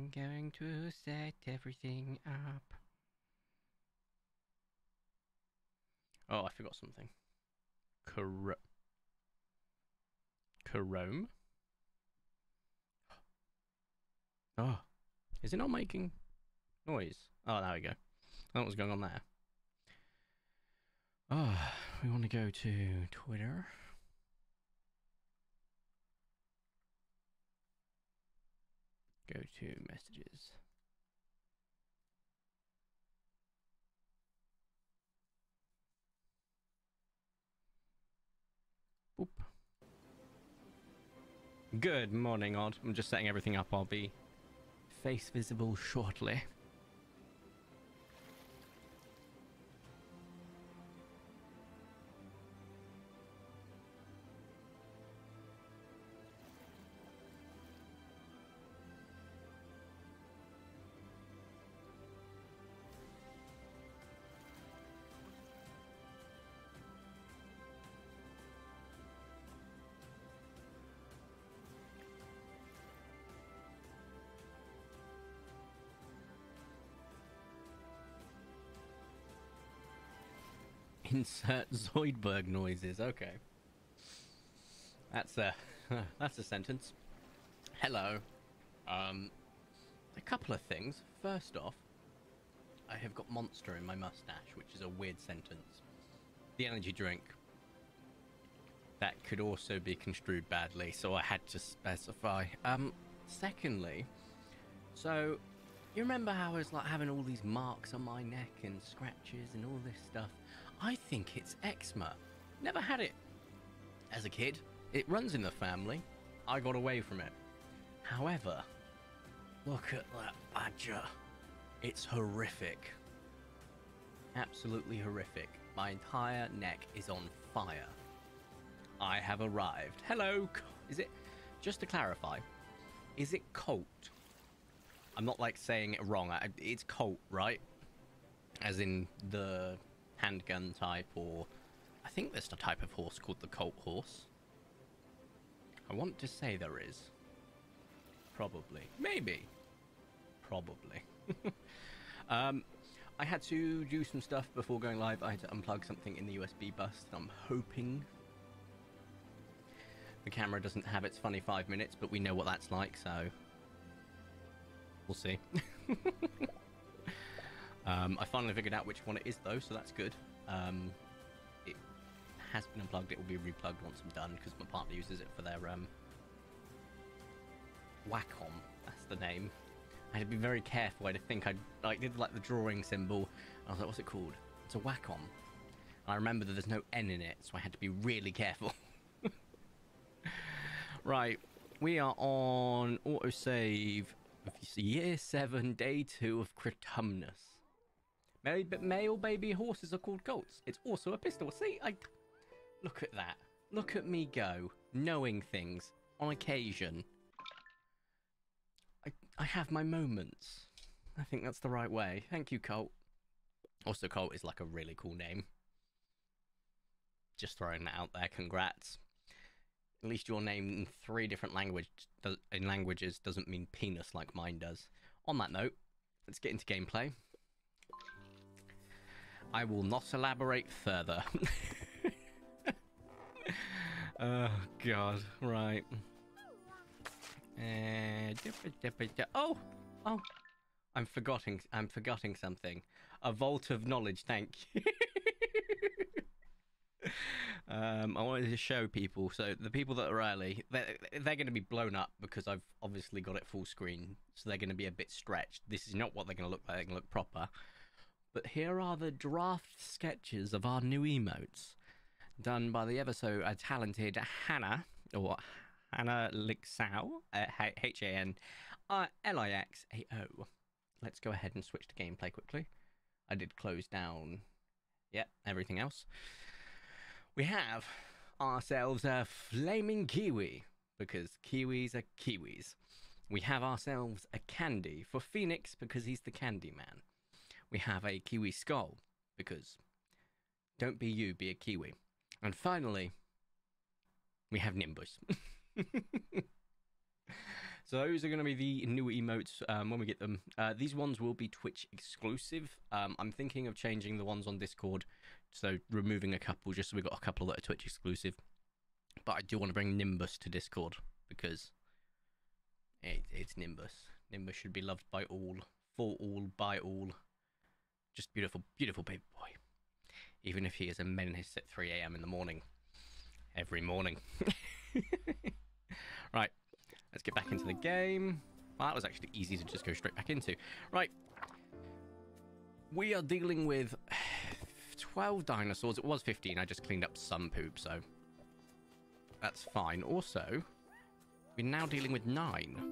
I'm going to set everything up. Oh, I forgot something. Chrome? Oh, is it not making noise? Oh, there we go. I don't know what was going on there. Oh, we want to go to Twitter. Go to messages. Boop. Good morning, Odd. I'm just setting everything up. I'll be face visible shortly. Insert Zoidberg noises. Okay, that's a that's a sentence. Hello. A couple of things. First off, I have got Monster in my mustache, which is a weird sentence. The energy drink. That could also be construed badly, so I had to specify. Secondly, so you remember how I was like having all these marks on my neck and scratches and all this stuff? I think it's eczema. Never had it as a kid. It runs in the family. I got away from it. However, look at that badger. It's horrific. Absolutely horrific. My entire neck is on fire. I have arrived. Hello. Is it, just to clarify, is it Colt? I'm not like saying it wrong. It's Colt, right? As in the handgun type, or I think there's a type of horse called the Colt horse. I want to say there is. Probably. Maybe. Probably. I had to do some stuff before going live. I had to unplug something in the USB bus. I'm hoping the camera doesn't have its funny 5 minutes, but we know what that's like, so we'll see. I finally figured out which one it is, though, so that's good. It has been unplugged. It will be replugged once I'm done, because my partner uses it for their Wacom. That's the name. I had to be very careful. I think I did like the drawing symbol. I was like, what's it called? It's a Wacom. I remember that there's no N in it, so I had to be really careful. Right, we are on autosave. Year 7, day 2 of Critumnus. Male baby horses are called colts. It's also a pistol. See, look at that. Look at me go, knowing things on occasion. I have my moments. I think that's the right way. Thank you, Colt. Also, Colt is like a really cool name. Just throwing that out there. Congrats. At least your name in 3 different languages doesn't mean penis like mine does. On that note, let's get into gameplay. I will not elaborate further. Oh, God. Right. Oh! I'm forgetting something. A vault of knowledge, thank you. I wanted to show people, so the people that are early, they're going to be blown up because I've obviously got it full screen, so they're going to be a bit stretched. This is not what they're going to look like. They're going to look proper. But here are the draft sketches of our new emotes, done by the ever so talented Hannah, or Hannah Lixao, Hanlixao. Let's go ahead and switch to gameplay quickly. I did close down, everything else. We have ourselves a flaming kiwi, because kiwis are kiwis. We have ourselves a candy for Phoenix, because he's the candy man. We have a kiwi skull, because don't be you, be a kiwi. And finally, we have Nimbus. So those are going to be the new emotes when we get them. These ones will be Twitch exclusive. I'm thinking of changing the ones on Discord, so removing a couple just so we've got a couple that are Twitch exclusive. But I do want to bring Nimbus to Discord because it's Nimbus. Nimbus should be loved by all, for all, by all. Just beautiful, beautiful baby boy. Even if he is a menace at 3 a.m. in the morning. Every morning. Right, let's get back into the game. Well, that was actually easy to just go straight back into. Right. We are dealing with 12 dinosaurs. It was 15. I just cleaned up some poop, so that's fine. Also, we're now dealing with 9.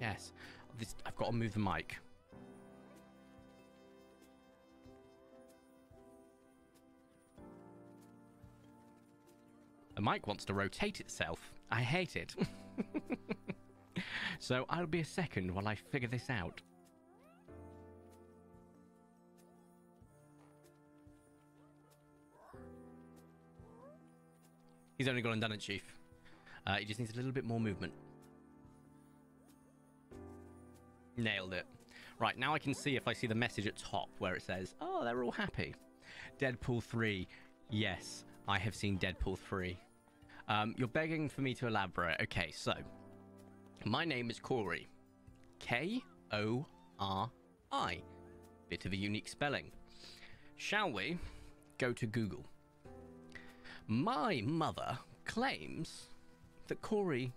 Yes. I've got to move the mic. The mic wants to rotate itself. I hate it. So I'll be a second while I figure this out. He's only gone and done it, Chief. He just needs a little bit more movement. Nailed it. Right, now I can see if I see the message at top where it says, oh, they're all happy. Deadpool 3. Yes, I have seen Deadpool 3. You're begging for me to elaborate. Okay, so my name is Corey. K-O-R-I. Bit of a unique spelling. Shall we go to Google? My mother claims that Corey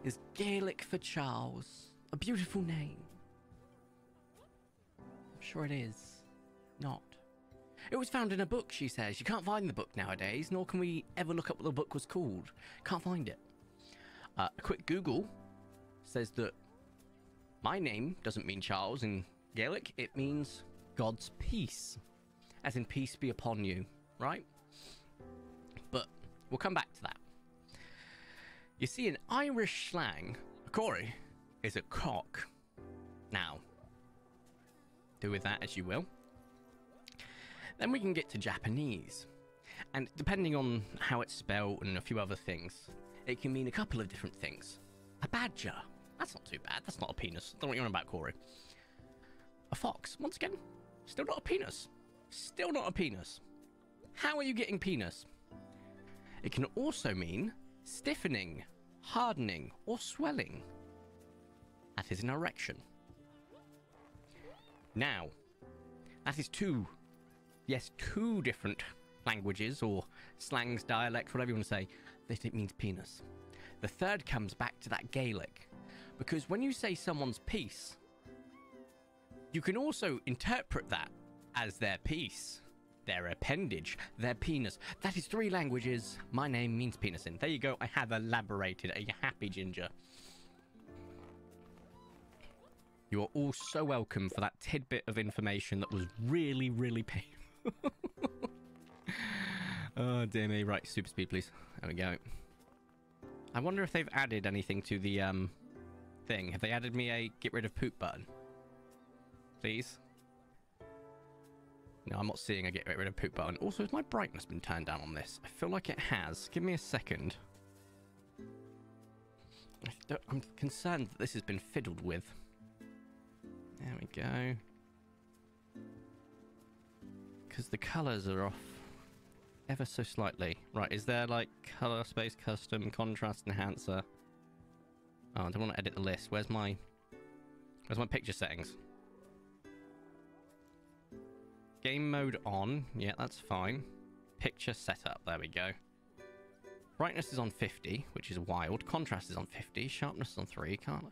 is Gaelic for Charles. A beautiful name. I'm sure it is. Not. It was found in a book, she says. You can't find the book nowadays, nor can we ever look up what the book was called. Can't find it. A quick Google says that my name doesn't mean Charles in Gaelic. It means God's peace. As in, peace be upon you, right? But we'll come back to that. You see, in Irish slang, a Corey is a cock. Now, do with that as you will. Then we can get to Japanese. And depending on how it's spelled and a few other things, it can mean a couple of different things. A badger. That's not too bad. That's not a penis. Don't know what you're on about, Corey. A fox. Once again, still not a penis. Still not a penis. How are you getting penis? It can also mean stiffening, hardening, or swelling. That is an erection. Now, that is two different languages or slangs, dialect, whatever you want to say, that it means penis. The third comes back to that Gaelic. Because when you say someone's peace, you can also interpret that as their piece, their appendage, their penis. That is 3 languages. My name means penis in. There you go. I have elaborated. Are you happy, Ginger? You are all so welcome for that tidbit of information that was really, really painful. Oh, dear me. Right, super speed, please. There we go. I wonder if they've added anything to the thing. Have they added me a get rid of poop button? Please? No, I'm not seeing a get rid of poop button. Also, has my brightness been turned down on this? I feel like it has. Give me a second. I'm concerned that this has been fiddled with. There we go. Because the colours are off ever so slightly. Right, is there like colour space custom contrast enhancer? Oh, I don't want to edit the list. Where's my picture settings? Game mode on. Yeah, that's fine. Picture setup. There we go. Brightness is on 50, which is wild. Contrast is on 50. Sharpness is on 3. Can't.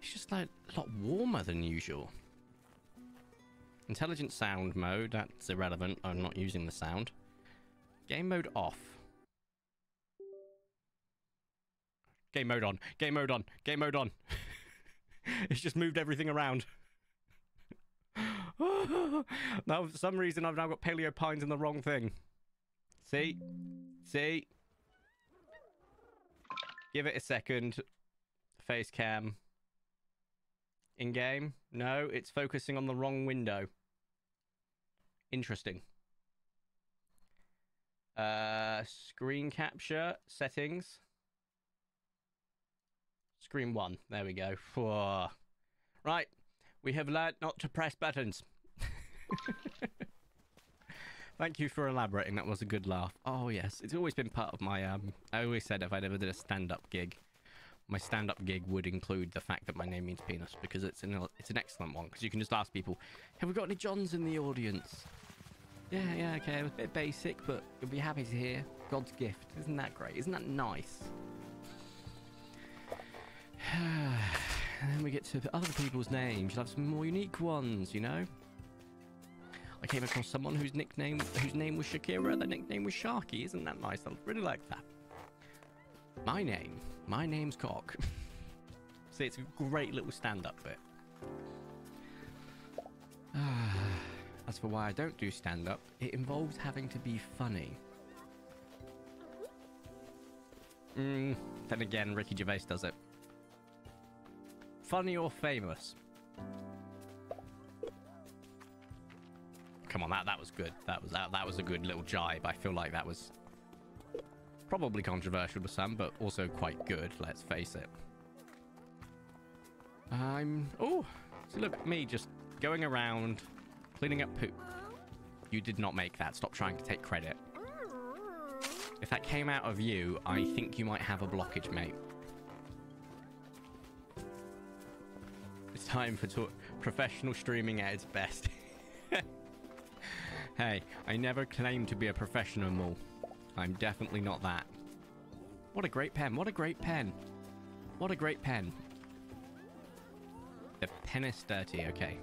It's just like a lot warmer than usual. Intelligent sound mode. That's irrelevant. I'm not using the sound. Game mode off. Game mode on. Game mode on. Game mode on. It's just moved everything around. Now, for some reason, I've now got Paleo Pines in the wrong thing. See? See? Give it a second. Face cam. In-game? No, it's focusing on the wrong window. Interesting. Screen capture. Settings. screen 1. There we go. Whoa. Right. We have learnt not to press buttons. Thank you for elaborating. That was a good laugh. Oh, yes. It's always been part of my... I always said if I'd ever did a stand-up gig, my stand-up gig would include the fact that my name means penis, because it's an excellent one, because you can just ask people, have we got any Johns in the audience? Yeah, okay. It was a bit basic, but you'll be happy to hear. God's gift. Isn't that great? Isn't that nice? And then we get to other people's names. You'll have some more unique ones, you know? I came across someone whose name was Shakira, their nickname was Sharky. Isn't that nice? I really like that. My name's Cock. See, it's a great little stand-up bit. As for why I don't do stand-up, it involves having to be funny. Then again, Ricky Gervais does it. Funny or famous? Come on, that was good. That was a good little jibe. I feel like that was probably controversial to some, but also quite good. Let's face it. Oh, so look at me just going around cleaning up poop. You did not make that. Stop trying to take credit. If that came out of you, I think you might have a blockage, mate. It's time for professional streaming at its best. Hey, I never claimed to be a professional. I'm definitely not that. What a great pen. What a great pen. What a great pen. The pen is dirty. Okay.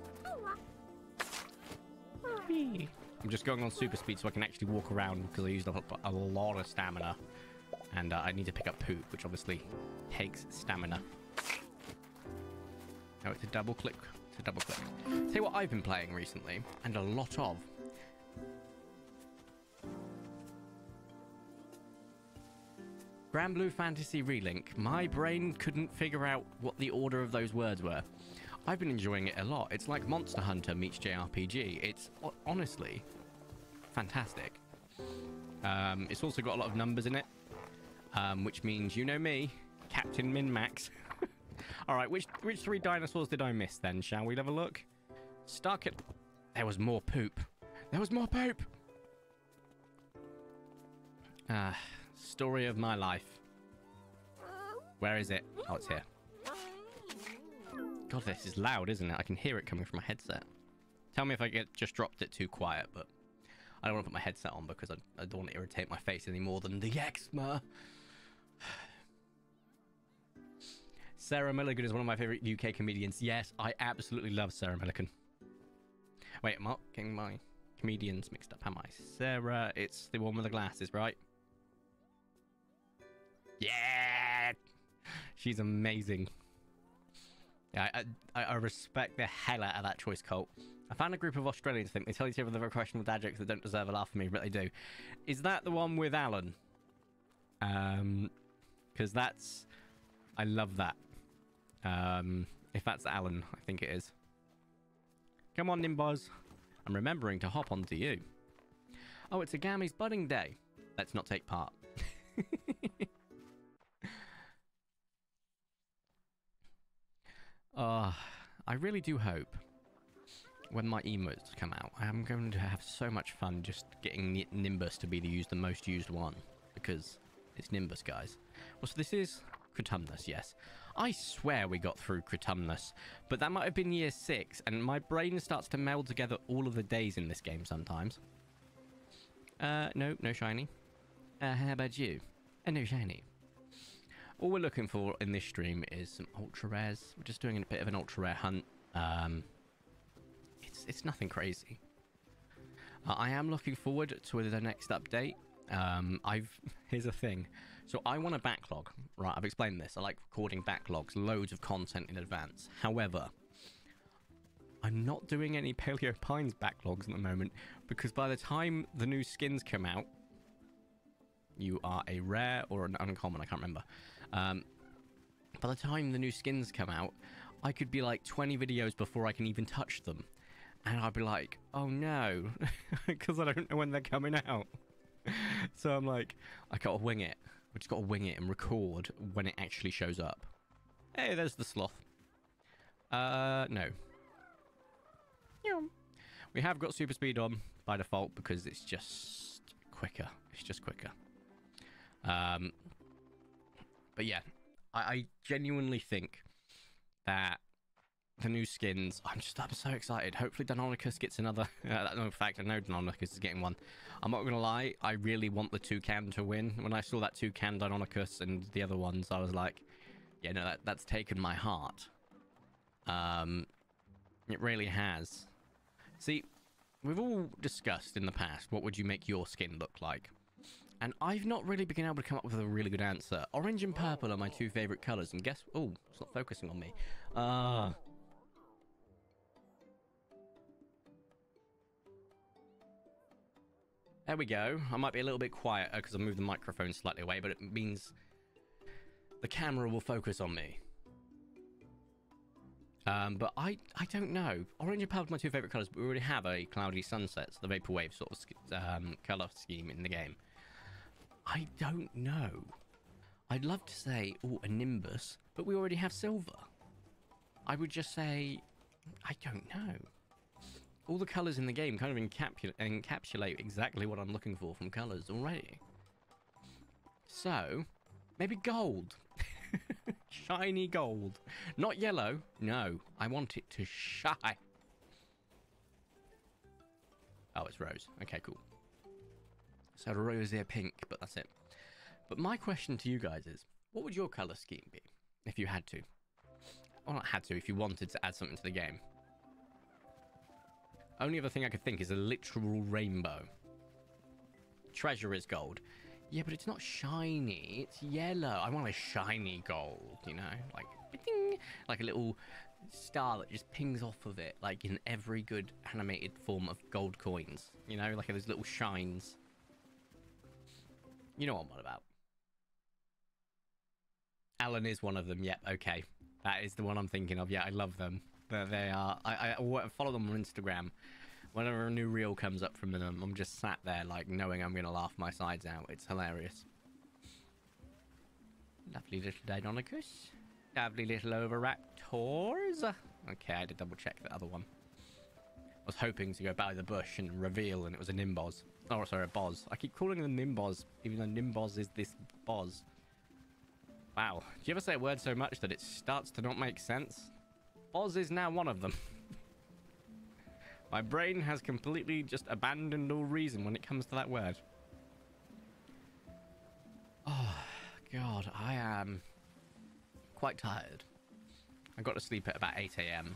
I'm just going on super speed so I can actually walk around because I used a lot of stamina. And I need to pick up poop, which obviously takes stamina. Oh, it's a double click. It's a double click. Tell you what I've been playing recently, and a lot of. Grand Blue Fantasy Relink. My brain couldn't figure out what the order of those words were. I've been enjoying it a lot. It's like Monster Hunter meets JRPG. It's honestly fantastic. It's also got a lot of numbers in it, which means, you know me, Captain Min-Max. All right, which 3 dinosaurs did I miss then? Shall we have a look? Stuck it. There was more poop. There was more poop. Story of my life. Where is it? Oh, it's here. God, this is loud, isn't it? I can hear it coming from my headset. Tell me if I just dropped it too quiet, but I don't want to put my headset on because I don't want to irritate my face any more than the eczema. Sarah Milligan is one of my favorite UK comedians. Yes, I absolutely love Sarah Milligan. Wait, I'm not getting my comedians mixed up, am I? Sarah, it's the one with the glasses, right? Yeah! She's amazing. Yeah, I respect the hell out of that choice, Colt. I found a group of Australians think they tell each other the questionable dad jokes that don't deserve a laugh from me, but they do. Is that the one with Alan? Because that's... I love that. If that's Alan, I think it is. Come on, Nimbuzz. I'm remembering to hop onto you. Oh, it's a Gammy's budding day. Let's not take part. I really do hope when my emotes come out, I am going to have so much fun just getting Nimbus to be the most used one, because it's Nimbus, guys. Well, so this is Critumnus, yes. I swear we got through Critumnus, but that might have been year 6, and my brain starts to meld together all of the days in this game sometimes. No shiny. How about you? No shiny. All we're looking for in this stream is some ultra rares. We're just doing a bit of an ultra rare hunt. It's nothing crazy. I am looking forward to the next update. Here's the thing. So I want a backlog, right? I've explained this. I like recording backlogs, loads of content in advance. However, I'm not doing any Paleo Pines backlogs at the moment because by the time the new skins come out, you are a rare or an uncommon, I can't remember. By the time the new skins come out, I could be like 20 videos before I can even touch them. And I'd be like, oh no, because I don't know when they're coming out. So I'm like, I gotta wing it. We just gotta wing it and record when it actually shows up. Hey, there's the sloth. No. We have got super speed on by default because it's just quicker. It's just quicker. But yeah, I genuinely think that the new skins, I'm so excited. Hopefully Deinonychus gets another. No, in fact, I know Deinonychus is getting one. I'm not gonna lie, I really want the toucan to win. When I saw that toucan Deinonychus and the other ones, I was like, yeah, no, that's taken my heart. It really has. See, we've all discussed in the past, what would you make your skin look like? And I've not really been able to come up with a really good answer. Orange and purple are my two favorite colors, and guess... Oh, it's not focusing on me. There we go. I might be a little bit quieter because I moved the microphone slightly away, but it means the camera will focus on me. But I don't know. Orange and purple are my two favorite colors, but we already have a cloudy sunset, so the vaporwave sort of color scheme in the game. I don't know. I'd love to say, oh, a nimbus, but we already have silver. I would just say, I don't know. All the colors in the game kind of encapsulate exactly what I'm looking for from colors already. So, maybe gold. Shiny gold. Not yellow. No, I want it to shine. Oh, it's rose. Okay, cool. So rosier pink, but that's it. But my question to you guys is, what would your color scheme be if you had to? Well, not had to, if you wanted to add something to the game. Only other thing I could think is a literal rainbow. Treasure is gold. Yeah, but it's not shiny. It's yellow. I want a shiny gold, you know? Like, ding, like a little star that just pings off of it, like in every good animated form of gold coins. You know, like those little shines. You know what I'm on about. Alan is one of them. Yep, okay. That is the one I'm thinking of. Yeah, I love them. They are... I follow them on Instagram. Whenever a new reel comes up from them, I'm just sat there, like, knowing I'm going to laugh my sides out. It's hilarious. Lovely little Deinonychus. Lovely little Oviraptors. Okay, I had to double check the other one. I was hoping to go by the bush and reveal, and it was a Nimbos. Oh, sorry, a Boz. I keep calling them Nimbos, even though Nimbos is this Boz. Wow. Do you ever say a word so much that it starts to not make sense? Boz is now one of them. My brain has completely just abandoned all reason when it comes to that word. Oh, God, I am quite tired. I got to sleep at about 8 a.m.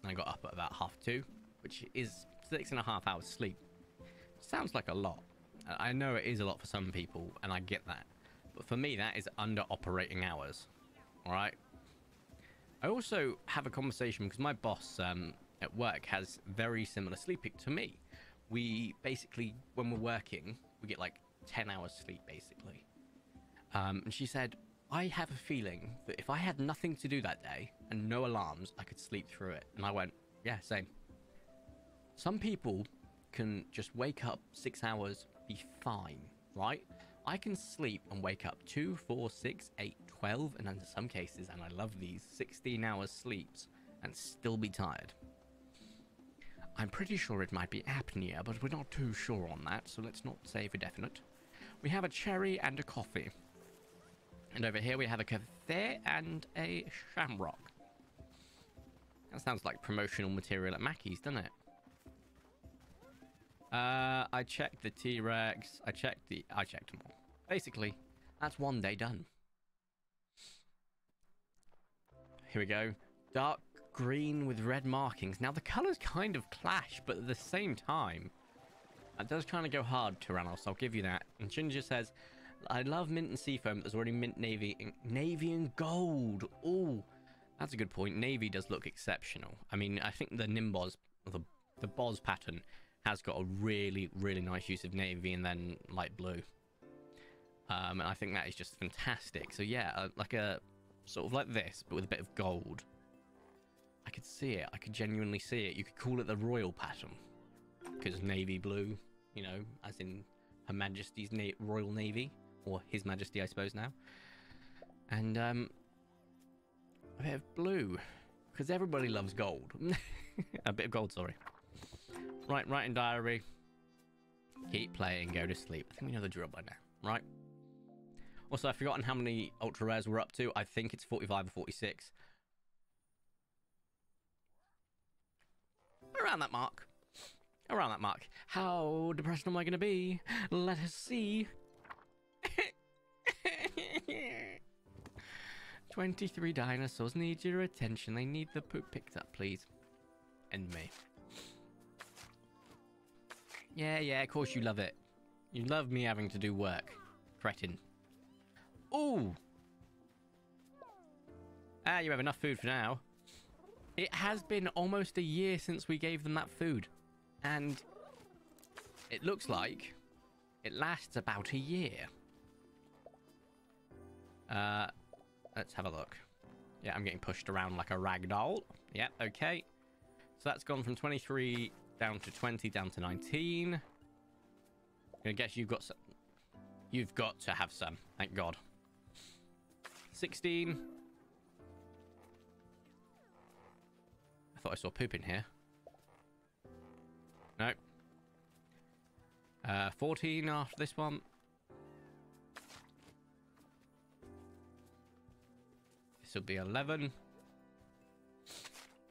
and I got up at about 2:30, which is 6.5 hours sleep. Sounds like a lot. I know it is a lot for some people, and I get that. But for me, that is under operating hours. All right? I also have a conversation because my boss... at work has very similar sleeping to me. We basically, when we're working, we get like 10 hours sleep basically. And she said, I have a feeling that if I had nothing to do that day and no alarms, I could sleep through it. And I went, yeah, same. Some people can just wake up 6 hours, be fine, right? I can sleep and wake up 2, 4, 6, 8, 12, and in some cases, and I love these, 16 hours sleeps and still be tired. I'm pretty sure it might be apnea, but we're not too sure on that, so let's not say for definite. We have a cherry and a coffee. And over here we have a cafe and a shamrock. That sounds like promotional material at Mackey's, doesn't it? I checked the T-Rex. I checked them all. Basically, that's one day done. Here we go. Dark green with red markings. Now the colors kind of clash, but at the same time, it does kind of go hard, Tyrannos. I'll give you that. And Ginger says, I love mint and seafoam, but there's already mint navy and gold. Oh, that's a good point. Navy does look exceptional. I mean, I think the Nimbos, the Boz pattern, has got a really, really nice use of navy and then light blue. And I think that is just fantastic. So yeah, like a sort of like this, but with a bit of gold. I could see it. I could genuinely see it. You could call it the royal pattern. Because navy blue, you know, as in Her Majesty's Royal Navy. Or His Majesty, I suppose, now. And, A bit of blue. Because everybody loves gold. A bit of gold, sorry. Right, writing diary. Keep playing, go to sleep. I think we know the drill by now, right? Also, I've forgotten how many ultra rares we're up to. I think it's 45 or 46. Around that mark. Around that mark. How depressed am I going to be? Let us see. 23 dinosaurs need your attention. They need the poop picked up, please. And me. Yeah, of course you love it. You love me having to do work. Cretin. Ooh! Ah, you have enough food for now. It has been almost a year since we gave them that food. And it looks like it lasts about a year. Let's have a look. Yeah, I'm getting pushed around like a rag doll. Yep, okay. So that's gone from 23 down to 20, down to 19. I guess you've got some. You've got to have some. Thank God. 16. I thought I saw poop in here. Nope. 14 after this one. This will be 11.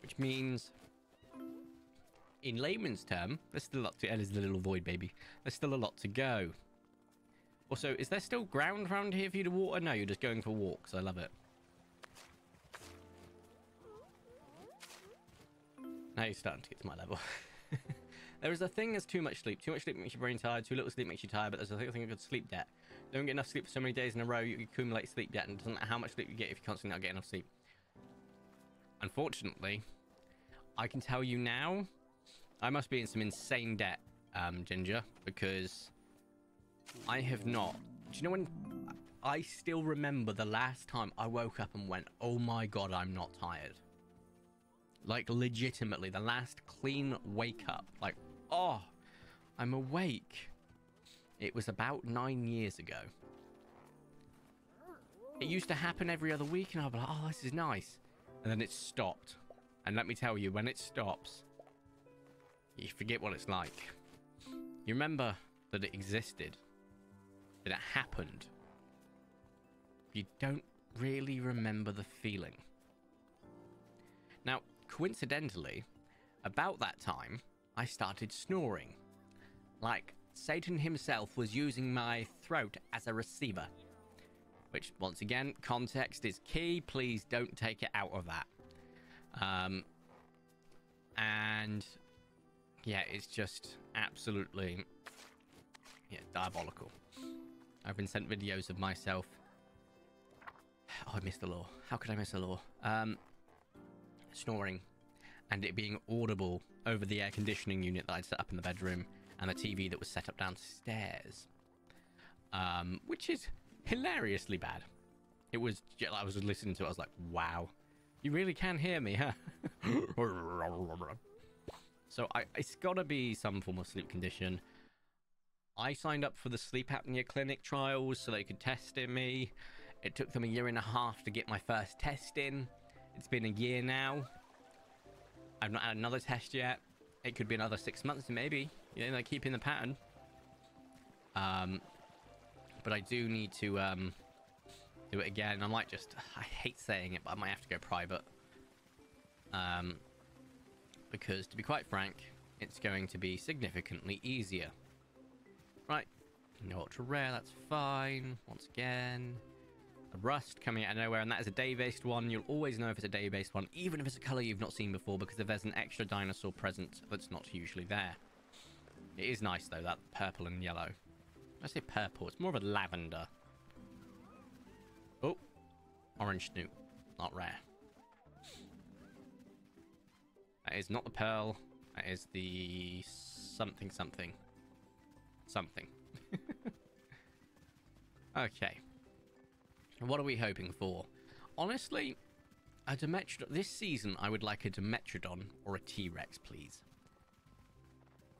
Which means, in layman's term, there's still a lot to... Ella's the little void baby. There's still a lot to go. Also, is there still ground around here for you to water? No, you're just going for walks. I love it. Now you're starting to get to my level. There is a thing as too much sleep. Too much sleep makes your brain tired. Too little sleep makes you tired. But there's a thing called sleep debt. Don't get enough sleep for so many days in a row, you accumulate sleep debt. And it doesn't matter how much sleep you get if you constantly not get enough sleep. Unfortunately, I can tell you now, I must be in some insane debt, Ginger, because I have not... Do you know when... I still remember the last time I woke up and went, oh my God, I'm not tired. Like, legitimately, the last clean wake up. Like, oh, I'm awake. It was about 9 years ago. It used to happen every other week, and I'd be like, oh, this is nice. And then it stopped. And let me tell you, when it stops, you forget what it's like. You remember that it existed, that it happened. You don't really remember the feeling. Now, coincidentally, about that time, I started snoring. Like Satan himself was using my throat as a receiver. Which, once again, context is key. Please don't take it out of that. And yeah, it's just absolutely, yeah, diabolical. I've been sent videos of myself. Oh, I missed the law. How could I miss the law? Snoring and it being audible over the air conditioning unit that I'd set up in the bedroom and the TV that was set up downstairs. Which is hilariously bad. It was, I was listening to it, I was like, wow, you really can hear me, huh? So it's gotta be some form of sleep condition. I signed up for the sleep apnea clinic trials so they could test in me. It took them 1.5 years to get my first test in. It's been a year now. I've not had another test yet. It could be another 6 months maybe. You know, keeping the pattern. But I do need to do it again. I might just... I hate saying it, but I might have to go private. Because, to be quite frank, it's going to be significantly easier. Right. No ultra rare, that's fine. Once again... A rust coming out of nowhere, and that is a day-based one. You'll always know if it's a day-based one, even if it's a color you've not seen before, because if there's an extra dinosaur present that's not usually there. It is nice, though, that purple and yellow. I say purple, it's more of a lavender. Oh, orange snoot. Not rare. That is not the pearl. That is the something something. Something. Okay. What are we hoping for? Honestly, a Dimetrodon. This season, I would like a Dimetrodon or a T-Rex, please.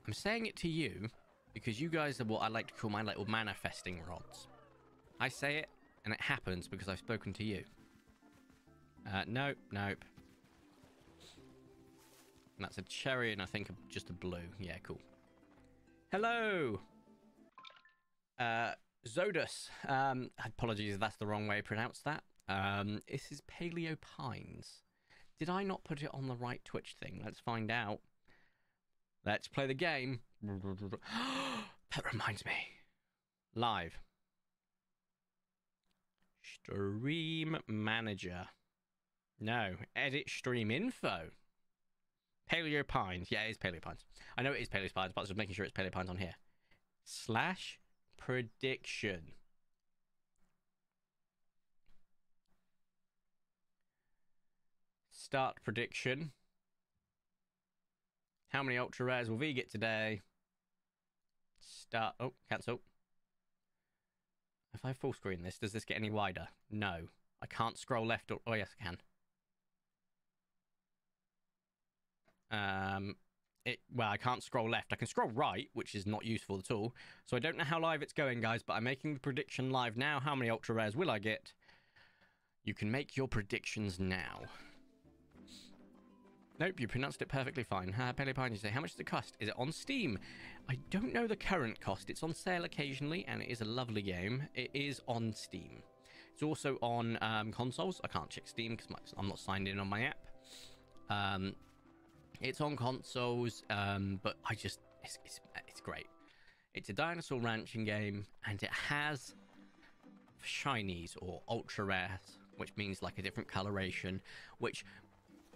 I'm saying it to you because you guys are what I like to call my little manifesting rods. I say it, and it happens because I've spoken to you. Nope, nope. And that's a cherry and I think just a blue. Yeah, cool. Hello! Zodus. Apologies if that's the wrong way to pronounce that. This is Paleo Pines. Did I not put it on the right Twitch thing? Let's find out. Let's play the game. That reminds me. Live. Stream manager. No. Edit stream info. Paleo Pines. Yeah, it is Paleo Pines. I know it is Paleo Pines, but I was just making sure it's Paleo Pines on here. Slash prediction. Start prediction. How many ultra rares will V get today? Start. Oh, cancel. If I full screen this, does this get any wider? No. I can't scroll left or... Oh, yes, I can. Well, I can't scroll left. I can scroll right, which is not useful at all. So I don't know how live it's going, guys, but I'm making the prediction live now. How many ultra rares will I get? You can make your predictions now. Nope, you pronounced it perfectly fine. Paleo Pine, you say, how much does it cost? Is it on Steam? I don't know the current cost. It's on sale occasionally, and it is a lovely game. It is on Steam. It's also on consoles. I can't check Steam because I'm not signed in on my app. It's on consoles, but it's great. It's a dinosaur ranching game, and it has shinies or ultra rares, which means like a different coloration, which,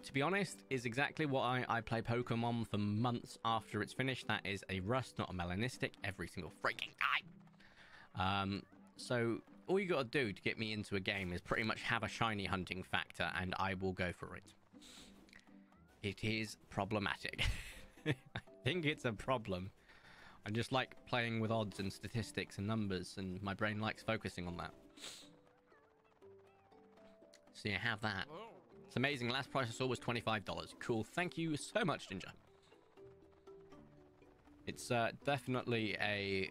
to be honest, is exactly what I play Pokemon for months after it's finished. That is a rust, not a melanistic, every single freaking time. So all you gotta do to get me into a game is pretty much have a shiny hunting factor, and I will go for it. It is problematic. I think it's a problem. I just like playing with odds and statistics and numbers, and my brain likes focusing on that. So you have that. It's amazing. Last price I saw was $25. Cool. Thank you so much, Ginger. It's definitely a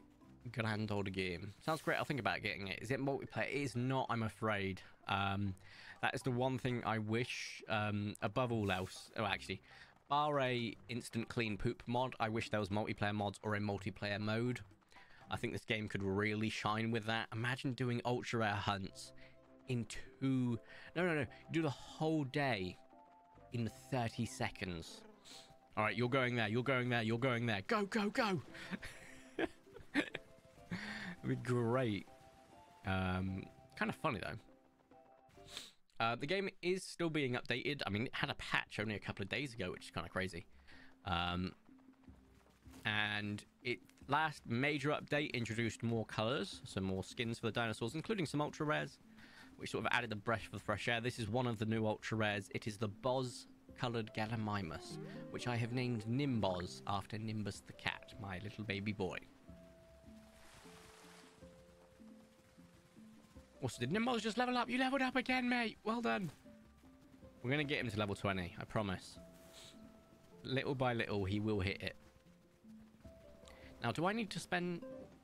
grand old game. Sounds great. I'll think about getting it. Is it multiplayer? It is not, I'm afraid. That is the one thing I wish, above all else. Oh, actually, bar a instant clean poop mod, I wish there was multiplayer mods or a multiplayer mode. I think this game could really shine with that. Imagine doing ultra rare hunts in two... No. Do the whole day in 30 seconds. All right, you're going there. You're going there. You're going there. Go, go, go. It'd be great. Kind of funny, though. The game is still being updated. I mean, it had a patch only a couple of days ago, which is kind of crazy. And it last major update introduced more colors, some more skins for the dinosaurs, including some ultra rares, which sort of added a breath of fresh air. This is one of the new ultra rares. It is the Boz colored Gallimimus, which I have named Nimboz after Nimbus the cat, my little baby boy. Also, did Nimboz just level up? You leveled up again, mate. Well done. We're going to get him to level 20, I promise. Little by little, he will hit it. Now, do I need to spend...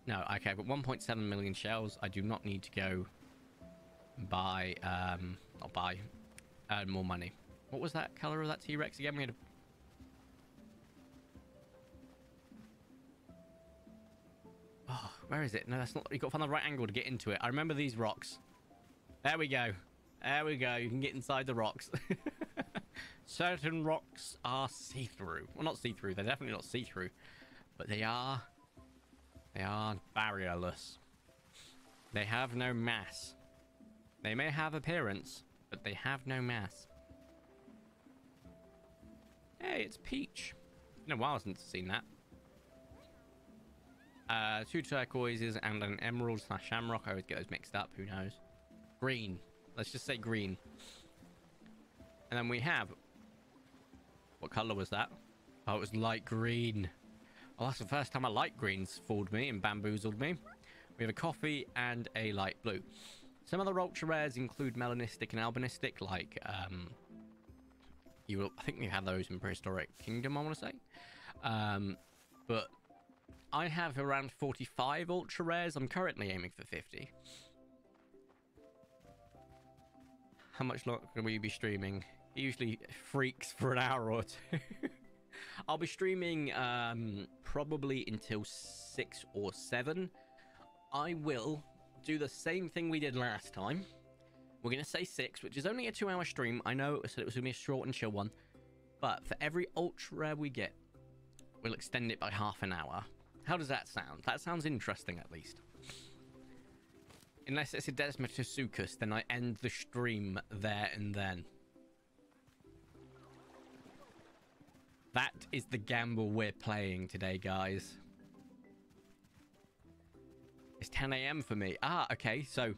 No, okay, I've got 1.7 million shells. I do not need to go buy... not buy. Earn more money. What was that color of that T-Rex again? We had a... Oh, where is it? No, that's not... You've got to find the right angle to get into it. I remember these rocks. There we go. There we go. You can get inside the rocks. Certain rocks are see-through. Well, not see-through. They're definitely not see-through. But they are barrierless. They have no mass. They may have appearance, but they have no mass. Hey, it's Peach. It's been a while since I've seen that. 2 turquoises and an emerald / shamrock. I always get those mixed up. Who knows? Green. Let's just say green. And then we have... What color was that? Oh, it was light green. Oh, that's the first time a light green's fooled me and bamboozled me. We have a coffee and a light blue. Some other ultra rares include melanistic and albinistic, like I think we have those in Prehistoric Kingdom, I want to say. But I have around 45 ultra rares. I'm currently aiming for 50. How much longer will you be streaming? He usually freaks for an hour or two. I'll be streaming probably until 6 or 7. I will do the same thing we did last time. We're going to say 6, which is only a 2-hour stream. I know it said it was going to be a short and chill one. But for every ultra rare we get, we'll extend it by half an hour. How does that sound? That sounds interesting, at least. Unless it's a Desmatosuchus, then I end the stream there and then. That is the gamble we're playing today, guys. It's 10 a.m. for me. Ah, okay, so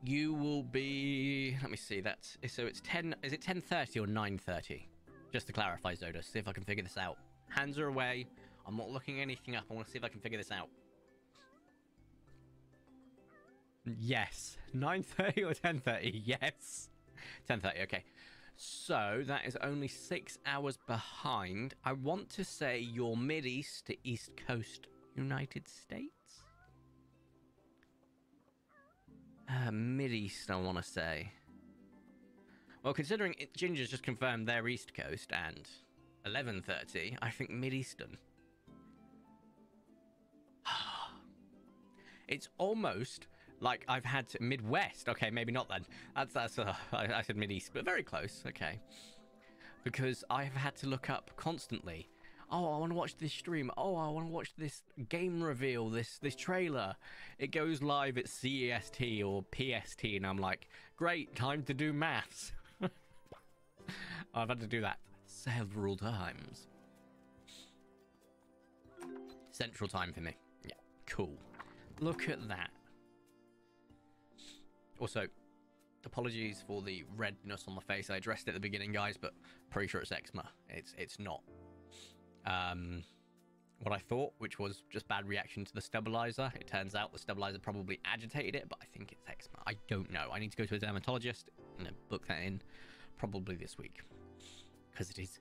you will be... Let me see, so it's 10... Is it 10:30 or 9:30? Just to clarify, Zoda, see if I can figure this out. Hands are away. I'm not looking anything up. I want to see if I can figure this out. Yes. 9:30 or 10:30? Yes. 10:30, okay. So that is only 6 hours behind. I want to say you're mid-east to East Coast United States? Mid-east, I want to say. Well, considering Ginger's just confirmed their East Coast and 11:30, I think mid-eastern. It's almost like I've had to Midwest. Okay, maybe not then. I said Mid-East, but very close. Okay. Because I've had to look up constantly. Oh, I want to watch this stream. Oh, I want to watch this game reveal, this trailer. It goes live at CEST or PST, and I'm like, great, time to do maths. I've had to do that several times. Central time for me. Yeah, cool. Look at that. Also, apologies for the redness on my face. I addressed it at the beginning, guys, but pretty sure it's eczema. It's not what I thought, which was just bad reaction to the stabilizer. It turns out the stabilizer probably agitated it, but I think it's eczema. I don't know. I need to go to a dermatologist and book that in probably this week because it is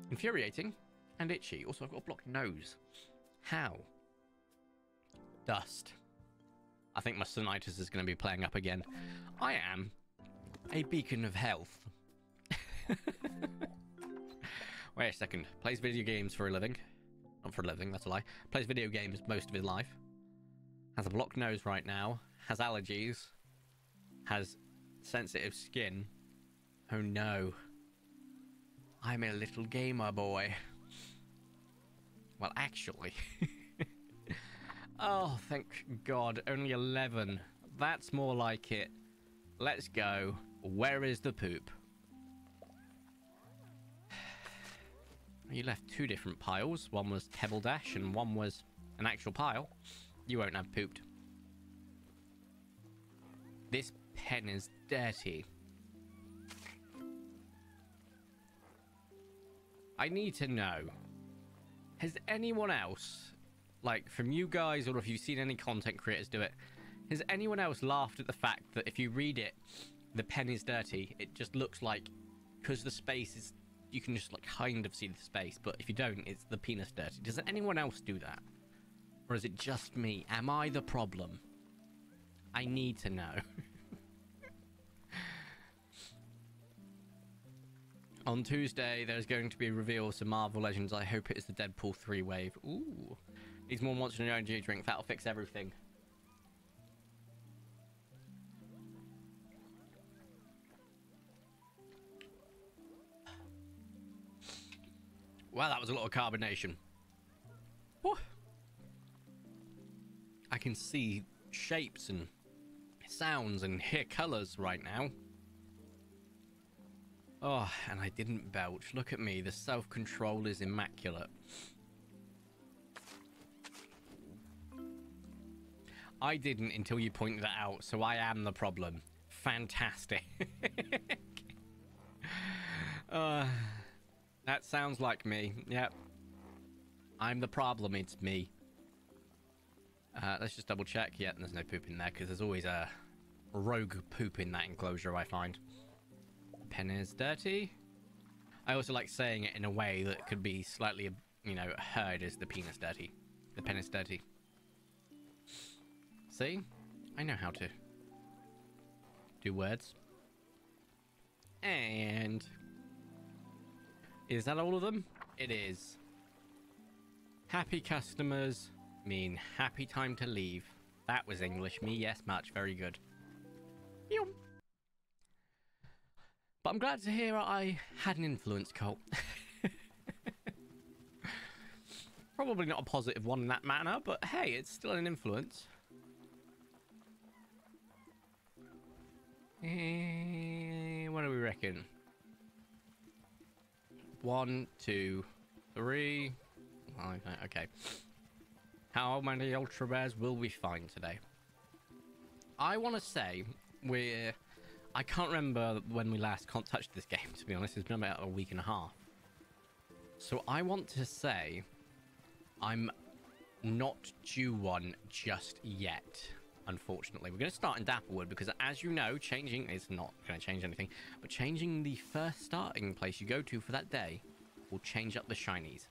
infuriating and itchy. Also, I've got a blocked nose. How? Dust. I think my sinitis is going to be playing up again. I am a beacon of health. Wait a second. Plays video games for a living. Not for a living, that's a lie. Plays video games most of his life. Has a blocked nose right now. Has allergies. Has sensitive skin. Oh no. I'm a little gamer boy. Well, actually... Oh, thank God. Only 11. That's more like it. Let's go. Where is the poop? You left 2 different piles. One was Pebble Dash and one was an actual pile. You won't have pooped. This pen is dirty. I need to know. Has anyone else... like from you guys, or if you've seen any content creators do it, has anyone else laughed at the fact that if you read it, the pen is dirty? It just looks like, because the space is, you can just like kind of see the space, but if you don't, it's the penis dirty. Does anyone else do that? Or is it just me? Am I the problem? I need to know. On Tuesday, there's going to be a reveal of some Marvel Legends. I hope it is the Deadpool 3 wave. Ooh. Needs more Monster Energy drink. That'll fix everything. Wow, that was a lot of carbonation. Whew. I can see shapes and sounds and hear colours right now. Oh, and I didn't belch. Look at me. The self-control is immaculate. I didn't until you pointed that out, so I am the problem. Fantastic. That sounds like me. Yep. I'm the problem. It's me. Let's just double check. Yeah, there's no poop in there, because there's always a rogue poop in that enclosure, I find. Pen is dirty. I also like saying it in a way that could be slightly, you know, heard as the penis dirty. The pen is dirty. See? I know how to. do words. And is that all of them? It is. Happy customers mean happy time to leave. That was English. Me, yes, much. Very good. Pew. But I'm glad to hear I had an influence, Colt. Probably not a positive one in that manner, but hey, it's still an influence. What do we reckon? 1, 2, 3. Okay. How many ultra rares will we find today? I want to say I can't remember when we last touched this game, to be honest. It's been about a week and a half. So I want to say I'm not due one just yet, unfortunately. We're going to start in Dapplewood because, as you know, changing is not going to change anything, but changing the first starting place you go to for that day will change up the shinies.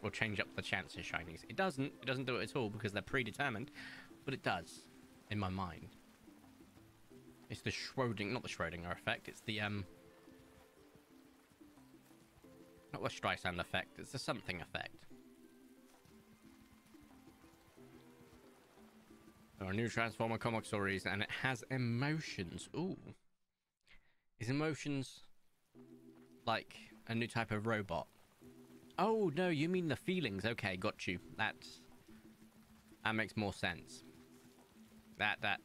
Will change up the chance of shinies. It doesn't do it at all because they're predetermined, but it does in my mind. It's the not the Schrodinger effect. It's the not the Streisand effect. It's the something effect. There are new Transformer comic stories, and it has emotions. Ooh, is emotions like a new type of robot? Oh no, you mean the feelings? Okay, got you. That makes more sense. Yeah, that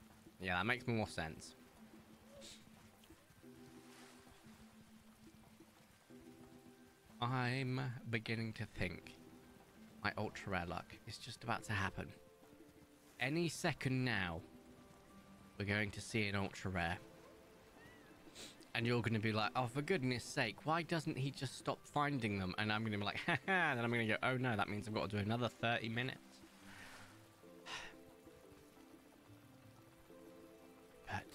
makes more sense. I'm beginning to think my ultra rare luck is just about to happen. Any second now, we're going to see an ultra rare. And you're going to be like, oh, for goodness sake, why doesn't he just stop finding them? And I'm going to be like, haha, and then I'm going to go, oh no, that means I've got to do another 30 minutes. But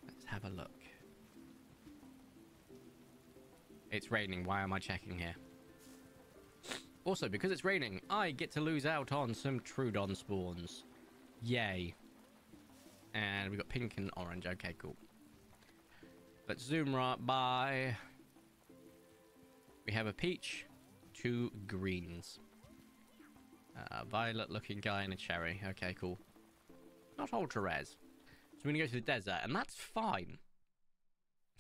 let's have a look. It's raining. Why am I checking here? Also, because it's raining, I get to lose out on some Trudon spawns. Yay. And we got pink and orange. Okay, cool. Let's zoom right by. We have a peach, 2 greens. A violet looking guy and a cherry. Okay, cool. Not ultra rares. So we're going to go to the desert, and that's fine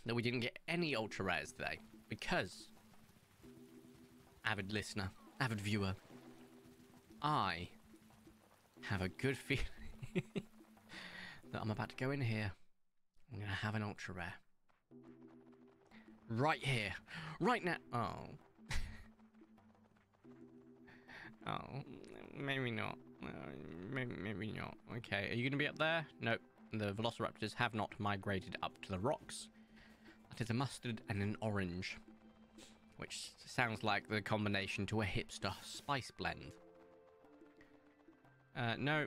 that we didn't get any ultra rares today. Because, avid listener, avid viewer, I have a good feeling that I'm about to go in here. I'm going to have an ultra rare. Right here. Right now. Oh. Oh, maybe not. Maybe not. Okay, are you going to be up there? Nope. The velociraptors have not migrated up to the rocks. That is a mustard and an orange, which sounds like the combination to a hipster spice blend. No.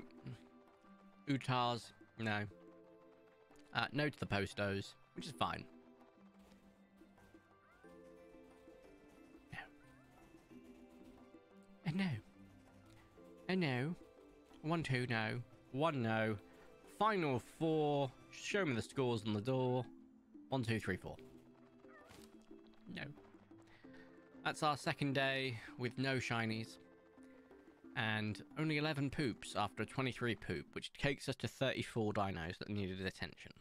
Utahs, no. No to the postos, which is fine. No. And no. And no. 1, 2, no. 1, no. Final 4. Show me the scores on the door. 1, 2, 3, 4. No. That's our second day with no shinies. And only 11 poops after a 23 poop, which takes us to 34 dinos that needed attention.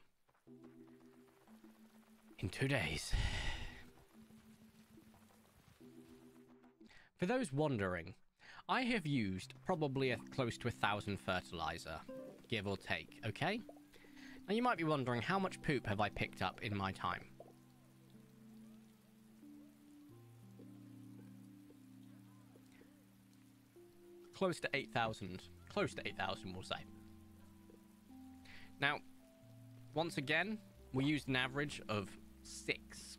In 2 days. For those wondering, I have used probably close to 1,000 fertilizer, give or take, okay? Now you might be wondering, how much poop have I picked up in my time? Close to 8,000. Close to 8,000, we'll say. Now, once again, we used an average of 6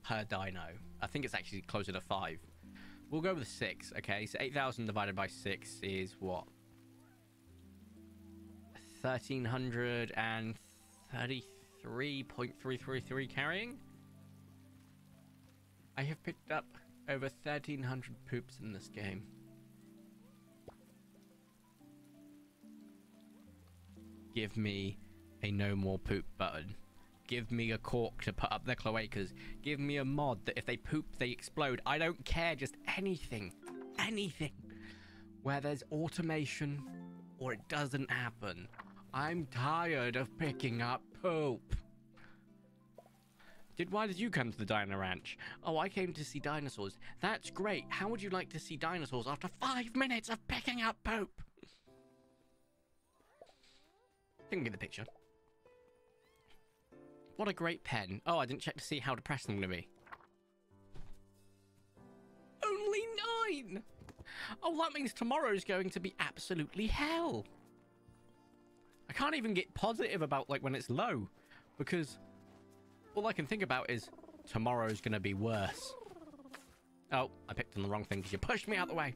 per dino. I think it's actually closer to 5. We'll go with 6, okay? So 8,000 divided by 6 is what? 1,333.333 carrying? I have picked up over 1,300 poops in this game. Give me a no more poop button. Give me a cork to put up their cloacas. Give me a mod that if they poop, they explode. I don't care. Just anything. Anything. Where there's automation or it doesn't happen. I'm tired of picking up poop. Why did you come to the Dino Ranch? Oh, I came to see dinosaurs. That's great. How would you like to see dinosaurs after 5 minutes of picking up poop? You can get the picture. What a great pen. Oh, I didn't check to see how depressed I'm going to be. Only 9! Oh, that means tomorrow's going to be absolutely hell. I can't even get positive about, like, when it's low. Because all I can think about is tomorrow's going to be worse. Oh, I picked on the wrong thing because you pushed me out the way.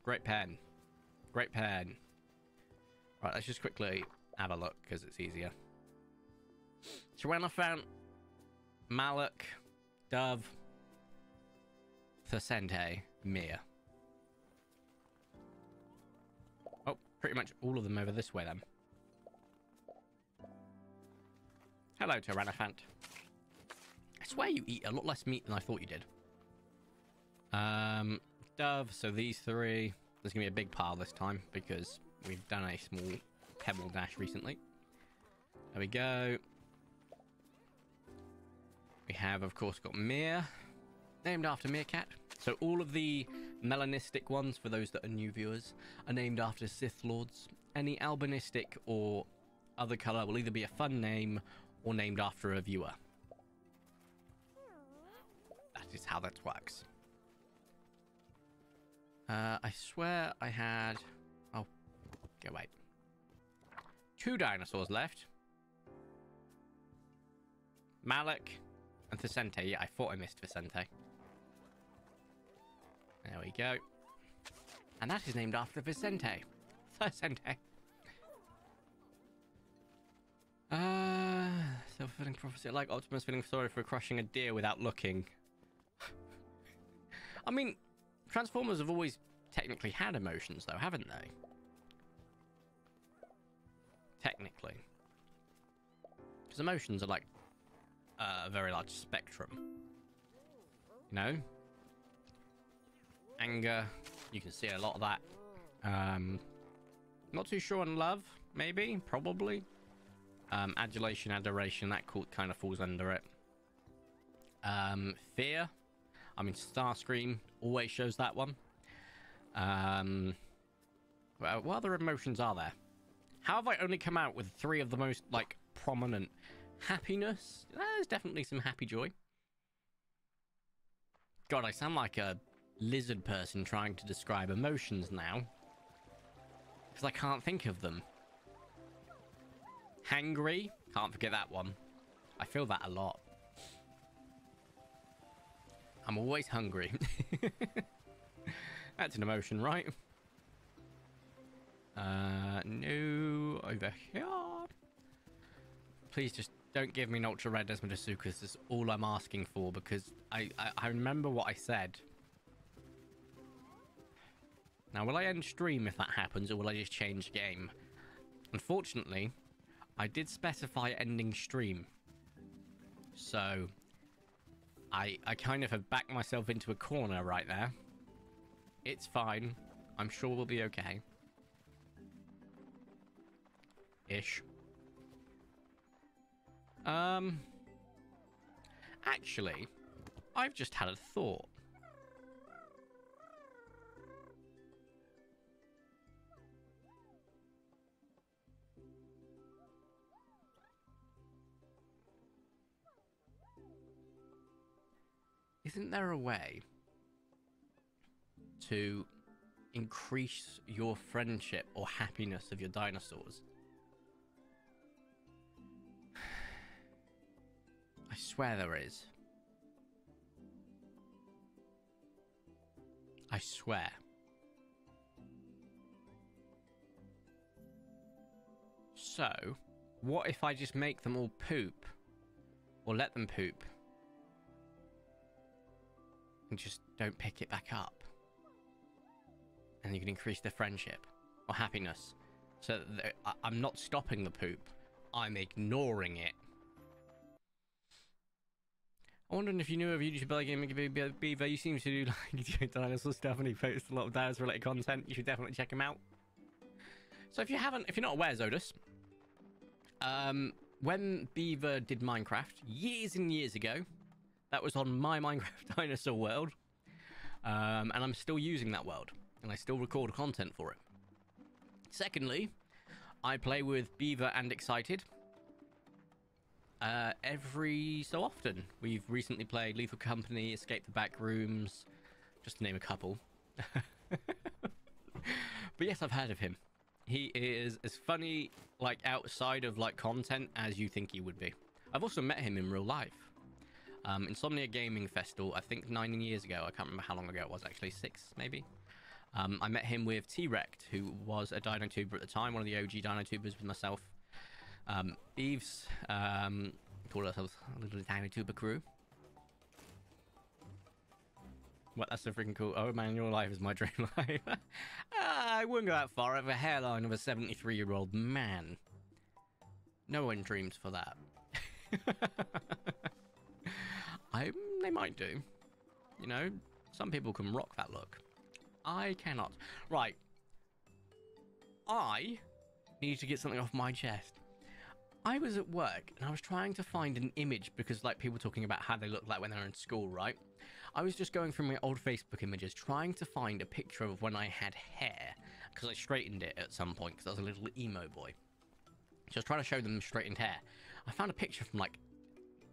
Great pen. Great pen. Right, let's just quickly have a look because it's easier. Tyrannophant, Malik, Dove, Thesente, Mia. Oh, pretty much all of them over this way then. Hello, Tyrannophant. I swear you eat a lot less meat than I thought you did. Dove, so these 3. There's going to be a big pile this time because we've done a small pebble dash recently. There we go. We have, of course, got Mia, named after Meerkat. So all of the melanistic ones, for those that are new viewers, are named after Sith Lords. Any albinistic or other colour will either be a fun name or named after a viewer. That is how that works. I swear I had... Oh, go wait. 2 dinosaurs left. Malik and Thesente. Yeah, I thought I missed Thesente. There we go. And that is named after Vicente. Thesente. Self-fulfilling prophecy. Like Optimus feeling sorry for crushing a deer without looking. I mean, Transformers have always technically had emotions, though, haven't they? Technically. Because emotions are like a very large spectrum. You know? Anger, you can see a lot of that. Not too sure on love, maybe, probably. Adulation, adoration, that kind of falls under it. Fear. I mean, Starscream always shows that one. Well, what other emotions are there? How have I only come out with 3 of the most, like, prominent? Happiness? There's definitely some happy joy. God, I sound like a lizard person trying to describe emotions now. Because I can't think of them. Hangry? Can't forget that one. I feel that a lot. I'm always hungry. That's an emotion, right? No, over here. Please just don't give me an ultra rare Desmodasuchus. That's all I'm asking for, because I remember what I said. Now, will I end stream if that happens, or will I just change game? Unfortunately, I did specify ending stream. So, I kind of have backed myself into a corner right there. It's fine. I'm sure we'll be okay. Ish. Actually, I've just had a thought. Isn't there a way to increase your friendship or happiness of your dinosaurs? I swear there is. I swear. So, what if I just make them all poop? Or let them poop? And just don't pick it back up. And you can increase their friendship or happiness. So I'm not stopping the poop. I'm ignoring it. I'm wondering if you knew of YouTube Gaming Beaver. You seem to do like dinosaur stuff, and he posts a lot of dinosaur related content. You should definitely check him out. So if you're not aware, Zodus, when Beaver did Minecraft years and years ago, that was on my Minecraft dinosaur world, and I'm still using that world, and I still record content for it. Secondly, I play with Beaver and Excited every so often. We've recently played Lethal Company, Escape the Backrooms, just to name a couple. But yes, I've heard of him. He is as funny, like, outside of, like, content as you think he would be. I've also met him in real life. Insomnia Gaming Festival, I think 9 years ago. I can't remember how long ago it was, actually. 6, maybe. I met him with T-Rect, who was a Dino Tuber at the time, one of the OG Dino Tubers with myself. Eves, called ourselves a little Dino Tuber crew. What, that's so freaking cool. Oh man, your life is my dream life. I wouldn't go that far. I have a hairline of a 73-year-old man. No one dreams for that. They might do. You know, some people can rock that look. I cannot. Right. I need to get something off my chest. I was at work and I was trying to find an image because, like, people were talking about how they look like when they were in school, right? I was just going through my old Facebook images trying to find a picture of when I had hair, because I straightened it at some point because I was a little emo boy. So I was trying to show them straightened hair. I found a picture from like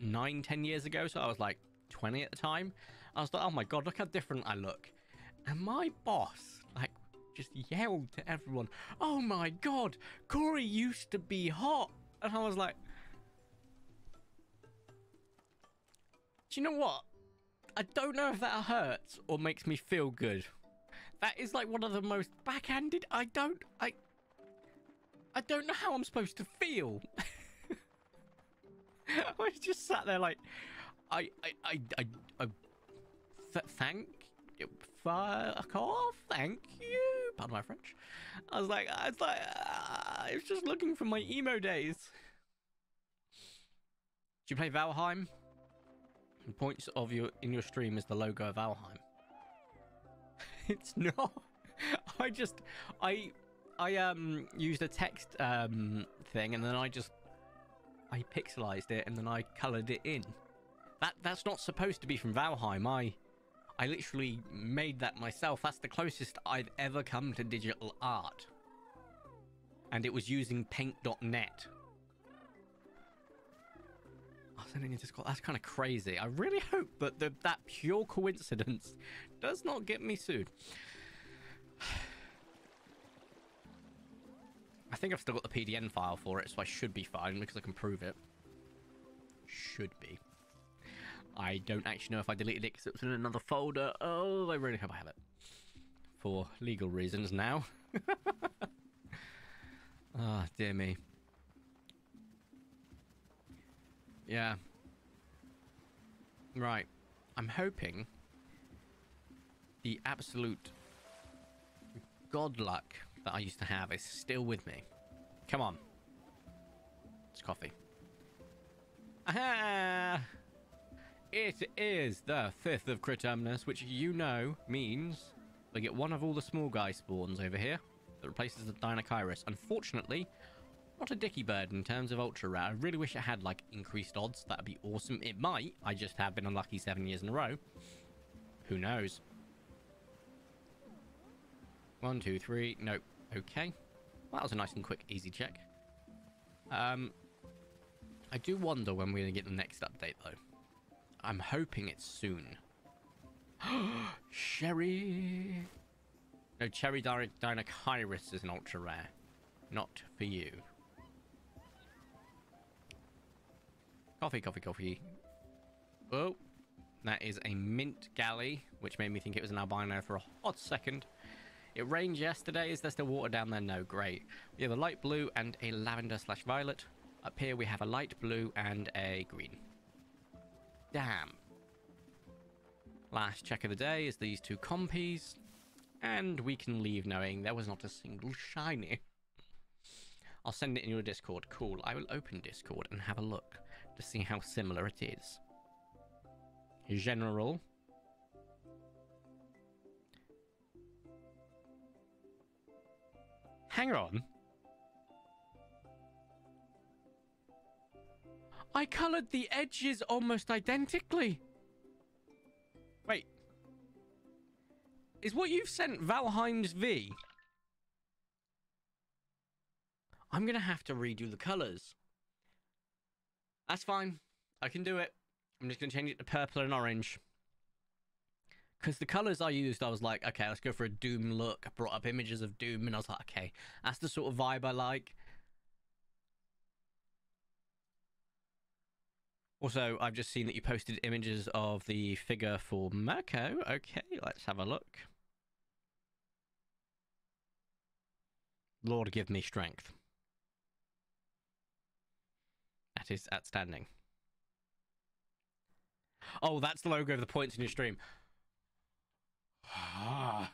9-10 years ago, so I was like 20 at the time. I was like, oh my god, look how different I look. And my boss, like, just yelled to everyone, oh my god, Corey used to be hot. And I was like, do you know what? I don't know if that hurts or makes me feel good. That is like one of the most backhanded. I don't know how I'm supposed to feel. I was just sat there like, thank you, fuck off, thank you. Pardon my French. I was just looking for my emo days. Do you play Valheim? The points of in your stream is the logo of Valheim. It's not. I used a text thing, and then I pixelized it, and then I colored it in. That's not supposed to be from Valheim. I literally made that myself. That's the closest I've ever come to digital art. And it was using paint.net. I was sending it to Discord. That's kind of crazy. I really hope that that pure coincidence does not get me sued. I think I've still got the PDN file for it, so I should be fine because I can prove it. Should be. I don't actually know if I deleted it because it was in another folder. Oh, I really hope I have it. For legal reasons now. Ah, dear me. Yeah. Right. I'm hoping the absolute god luck that I used to have is still with me. Come on. It's coffee. Aha! It is the 5th of Critumnus, which you know means we get one of all the small guy spawns over here that replaces the Dinokairos. Unfortunately, not a dicky bird in terms of ultra rare. I really wish it had, like, increased odds. That'd be awesome. It might. I just have been unlucky 7 years in a row. Who knows? 1, 2, 3. Nope. Okay. Well, that was a nice and quick, easy check. I do wonder when we're going to get the next update, though. I'm hoping it's soon. Sherry. No, Cherry Dinokairos is an ultra rare. Not for you. Coffee, coffee, coffee. Oh, that is a mint galley, which made me think it was an albino for a hot second. It rained yesterday. Is there still water down there? No, great. We have a light blue and a lavender/violet. Up here we have a light blue and a green. Damn. Last check of the day is these two compies. And we can leave knowing there was not a single shiny. I'll send it in your Discord. Cool. I will open Discord and have a look to see how similar it is. General. Hang on. I coloured the edges almost identically. Wait. Is what you've sent Valheim's V? I'm going to have to redo the colours. That's fine. I can do it. I'm just going to change it to purple and orange. Because the colours I used, I was like, okay, let's go for a Doom look. I brought up images of Doom, and I was like, okay, that's the sort of vibe I like. Also, I've just seen that you posted images of the figure for Mirko. Okay, let's have a look. Lord, give me strength. That is outstanding. Oh, that's the logo of the points in your stream. I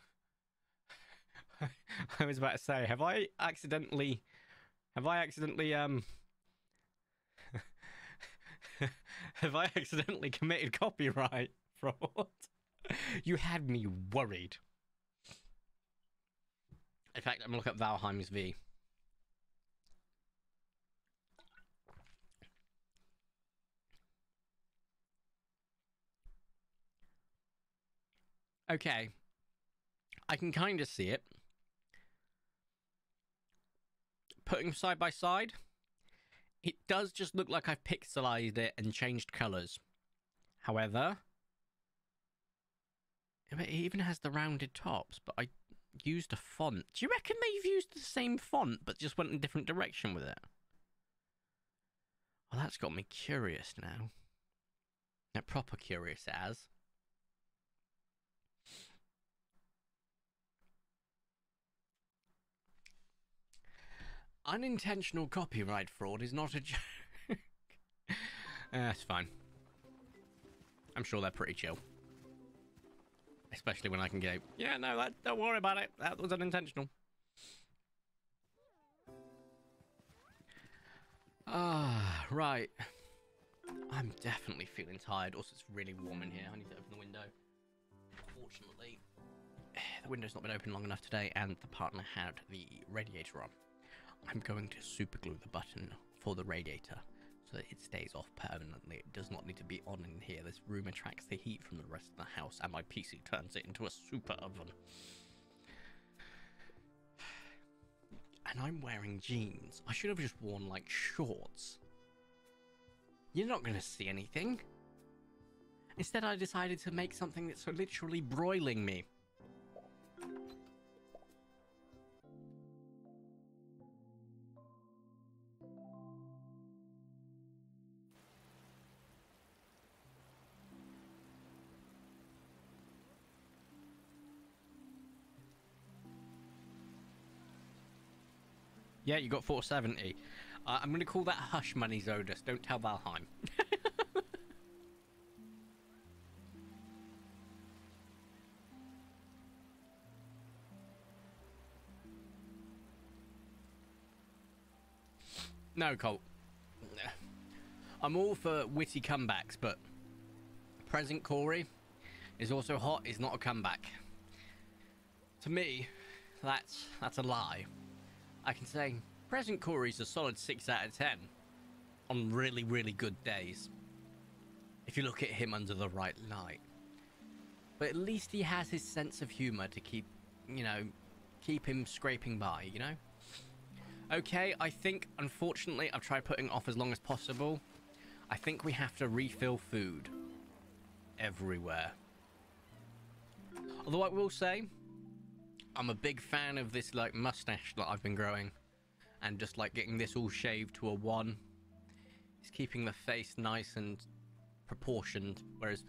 was about to say, have I accidentally have I accidentally committed copyright fraud? You had me worried. In fact, I'm gonna look up Valheim's V. Okay. I can kind of see it. Putting side by side, it does just look like I've pixelized it and changed colors. However, it even has the rounded tops, but I used a font. Do you reckon they've used the same font, but just went in a different direction with it? Well, that's got me curious now. Now, proper curious as. Unintentional copyright fraud is not a joke. That's fine. I'm sure they're pretty chill. Especially when I can go, yeah, no, don't worry about it. That was unintentional. Ah, right. I'm definitely feeling tired. Also, it's really warm in here. I need to open the window. Fortunately, the window's not been open long enough today, and the partner had the radiator on. I'm going to super glue the button for the radiator so that it stays off permanently. It does not need to be on in here. This room attracts the heat from the rest of the house, and my PC turns it into a super oven. And I'm wearing jeans. I should have just worn, like, shorts. You're not going to see anything. Instead, I decided to make something that's literally broiling me. Yeah, you got 470. I'm going to call that hush money, Zodus. Don't tell Valheim. No, Colt. I'm all for witty comebacks, but Present Corey is also hot, is not a comeback. To me, that's a lie. I can say Present Corey's a solid 6 out of 10 on really, really good days. If you look at him under the right light. But at least he has his sense of humor to keep, you know, keep him scraping by, you know? Okay, I think, unfortunately, I've tried putting off as long as possible. I think we have to refill food everywhere. Although I will say, I'm a big fan of this, like, mustache that I've been growing. And just, like, getting this all shaved to a 1. It's keeping the face nice and proportioned. Whereas,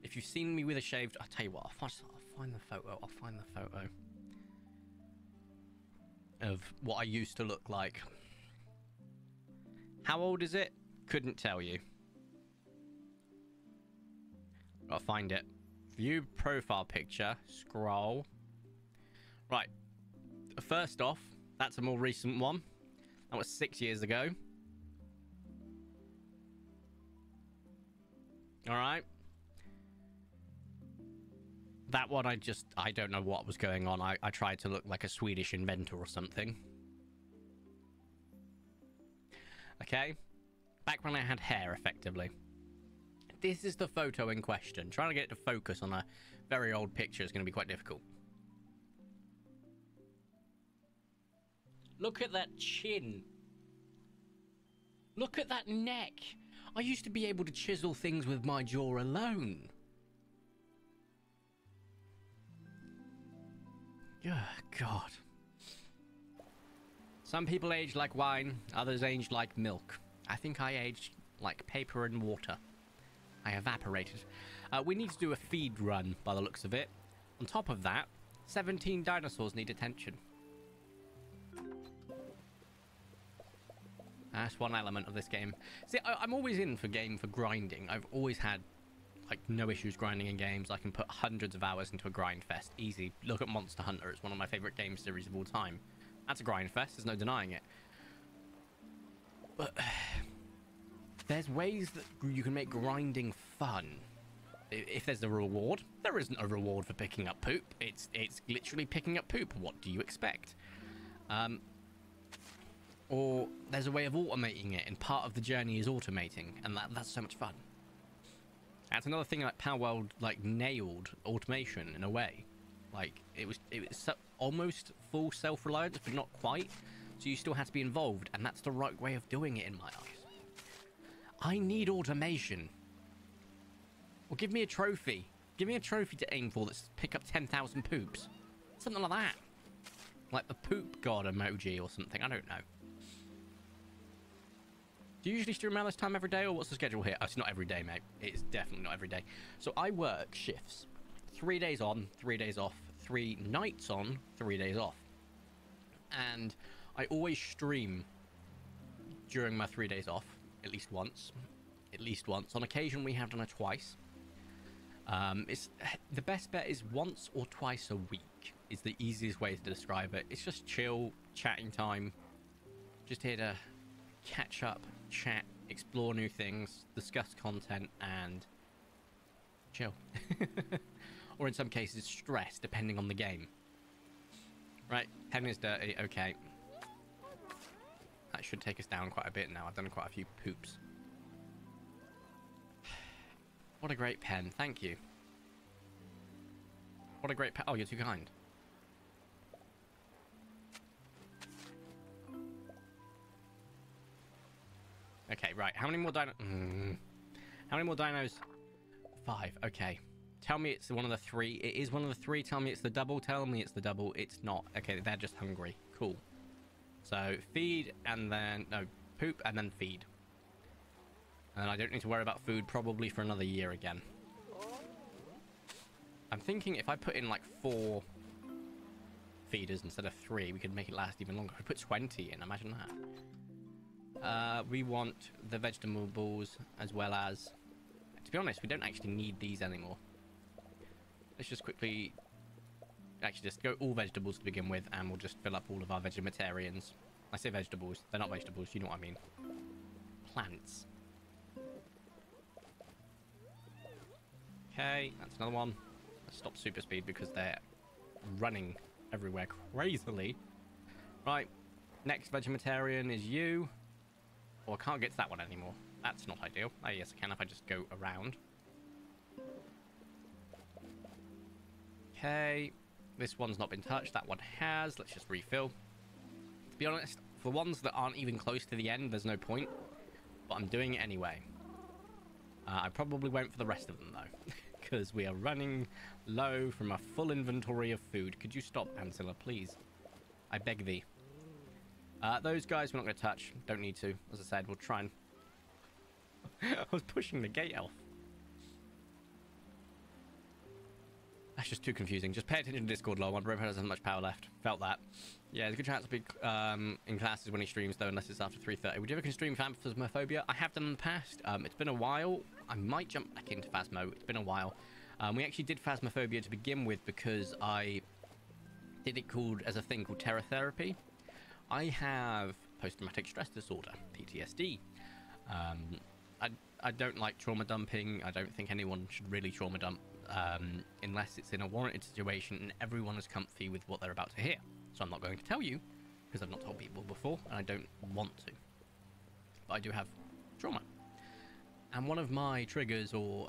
if you've seen me with a shaved... I'll tell you what, I'll find the photo. I'll find the photo of what I used to look like. How old is it? Couldn't tell you. I'll find it. View profile picture. Scroll. Right. First off, that's a more recent one. That was 6 years ago. All right. That one, I don't know what was going on. I tried to look like a Swedish inventor or something. Okay. Back when I had hair, effectively. This is the photo in question. Trying to get it to focus on a very old picture is going to be quite difficult. Look at that chin. Look at that neck. I used to be able to chisel things with my jaw alone. Oh, God. Some people age like wine, others age like milk. I think I aged like paper and water. I evaporated. We need to do a feed run by the looks of it. On top of that, 17 dinosaurs need attention. That's one element of this game. See, I'm always in for grinding. I've always had like no issues grinding in games. I can put hundreds of hours into a grind fest. Easy. Look at Monster Hunter. It's one of my favorite game series of all time. That's a grind fest. There's no denying it. But there's ways that you can make grinding fun. If there's a reward, there isn't a reward for picking up poop. It's literally picking up poop. What do you expect? Or there's a way of automating it, and part of the journey is automating, and that's so much fun. That's another thing like Power World like nailed automation in a way. Like it was almost full self-reliance, but not quite. So you still had to be involved, and that's the right way of doing it in my eyes. I need automation. Or give me a trophy. Give me a trophy to aim for that's pick up 10,000 poops. Something like that. Like the poop god emoji or something. I don't know. Do you usually stream around this time every day, or what's the schedule here? Oh, it's not every day, mate. It's definitely not every day. So I work shifts. 3 days on, 3 days off. 3 nights on, 3 days off. And I always stream during my 3 days off. At least once. At least once. On occasion, we have done it twice. The best bet is once or twice a week is the easiest way to describe it. It's just chill, chatting time. Just here to catch up, chat, explore new things, discuss content, and chill. Or in some cases, stress, depending on the game. Right, pen is dirty, okay. That should take us down quite a bit now. I've done quite a few poops. What a great pen, thank you. What a great pen. Oh, you're too kind. Okay, right. How many more dinos? How many more dinos? 5. Okay. Tell me it's one of the 3. It is one of the 3. Tell me it's the double. Tell me it's the double. It's not. Okay, they're just hungry. Cool. So, feed and then... No, poop and then feed. And I don't need to worry about food probably for another year again. I'm thinking if I put in like 4 feeders instead of 3, we could make it last even longer. If we put 20 in, imagine that. We want the vegetables as well as... To be honest, we don't actually need these anymore. Let's just quickly... Actually, just go all vegetables to begin with, and we'll just fill up all of our vegetarians. I say vegetables. They're not vegetables, you know what I mean. Plants. Okay, that's another one. Let's stop super speed because they're running everywhere crazily. Right, next vegetarian is you. Oh, I can't get to that one anymore. That's not ideal. Oh, yes, I can if I just go around. Okay. This one's not been touched. That one has. Let's just refill. To be honest, for ones that aren't even close to the end, there's no point. But I'm doing it anyway. I probably won't for the rest of them, though. Because we are running low from a full inventory of food. Could you stop, Ancilla, please? I beg thee. Those guys we're not going to touch. Don't need to. As I said, we'll try and... I was pushing the gate elf. That's just too confusing. Just pay attention to Discord, lol. My bro doesn't have much power left. Felt that. Yeah, there's a good chance to be in classes when he streams, though, unless it's after 3:30. Would you ever stream Phasmophobia? I have done in the past. It's been a while. I might jump back into Phasmo. It's been a while. We actually did Phasmophobia to begin with because I did it called as a thing called Terra Therapy. I have post-traumatic stress disorder, PTSD. I don't like trauma dumping. I don't think anyone should really trauma dump unless it's in a warranted situation and everyone is comfy with what they're about to hear. So I'm not going to tell you because I've not told people before and I don't want to. But I do have trauma. And one of my triggers or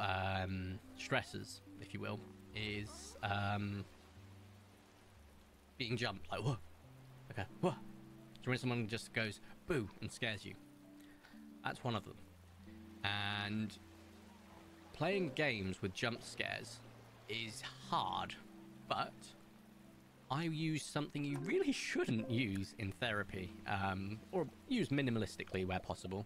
stressors, if you will, is being jumped. Like, whoa. Okay, whoa. So when someone just goes, boo, and scares you. That's one of them. And playing games with jump scares is hard, but I use something you really shouldn't use in therapy, or use minimalistically where possible.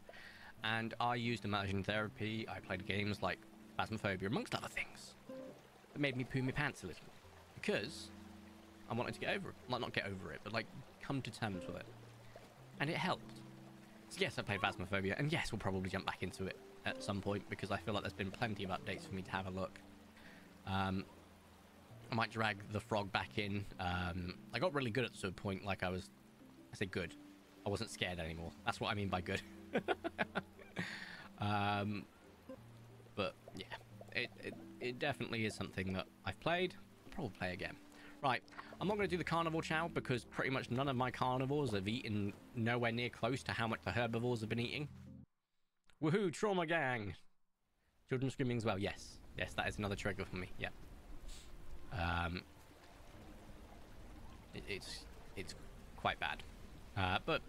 And I used immersion therapy. I played games like Phasmophobia, amongst other things, that made me poo my pants a little because I wanted to get over it. Like, not get over it, but like come to terms with it. And it helped. So yes, I played Phasmophobia, and yes, we'll probably jump back into it at some point because I feel like there's been plenty of updates for me to have a look. I might drag the frog back in. I got really good at a point, like I say good. I wasn't scared anymore. That's what I mean by good. But yeah, it definitely is something that I've played. I'll probably play again. Right, I'm not going to do the carnivore chow because pretty much none of my carnivores have eaten nowhere near close to how much the herbivores have been eating. Woohoo, trauma gang! Children screaming as well. Yes, that is another trigger for me. Yeah. It's quite bad. But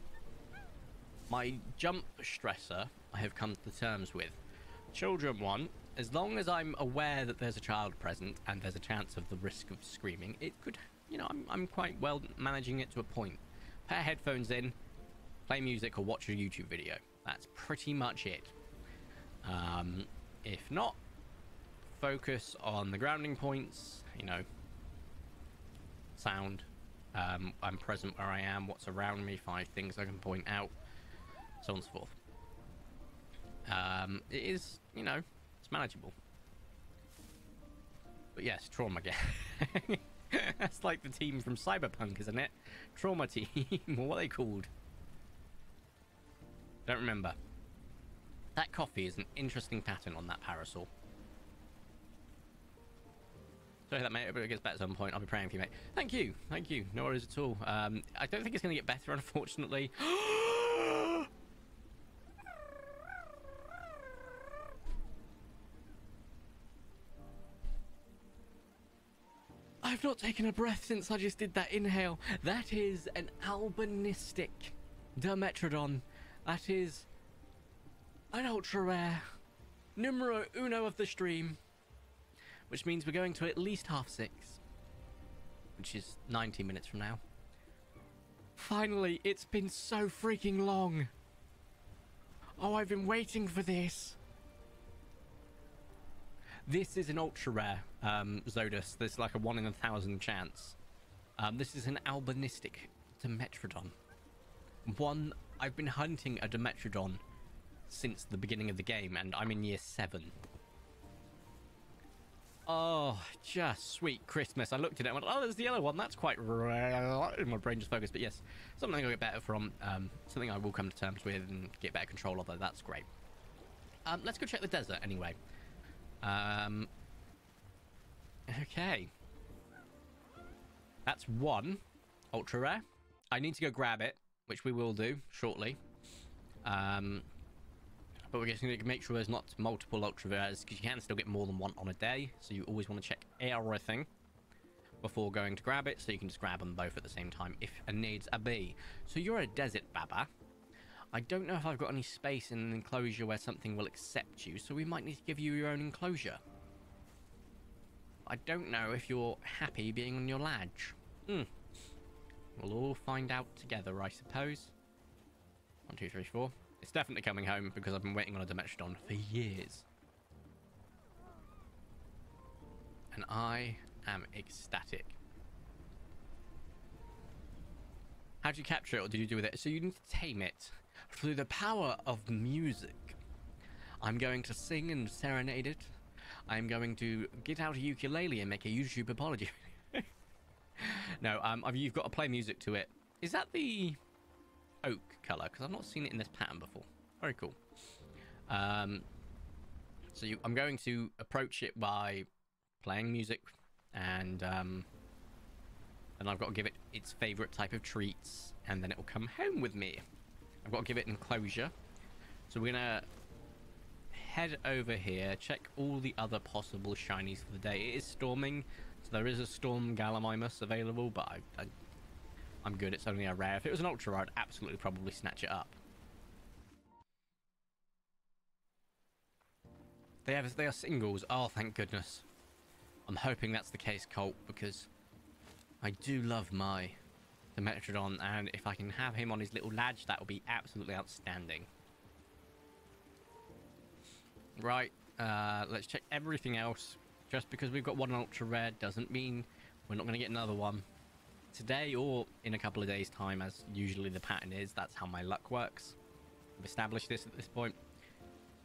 my jump stressor I have come to terms with. Children one, as long as I'm aware that there's a child present and there's a chance of the risk of screaming, it could, you know, I'm quite well managing it to a point. Pair headphones in, play music or watch a YouTube video. That's pretty much it. If not, focus on the grounding points, you know, sound, I'm present where I am, what's around me, 5 things I can point out, so on and so forth. It is, you know, it's manageable. But yes, trauma gang. That's like the team from Cyberpunk, isn't it? Trauma team, or what are they called? Don't remember. That coffee is an interesting pattern on that parasol. Sorry that, mate. It gets better at some point. I'll be praying for you, mate. Thank you. Thank you. No worries at all. I don't think it's going to get better, unfortunately. I've not taken a breath since I just did that inhale. That is an albinistic Dimetrodon. That is an ultra rare numero uno of the stream, which means we're going to at least 6:30, which is 90 minutes from now. Finally, it's been so freaking long. Oh, I've been waiting for this. This is an ultra rare Zodus. There's like a 1 in 1,000 chance. This is an albinistic Dimetrodon. I've been hunting a Dimetrodon since the beginning of the game, and I'm in year 7. Oh, just sweet Christmas. I looked at it and went, oh, there's the yellow one. That's quite rare. My brain just focused. But yes, something I'll get better from. Something I will come to terms with and get better control of. That's great. Let's go check the desert anyway. Okay. That's 1 ultra rare. I need to go grab it, which we will do shortly. But we're just going to make sure there's not multiple ultra rares, because you can still get more than 1 on a day. So you always want to check everything before going to grab it, so you can just grab them both at the same time if a needs a be. So you're a desert baba. I don't know if I've got any space in an enclosure where something will accept you, so we might need to give you your own enclosure. I don't know if you're happy being on your ladge. We'll all find out together, I suppose. 1, 2, 3, 4. It's definitely coming home because I've been waiting on a Dimetrodon for years. And I am ecstatic. How did you capture it, or did you do with it? So you need to tame it through the power of music. I'm going to sing and serenade it. I'm going to get out a ukulele and make a YouTube apology. No, you've got to play music to it. Is that the oak color because I've not seen it in this pattern before. Very cool. So I'm going to approach it by playing music, and I've got to give it its favorite type of treats, and then it will come home with me. I've got to give it enclosure. So we're gonna head over here, check all the other possible shinies for the day. It is storming, so there is a Storm Gallimimus available, but I'm good. It's only a rare. If it was an ultra rare, I'd absolutely probably snatch it up. They are singles. Oh, thank goodness. I'm hoping that's the case, Colt, because I do love my Dimetrodon, and if I can have him on his little ladge, that would be absolutely outstanding. Right, let's check everything else. Just because we've got one ultra rare doesn't mean we're not going to get another one today or in a couple of days' time, as usually the pattern is. That's how my luck works. I've established this at this point.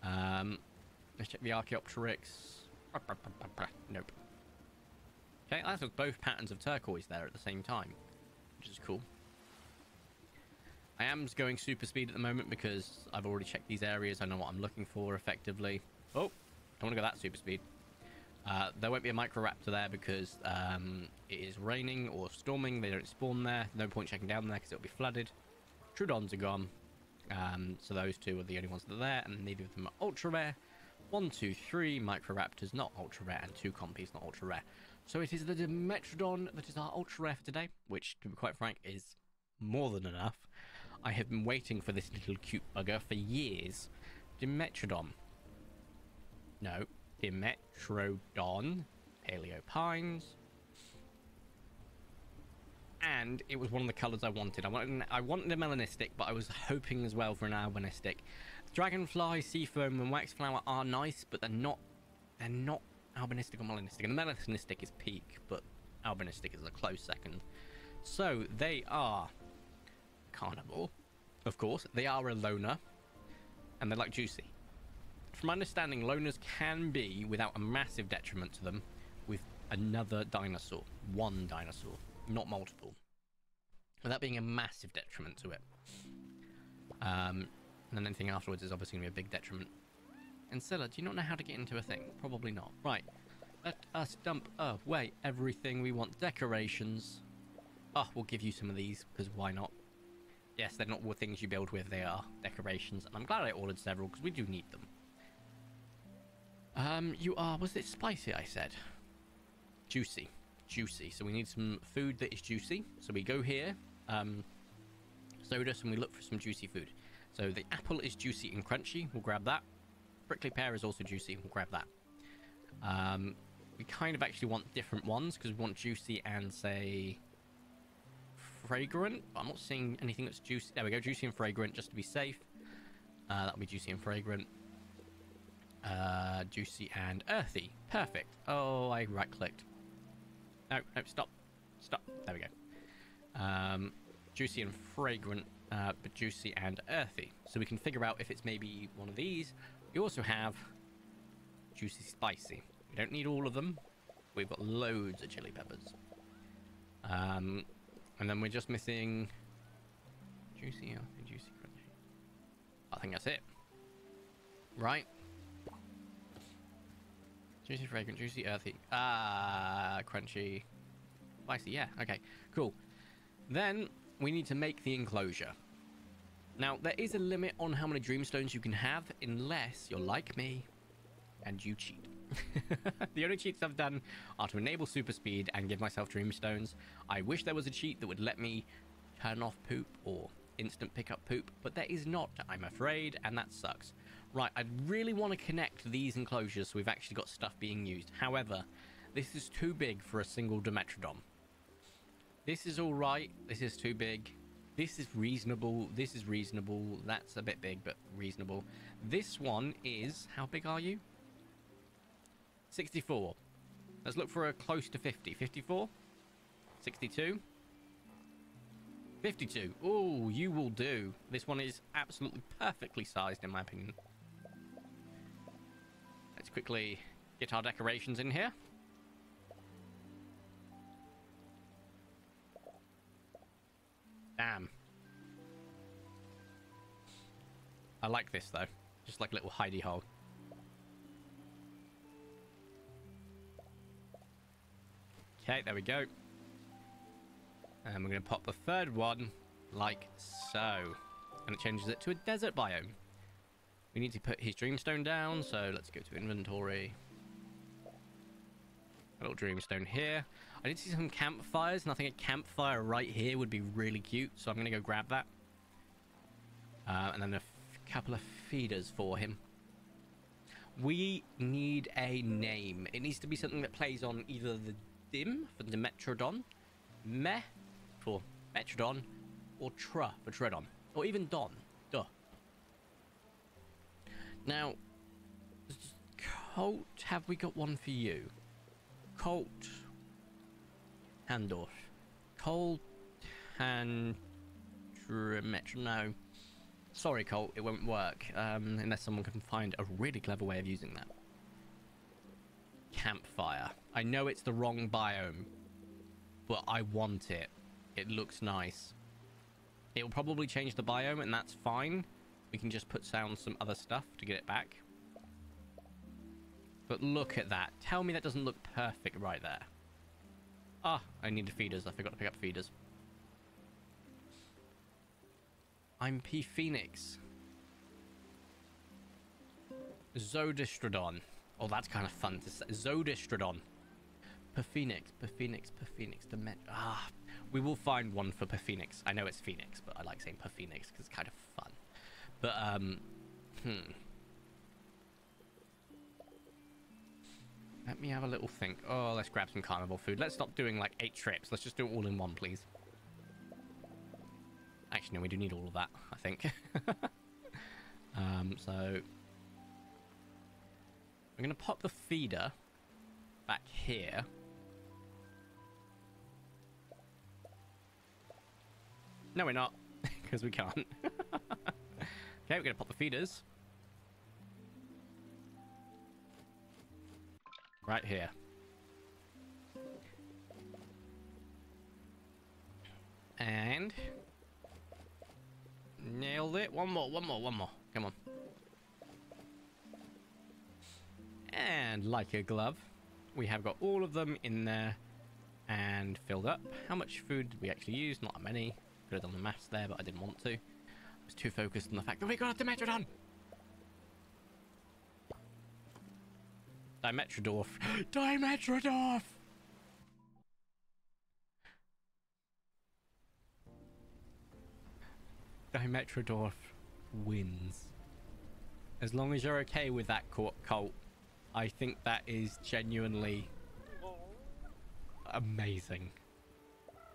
Let's check the Archaeopteryx. Nope. Okay, that's with both patterns of turquoise there at the same time, which is cool. I am going super speed at the moment because I've already checked these areas. I know what I'm looking for effectively. Oh, don't want to go that super speed. There won't be a Microraptor there because it is raining or storming. They don't spawn there. No point checking down there because it'll be flooded. Troodons are gone. So those two are the only ones that are there, and neither of them are ultra rare. 1, 2, 3 Microraptors, not ultra rare, and 2 Compies, not ultra rare. So it is the Dimetrodon that is our ultra rare for today, which, to be quite frank, is more than enough. I have been waiting for this little cute bugger for years. Dimetrodon. No, Dimetrodon. Paleo Pines. And it was one of the colours I wanted. I wanted a melanistic, but I was hoping as well for an albinistic. Dragonfly, Seafoam, and Waxflower are nice, but they're not albinistic or melanistic. And the melanistic is peak, but albinistic is a close second. So they are carnivore, of course. They are a loner, and they like juicy. From my understanding, loners can be, without a massive detriment to them, with another dinosaur. One dinosaur, not multiple. Without being a massive detriment to it. And then anything afterwards is obviously going to be a big detriment. And Scylla, do you not know how to get into a thing? Probably not. Right. Let us dump away everything we want. Decorations. Oh, we'll give you some of these, because why not? Yes, they're not things you build with, they are decorations. And I'm glad I ordered several, because we do need them. You are... Was it spicy, I said? Juicy. Juicy. So we need some food that is juicy. So we go here. Sodas, and we look for some juicy food. So the apple is juicy and crunchy. We'll grab that. Prickly pear is also juicy. We'll grab that. We kind of actually want different ones because we want juicy and, say, fragrant. I'm not seeing anything that's juicy. There we go. Juicy and fragrant just to be safe. That'll be juicy and fragrant. Juicy and earthy. Perfect. Oh, I right-clicked. No, stop. Stop. There we go. Juicy and fragrant. But juicy and earthy. So we can figure out if it's maybe one of these. We also have juicy spicy. We don't need all of them. We've got loads of chili peppers. And then we're just missing juicy, earthy, juicy, crunchy. I think that's it. Right. Juicy, fragrant, juicy, earthy. Crunchy. Spicy, yeah. Okay, cool. Then we need to make the enclosure. Now, there is a limit on how many dreamstones you can have, unless you're like me and you cheat. The only cheats I've done are to enable super speed and give myself dreamstones. I wish there was a cheat that would let me turn off poop or instant pick up poop, but there is not, I'm afraid, and that sucks. Right, I really want to connect these enclosures so we've actually got stuff being used. However, this is too big for a single Dimetrodon. This is all right. This is too big. This is reasonable. This is reasonable. That's a bit big, but reasonable. This one is... How big are you? 64. Let's look for a close to 50. 54? 62? 52. Oh, you will do. This one is absolutely perfectly sized, in my opinion. Let's quickly get our decorations in here. Damn. like this, though. Just like a little hidey hole. Okay, there we go. And we're going to pop the third one like so. And it changes it to a desert biome. We need to put his dreamstone down, so let's go to inventory. A little dreamstone here. I need to see some campfires, and I think a campfire right here would be really cute, so I'm going to go grab that. And then a couple of feeders for him. We need a name. It needs to be something that plays on either the Dim for Dimetrodon, Meh for Metrodon, or Tra for Tredon, or even Don. Duh. Now, Colt, have we got one for you? Colt Handorf. Colt Handremetro. No. Sorry, Colt, it won't work. Unless someone can find a really clever way of using that. Campfire. I know it's the wrong biome, but I want it. It looks nice. It will probably change the biome, and that's fine. We can just put down some other stuff to get it back. But look at that. Tell me that doesn't look perfect right there. Ah, I needed feeders. I forgot to pick up feeders. I'm P Phoenix. Zodistrodon. Oh, that's kind of fun to say. Zodistrodon. Phoenix. We will find one for Phoenix. I know it's Phoenix, but I like saying Phoenix because it's kind of fun. But, let me have a little think. Oh, let's grab some carnival food. Let's stop doing like 8 trips. Let's just do it all in one, please. Actually, no, we do need all of that, I think. So I'm going to pop the feeder back here. No, we're not, because we can't. Okay, we're going to pop the feeders right here. And nailed it. One more. Come on. And like a glove, we have got all of them in there and filled up. How much food did we actually use? Not that many. Could have done the maths there, but I didn't want to. I was too focused on the fact that we got a Dimetrodon. Dimetrodorf. Dimetrodorf! Dimetrodorf wins. As long as you're okay with that, Colt, I think that is genuinely amazing.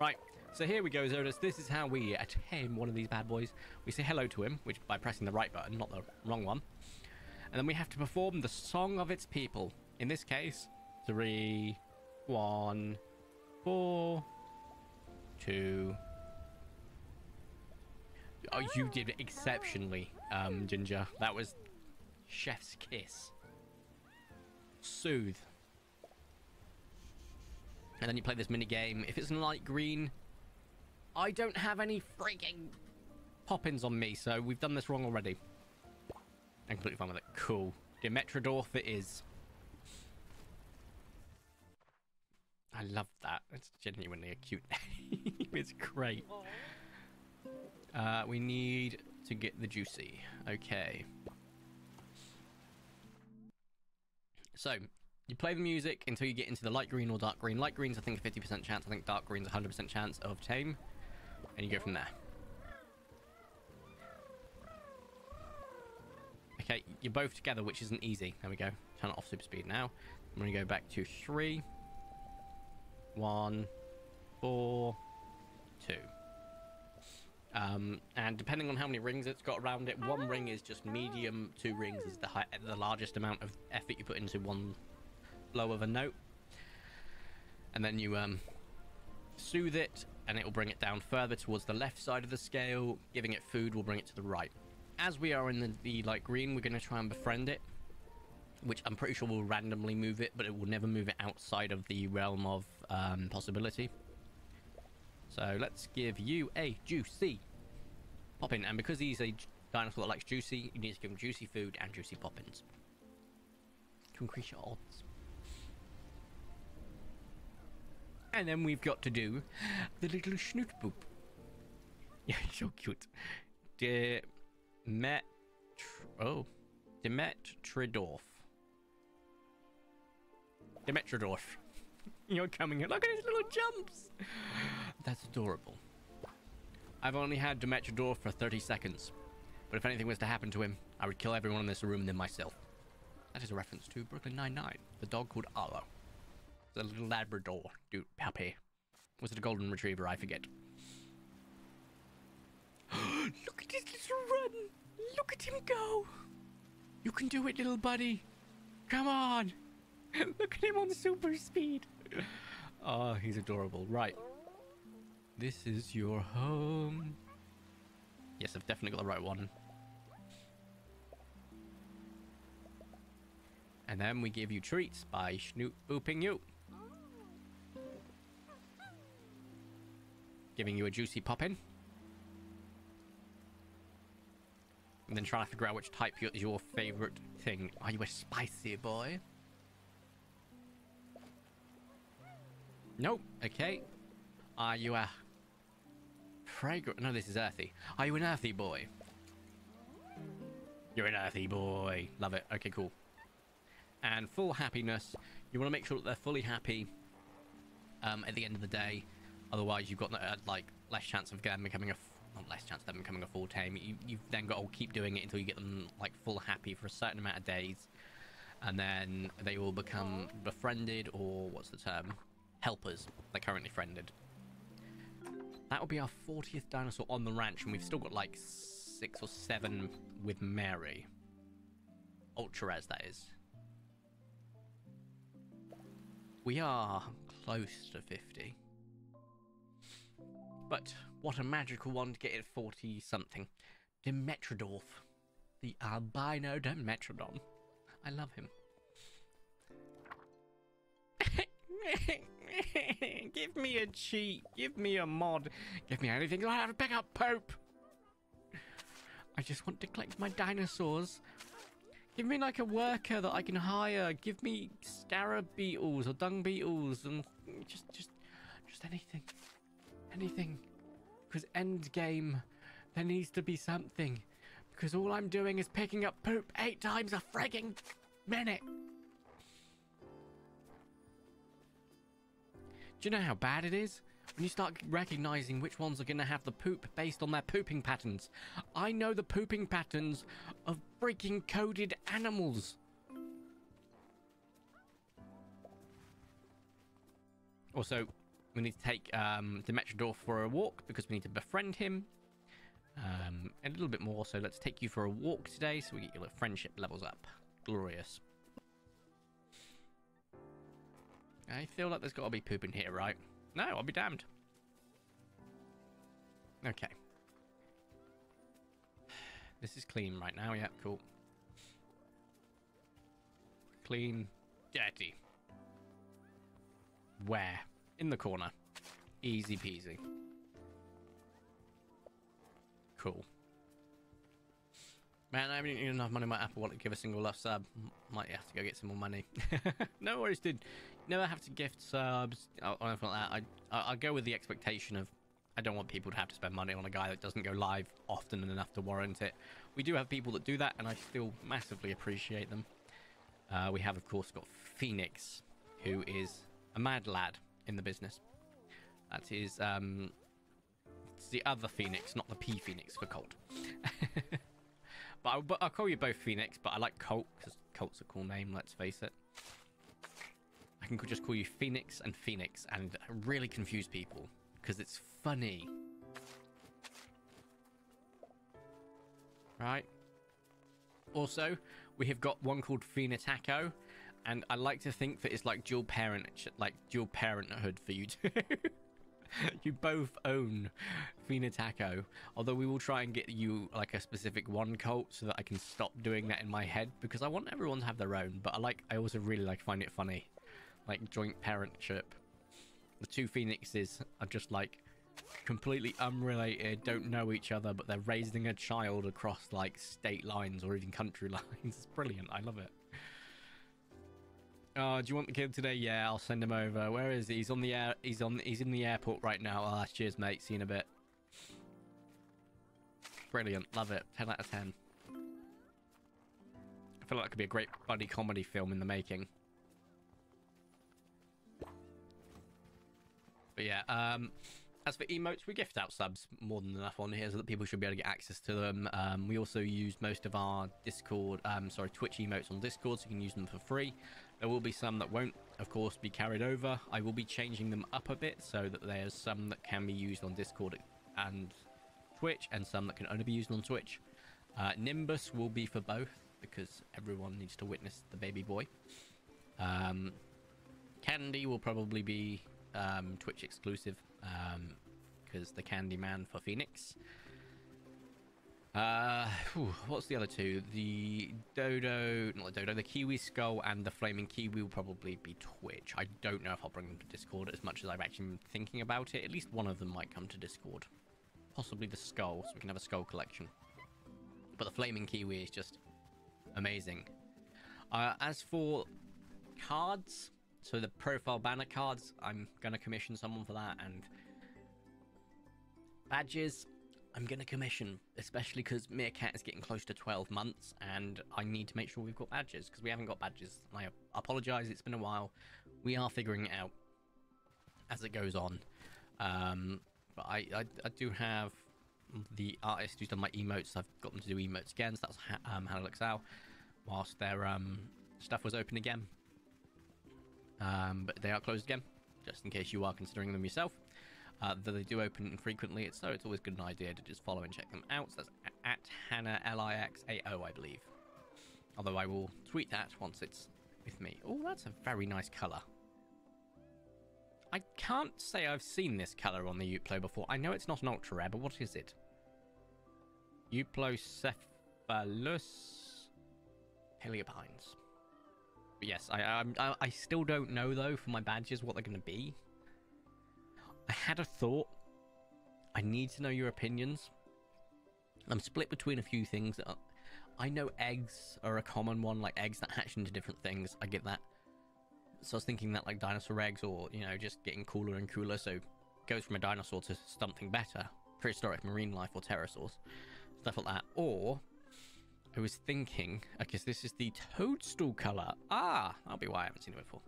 Right, so here we go, Zodus. This is how we tame one of these bad boys. We say hello to him, which by pressing the right button, not the wrong one. And then we have to perform the song of its people. In this case, 3, 1, 4, 2. Oh, you did exceptionally, Ginger. That was chef's kiss. Soothe. And then you play this mini game. If it's light green, I don't have any freaking pop-ins on me, so we've done this wrong already. I'm completely fine with it. Cool. Dimetrodorf it is. I love that. It's genuinely a cute name. It's great. We need to get the juicy. Okay. So, you play the music until you get into the light green or dark green. Light green's, I think, a 50% chance. I think dark green's a 100% chance of tame. And you go from there. Okay, you're both together, which isn't easy. There we go. Turn it off super speed now. I'm going to go back to 3, 1, 4, 2. And depending on how many rings it's got around it, 1 ring is just medium, 2 rings is the largest amount of effort you put into one blow of a note. And then you soothe it, and it will bring it down further towards the left side of the scale. Giving it food will bring it to the right. As we are in the light green, we're going to try and befriend it, which I'm pretty sure will randomly move it, but it will never move it outside of the realm of possibility. So let's give you a juicy pop in, and because he's a Dinosaur that likes juicy, you need to give him juicy food and juicy poppins to increase your odds. And then we've got to do the little snoot boop. Yeah, so cute. Demetridorf. Demetridorf. You're coming in. Look at his little jumps. That's adorable. I've only had Demetridorf for 30 seconds. But if anything was to happen to him, I would kill everyone in this room and then myself. That is a reference to Brooklyn Nine-Nine. The dog called Arlo. The little Labrador dude puppy. Was it a golden retriever? I forget. Look at his little run. Look at him go. You can do it, little buddy. Come on. Look at him on super speed. Oh, he's adorable. Right. This is your home. Yes, I've definitely got the right one. And then we give you treats by snoot booping you. Giving you a juicy poppin. And then trying to figure out which type is your favorite thing. Are you a spicy boy? Nope. Okay. Are you a fragrant? No, this is earthy. Are you an earthy boy? You're an earthy boy. Love it. Okay, cool. And full happiness. You want to make sure that they're fully happy at the end of the day. Otherwise, you've got like less chance of them becoming a not less chance of them becoming a full tame. You've then got to keep doing it until you get them like full happy for a certain amount of days, and then they will become befriended, or what's the term? Helpers. They're currently friended. That will be our 40th dinosaur on the ranch, and we've still got like 6 or 7 with Mary. Ultra res, that is. We are close to 50. But what a magical one to get at 40 something. Demetridorf. The albino Demetrodon. I love him. Give me a cheat. Give me a mod. Give me anything. I have to pick up Pope. I just want to collect my dinosaurs. Give me like a worker that I can hire. Give me scarab beetles or dung beetles and just anything. Anything. Because end game, there needs to be something. Because all I'm doing is picking up poop 8 times a frigging minute. Do you know how bad it is? When you start recognizing which ones are going to have the poop based on their pooping patterns. I know the pooping patterns of freaking coded animals. Also, we need to take Demetrodorf for a walk because we need to befriend him. And a little bit more, so let's take you for a walk today so we get your friendship levels up. Glorious. I feel like there's got to be poop in here, right? No, I'll be damned. Okay. This is clean right now. Yeah, cool. Clean. Dirty. Where? In the corner. Easy peasy. Cool. Man, I haven't even enough money in my Apple Wallet to give a single love sub. Might have to go get some more money. No worries, dude. Never have to gift subs or anything like that. I'll go with the expectation of I don't want people to have to spend money on a guy that doesn't go live often enough to warrant it. We do have people that do that, and I still massively appreciate them. We have, of course, got Phoenix, who is a mad lad in the business. That is, it's the other Phoenix, not the P Phoenix for Colt. But I'll call you both Phoenix, but I like Colt because Colt's a cool name, let's face it. I can just call you Phoenix and really confuse people because it's funny. Right. Also, we have got one called Phoenitaco, and I like to think that it's like dual parenthood for you two. You both own Phoenitaco, although we will try and get you like a specific one Colt so that I can stop doing that in my head because I want everyone to have their own, but I also really find it funny, like joint parentship. The two Phoenixes are just like completely unrelated, don't know each other, but they're raising a child across like state lines or even country lines. It's brilliant. I love it. Oh, do you want the kid today? Yeah, I'll send him over. Where is he? He's on the air. He's in the airport right now. Ah, cheers, mate. See you in a bit. Brilliant. Love it. 10 out of 10. I feel like it could be a great buddy comedy film in the making. But yeah, as for emotes, we gift out subs more than enough on here so that people should be able to get access to them. We also use most of our Twitch emotes on Discord, so you can use them for free. There will be some that won't, of course, be carried over. I will be changing them up a bit so that there's some that can be used on Discord and Twitch, and some that can only be used on Twitch. Nimbus will be for both, because everyone needs to witness the baby boy. Candy will probably be Twitch exclusive, because the Candy Man for Phoenix. What's the other two? The Kiwi Skull and the Flaming Kiwi will probably be Twitch. I don't know if I'll bring them to Discord as much as I've actually been thinking about it. At least one of them might come to Discord. Possibly the Skull, so we can have a Skull collection. But the Flaming Kiwi is just amazing. As for cards, so the profile banner cards, I'm gonna commission someone for that, and badges I'm gonna commission, especially because Meerkat is getting close to 12 months and I need to make sure we've got badges, because we haven't got badges. I apologize, it's been a while. We are figuring it out as it goes on. But I do have the artist who's done my emotes. I've got them to do emotes again, so that's how it looks out whilst their stuff was open again. But they are closed again, just in case you are considering them yourself. Though they do open infrequently, so it's always good an idea to just follow and check them out. So that's at Hannah Lixao, I believe. Although I will tweet that once it's with me. Oh, that's a very nice colour. I can't say I've seen this colour on the Uplo before. I know it's not an ultra rare, but what is it? Uplocephalus Heliopines. But yes, I still don't know though for my badges what they're going to be. I had a thought. I need to know your opinions. I'm split between a few things. I know eggs are a common one, like eggs that hatch into different things. I get that. So I was thinking that like dinosaur eggs, or, you know, just getting cooler and cooler, so it goes from a dinosaur to something better. Prehistoric marine life or pterosaurs. Stuff like that. Or I was thinking, okay, so this is the toadstool colour. Ah, that'll be why I haven't seen it before.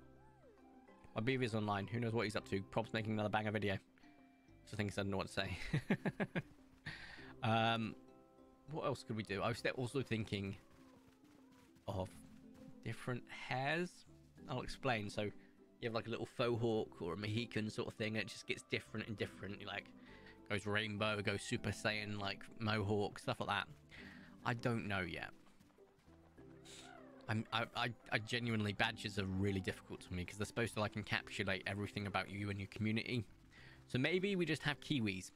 My beaver's online. Who knows what he's up to? Prob's making another banger video. So things I don't know what to say. What else could we do? I was also thinking of different hairs. I'll explain. So you have like a little faux hawk or a Mohican sort of thing. It just gets different and different. You like goes rainbow, goes Super Saiyan, like Mohawk, stuff like that. I don't know yet. I genuinely, badges are really difficult to me because they're supposed to like encapsulate everything about you and your community. So maybe we just have kiwis.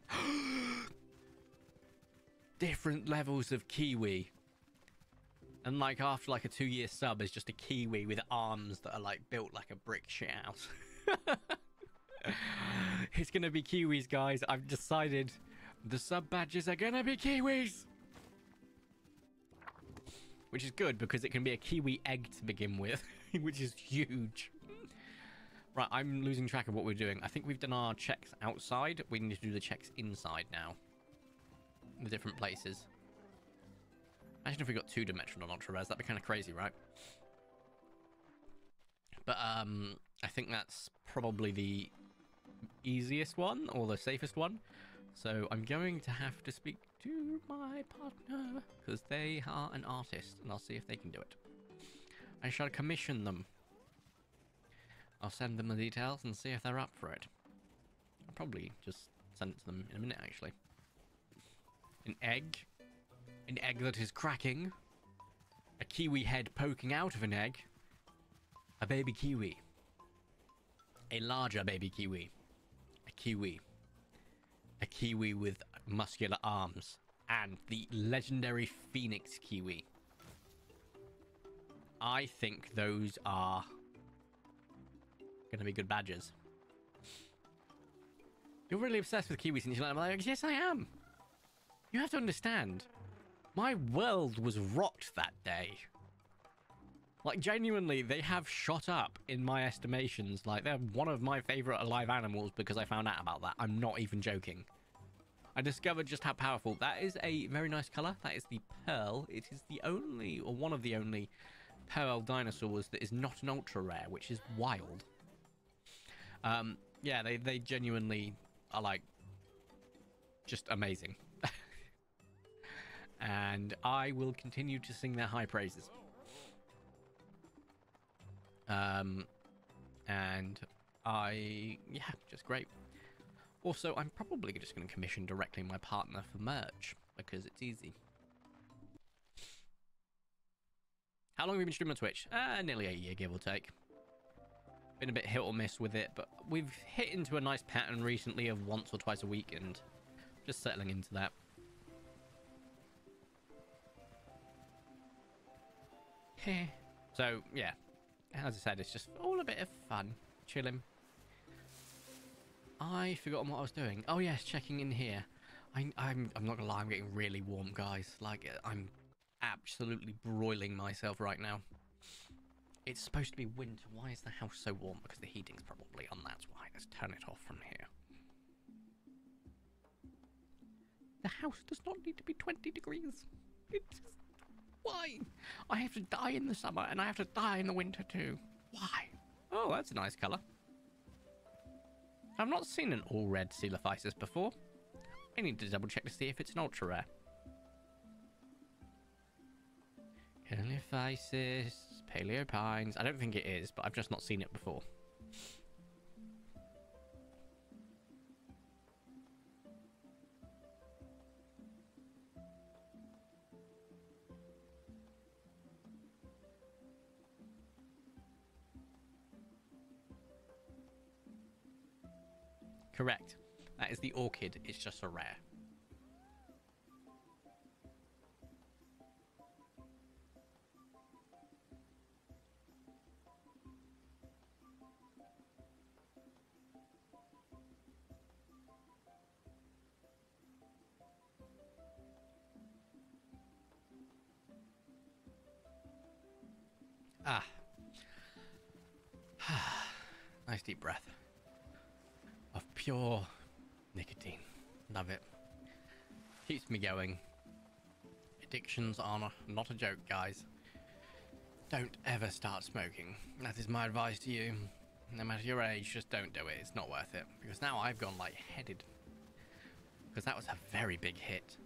Different levels of kiwi. And like after like a 2-year sub is just a kiwi with arms that are like built like a brick shit house. It's gonna be kiwis, guys. I've decided the sub badges are gonna be kiwis. Which is good because it can be a kiwi egg to begin with, which is huge. Right, I'm losing track of what we're doing. I think we've done our checks outside. We need to do the checks inside now. The different places. Imagine if we got 2 dimensional on ultra res. That'd be kind of crazy, right? But I think that's probably the easiest one or the safest one. So I'm going to have to speak to my partner because they are an artist, and I'll see if they can do it. I shall commission them. I'll send them the details and see if they're up for it. I'll probably just send it to them in a minute, actually. An egg that is cracking, a kiwi head poking out of an egg, a baby kiwi, a larger baby kiwi, a kiwi with muscular arms, and the legendary Phoenix kiwi. I think those are gonna be good badges. You're really obsessed with kiwis and I'm like, yes, I am. You have to understand. My world was rocked that day. Like, genuinely, they have shot up in my estimations. Like, they're one of my favorite alive animals because I found out about that. I'm not even joking. I discovered just how powerful. That is a very nice color. That is the pearl. It is the only, or one of the only, pearl dinosaurs that is not an ultra rare, which is wild. Yeah, they genuinely are, like, just amazing. And I will continue to sing their high praises. And yeah, just great. Also, I'm probably just going to commission directly my partner for merch because it's easy. How long have you been streaming on Twitch? Nearly a year, give or take. Been a bit hit or miss with it, but we've hit into a nice pattern recently of once or twice a week and just settling into that. So, yeah. As I said, it's just all a bit of fun. Chilling. I forgot what I was doing. Oh, yes, checking in here. I'm not gonna lie, I'm getting really warm, guys. Like, I'm absolutely broiling myself right now. It's supposed to be winter. Why is the house so warm? Because the heating's probably on, that's why. Let's turn it off from here. The house does not need to be 20 degrees. It's just... Why? I have to die in the summer and I have to die in the winter too. Why? Oh, that's a nice colour. I've not seen an all-red Coelophysis before. I need to double check to see if it's an ultra rare. Coelophysis, Paleo Pines. I don't think it is, but I've just not seen it before. Correct. That is the orchid. It's just a rare. Ah. Nice deep breath of pure nicotine. Love it. Keeps me going. Addictions are not a joke, guys. Don't ever start smoking. That is my advice to you. No matter your age, just don't do it. It's not worth it. Because now I've gone lightheaded. Because that was a very big hit.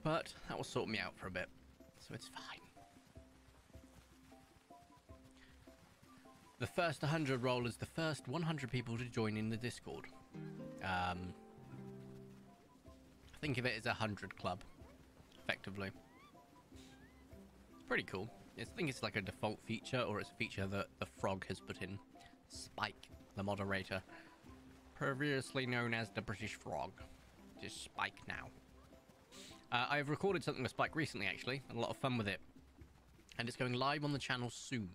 But that will sort me out for a bit. So it's fine. The first 100 roll is the first 100 people to join in the Discord. Think of it as a 100 club, effectively. It's pretty cool. I think it's like a default feature, or it's a feature that the frog has put in. Spike, the moderator, previously known as the British Frog. Just Spike now. I've recorded something with Spike recently, actually. Had a lot of fun with it. And it's going live on the channel soon.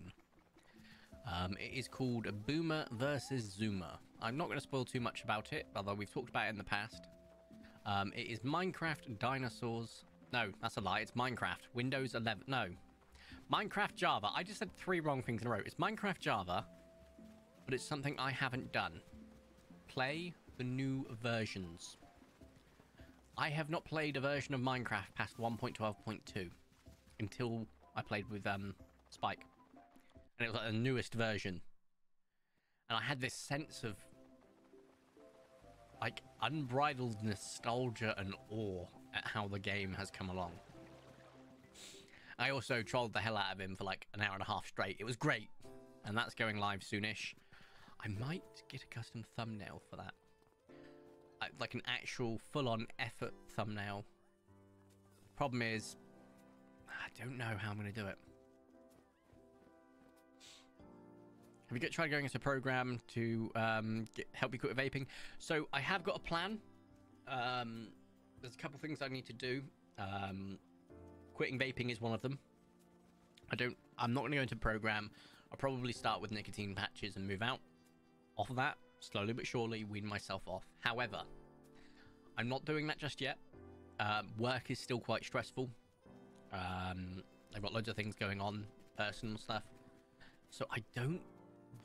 It is called Boomer versus Zoomer. I'm not going to spoil too much about it, although we've talked about it in the past. It is Minecraft Dinosaurs. No, that's a lie. It's Minecraft. Windows 11. No. Minecraft Java. I just said 3 wrong things in a row. It's Minecraft Java, but it's something I haven't done. Play the new versions. I have not played a version of Minecraft past 1.12.2 until I played with Spike. And it was like the newest version. And I had this sense of like unbridled nostalgia and awe at how the game has come along. I also trolled the hell out of him for like an hour and a half straight. It was great. And that's going live soonish. I might get a custom thumbnail for that. Like an actual full-on effort thumbnail. Problem is, I don't know how I'm going to do it. Have you tried going into a program to help you quit vaping? So I have got a plan. There's a couple things I need to do. Quitting vaping is one of them. I'm not going to go into a program. I'll probably start with nicotine patches and move out. off of that, slowly but surely wean myself off. However, I'm not doing that just yet. Work is still quite stressful. I've got loads of things going on, personal stuff. So I don't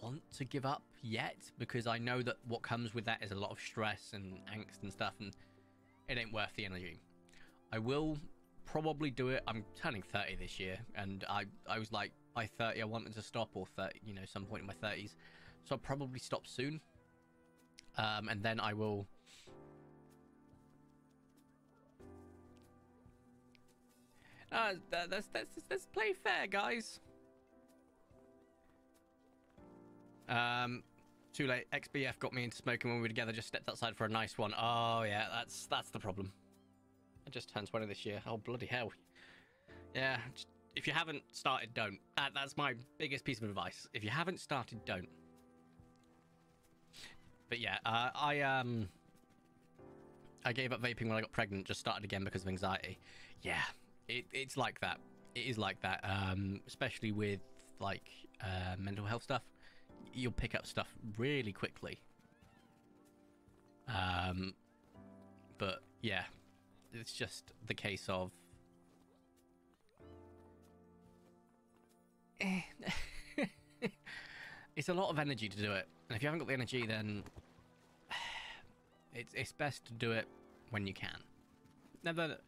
want to give up yet, because I know that what comes with that is a lot of stress and angst and stuff, and it ain't worth the energy. I will probably do it. I'm turning 30 this year, and I was like, by 30 I wanted to stop, or 30, you know, some point in my 30s. So I'll probably stop soon. And then I will... let's play fair, guys. Too late. XBF got me into smoking when we were together. Just stepped outside for a nice one. Oh yeah, that's the problem. I just turned 20 this year. Oh bloody hell. Yeah. If you haven't started, don't. That's my biggest piece of advice. If you haven't started, don't. But yeah, I gave up vaping when I got pregnant. Just started again because of anxiety. Yeah, it's like that. It is like that. Especially with like mental health stuff. You'll pick up stuff really quickly. But yeah, it's just the case of it's a lot of energy to do it, and if you haven't got the energy, then it's best to do it when you can. Never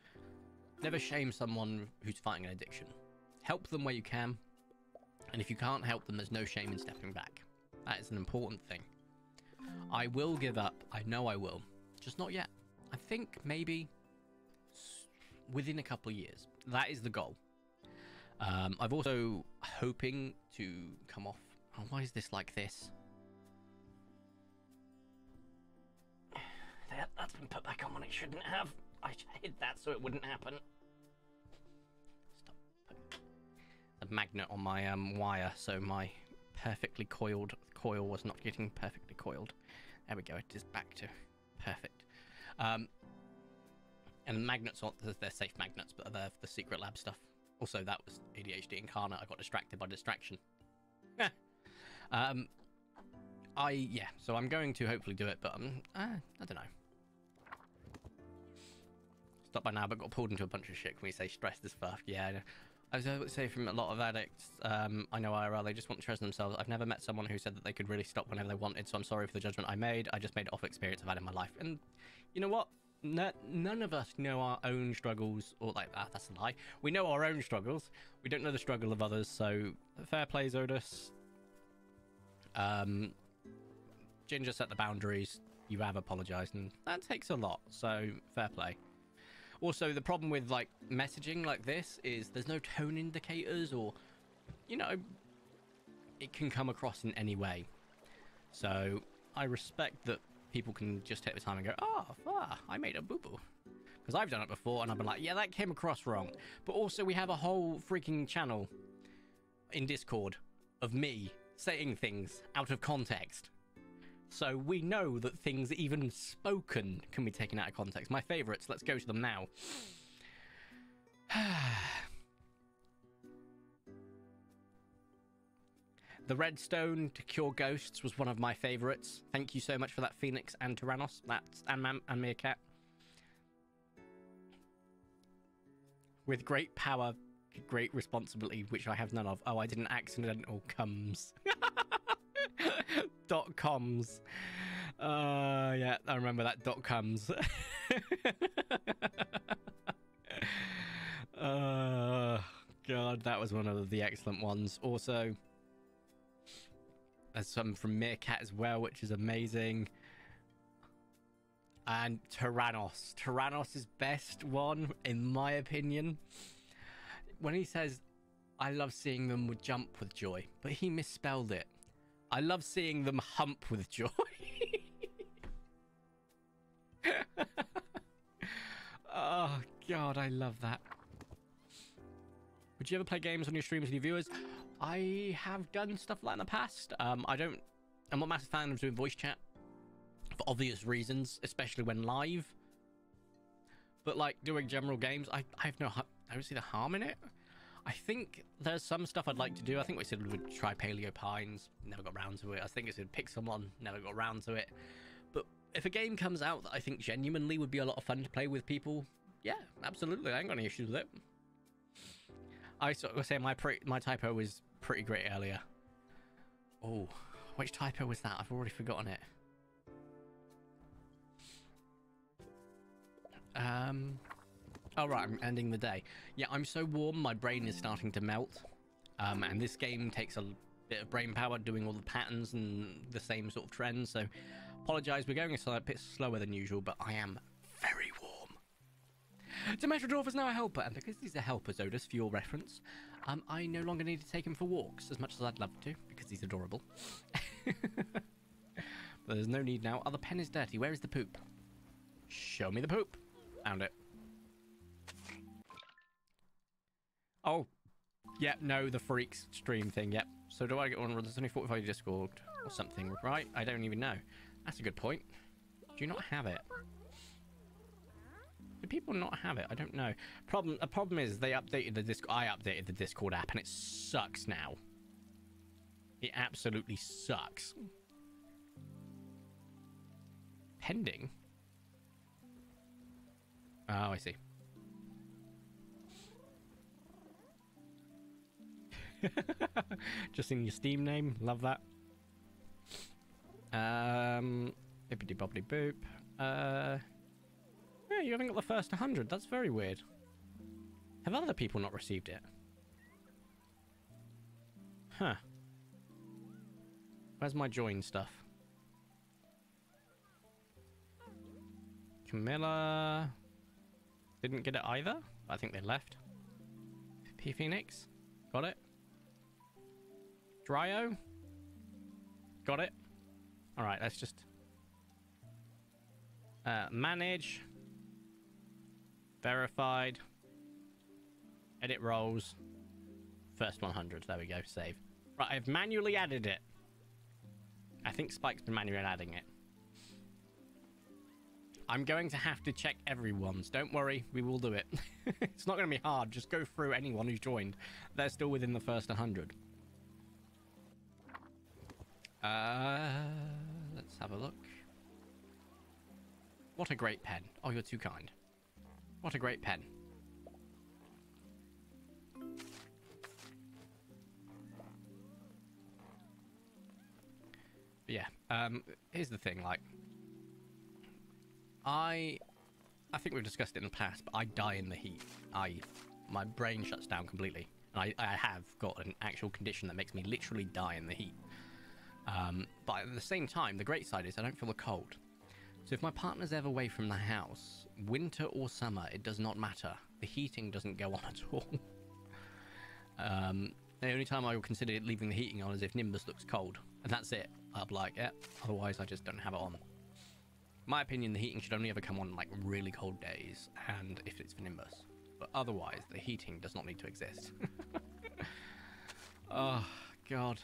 shame someone who's fighting an addiction. Help them where you can, and if you can't help them, there's no shame in stepping back. That is an important thing. I will give up. I know I will. Just not yet. I think maybe within a couple of years. That is the goal. I've also hoping to come off... Oh, why is this like this? That's been put back on when it shouldn't have. I hid that so it wouldn't happen. Stop. A magnet on my wire, so my perfectly coiled coil was not getting perfectly coiled. There we go. It is back to perfect. And the magnets, they're safe magnets, but they're the secret lab stuff. Also, that was ADHD incarnate. I got distracted by distraction. Yeah, so I'm going to hopefully do it, but I don't know. Stopped by now, but got pulled into a bunch of shit when we say stressed as fuck. Yeah, I would say from a lot of addicts, I know IRL, they just want to trust themselves. I've never met someone who said that they could really stop whenever they wanted, so I'm sorry for the judgment I made. I just made it off experience I've had in my life. And you know what? None of us know our own struggles, or like that. That's a lie. We know our own struggles. We don't know the struggle of others. So fair play, Zodus. Ginger set the boundaries. You have apologized, and that takes a lot. So fair play. Also, the problem with like messaging like this is there's no tone indicators, or you know, it can come across in any way. So I respect that people can just take the time and go, oh, I made a boo-boo. Because I've done it before, and I've been like, yeah, that came across wrong. But also, we have a whole freaking channel in Discord of me saying things out of context. So we know that things even spoken can be taken out of context. My favorites, let's go to them now. The redstone to cure ghosts was one of my favorites. Thank you so much for that, Phoenix and Tyrannos. That's and Meerkat. With great power, great responsibility, which I have none of. Oh, I did an accidental comes. .coms. Yeah, I remember that .coms. God, that was one of the excellent ones. Also, there's some from Meerkat as well, which is amazing. And Tyrannos. Tyrannos' best one, in my opinion. When he says, I love seeing them would jump with joy, but he misspelled it. I love seeing them hump with joy. Oh, God, I love that. Would you ever play games on your streams with your viewers? I have done stuff like that in the past. I'm not a massive fan of doing voice chat for obvious reasons, especially when live. But like doing general games, I don't see the harm in it. I think there's some stuff I'd like to do. I think we said we would try Paleo Pines. Never got around to it. I think we said pick someone. Never got around to it. But if a game comes out that I think genuinely would be a lot of fun to play with people, yeah, absolutely. I ain't got any issues with it. I sort of say my typo was pretty great earlier. Oh, which typo was that? I've already forgotten it. Oh, right, I'm ending the day. Yeah, I'm so warm, my brain is starting to melt. And this game takes a bit of brain power doing all the patterns and the same sort of trends. So, apologise, we're going a bit slower than usual, but I am very warm. Demetrodorf is now a helper, and because he's a helper, Zodus, for your reference, I no longer need to take him for walks, as much as I'd love to, because he's adorable. But there's no need now. Oh, the pen is dirty. Where is the poop? Show me the poop. Found it. Oh, yep, no, the freaks stream thing, yep. So do I get one? There's only 45 Discord or something, right? I don't even know. That's a good point. Do you not have it? Do people not have it? I don't know. A problem is they updated the Discord. I updated the Discord app and it sucks now. It absolutely sucks. Pending? Oh, I see. Just in your Steam name. Love that. Bippity boppity boop. Yeah, you haven't got the first 100. That's very weird. Have other people not received it? Huh. Where's my join stuff? Camilla didn't get it either. I think they left. P Phoenix got it. Dryo got it. All right, let's just manage, verified, edit roles, first 100. There we go. Save. Right, I've manually added it. I think Spike's been manually adding it. I'm going to have to check everyone's. Don't worry, we will do it. It's not going to be hard. Just go through anyone who's joined. They're still within the first 100. Let's have a look. What a great pen. Oh, you're too kind. What a great pen. But yeah, here's the thing, like, I think we've discussed it in the past, but I die in the heat. My brain shuts down completely. And I have got an actual condition that makes me literally die in the heat. But at the same time, the great side is I don't feel the cold. So if my partner's ever away from the house, winter or summer, it does not matter. The heating doesn't go on at all. The only time I will consider leaving the heating on is if Nimbus looks cold. And that's it. I'll be like, yeah, otherwise I just don't have it on. My opinion, the heating should only ever come on like really cold days and if it's for Nimbus. But otherwise, the heating does not need to exist. Oh, God.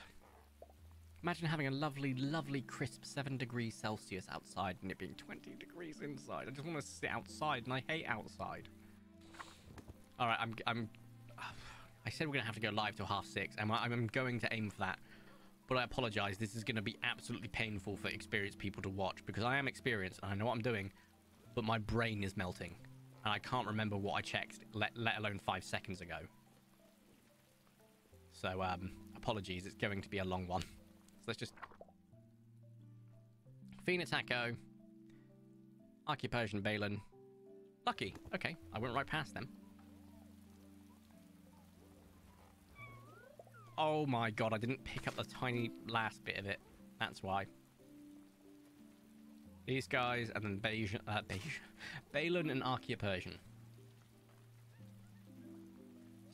Imagine having a lovely, lovely crisp 7 degrees Celsius outside and it being 20 degrees inside. I just want to sit outside and I hate outside. All right, I said we're going to have to go live till 6:30. I'm going to aim for that. But I apologize. This is going to be absolutely painful for experienced people to watch because I am experienced and I know what I'm doing, but my brain is melting and I can't remember what I checked, let alone 5 seconds ago. So, apologies. It's going to be a long one. So let's just... Phoenitaco. Archaeopersian Balin. Lucky. Okay, I went right past them. Oh my god, I didn't pick up the tiny last bit of it. That's why. These guys, and then Balin and Archaeopersian.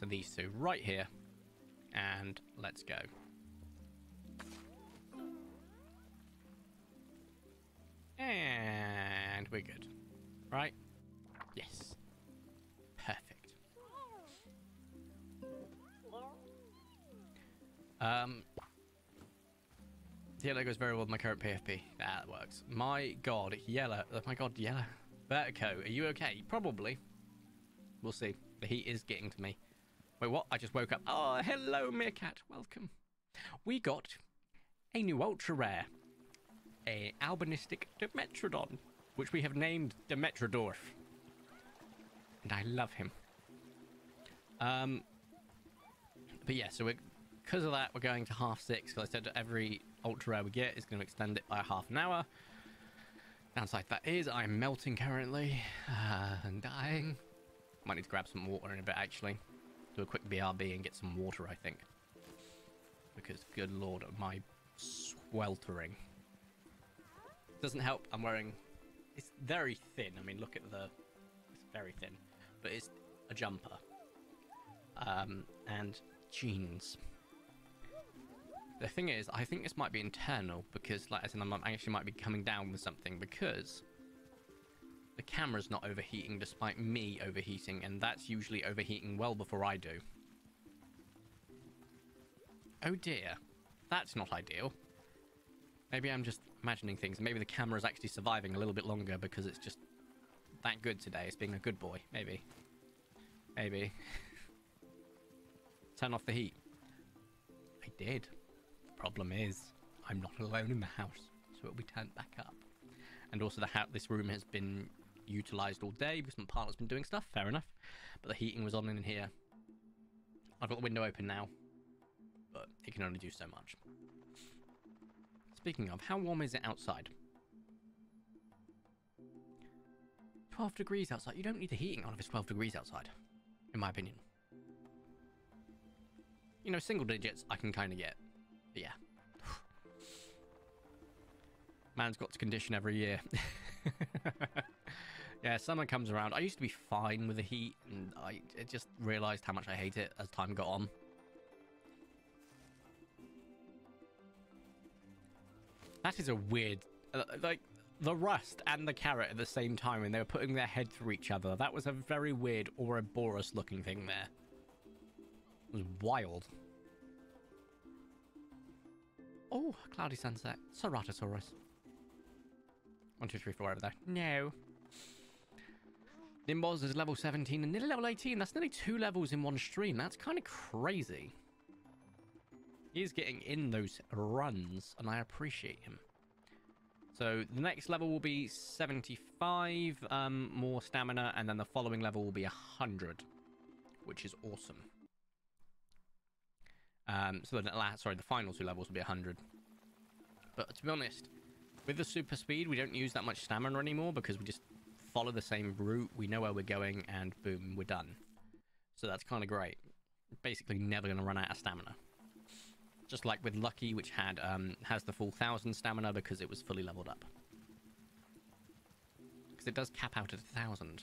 So these two right here. And let's go. And we're good. Right? Yes. Perfect. Yellow goes very well with my current PFP. That works. My god, Yellow. Oh my god, Yellow. Vertico, are you okay? Probably. We'll see. The heat is getting to me. Wait, what? I just woke up. Oh, hello, Meerkat. Welcome. We got a new ultra rare, a albinistic Dimetrodon, which we have named Dimetrodorf. And I love him. But yeah, so because of that, we're going to half 6. Because I said that every ultra rare we get is going to extend it by half an hour. Downside to that is I'm melting currently and dying. Might need to grab some water in a bit, actually. Do a quick BRB and get some water, I think. Because, good lord, my sweltering. Doesn't help. I'm wearing... It's very thin. I mean, look at the... It's very thin. But it's a jumper. And jeans. The thing is, I think this might be internal because, like, as in, I actually might be coming down with something because the camera's not overheating despite me overheating, and that's usually overheating well before I do. Oh dear, that's not ideal. Maybe I'm just imagining things. Maybe the camera's actually surviving a little bit longer because it's just that good today. It's being a good boy. Maybe. Maybe. Turn off the heat. I did. Problem is, I'm not alone in the house, so it'll be turned back up. And also, this room has been utilized all day because my partner's been doing stuff. Fair enough, but the heating was on in here. I've got the window open now, but it can only do so much. Speaking of, how warm is it outside? 12 degrees outside. You don't need the heating on if it's 12 degrees outside, in my opinion. You know, single digits I can kind of get. But yeah. Man's got to condition every year. Yeah, summer comes around. I used to be fine with the heat, and I just realised how much I hate it as time got on. That is a weird... like, the rust and the carrot at the same time, and they were putting their head through each other. That was a very weird Ouroboros-looking thing there. It was wild. Oh, cloudy sunset. Ceratosaurus. 1, 2, 3, 4 over there. No. Nimbos is level 17 and nearly level 18. That's nearly 2 levels in one stream. That's kind of crazy. He is getting in those runs, and I appreciate him. So the next level will be 75 more stamina, and then the following level will be 100, which is awesome. So the final 2 levels will be 100. But to be honest, with the super speed, we don't use that much stamina anymore because we just follow the same route. We know where we're going, and boom, we're done. So that's kind of great. Basically, never going to run out of stamina. Just like with Lucky, which has the full 1,000 stamina because it was fully leveled up. Because it does cap out at 1,000.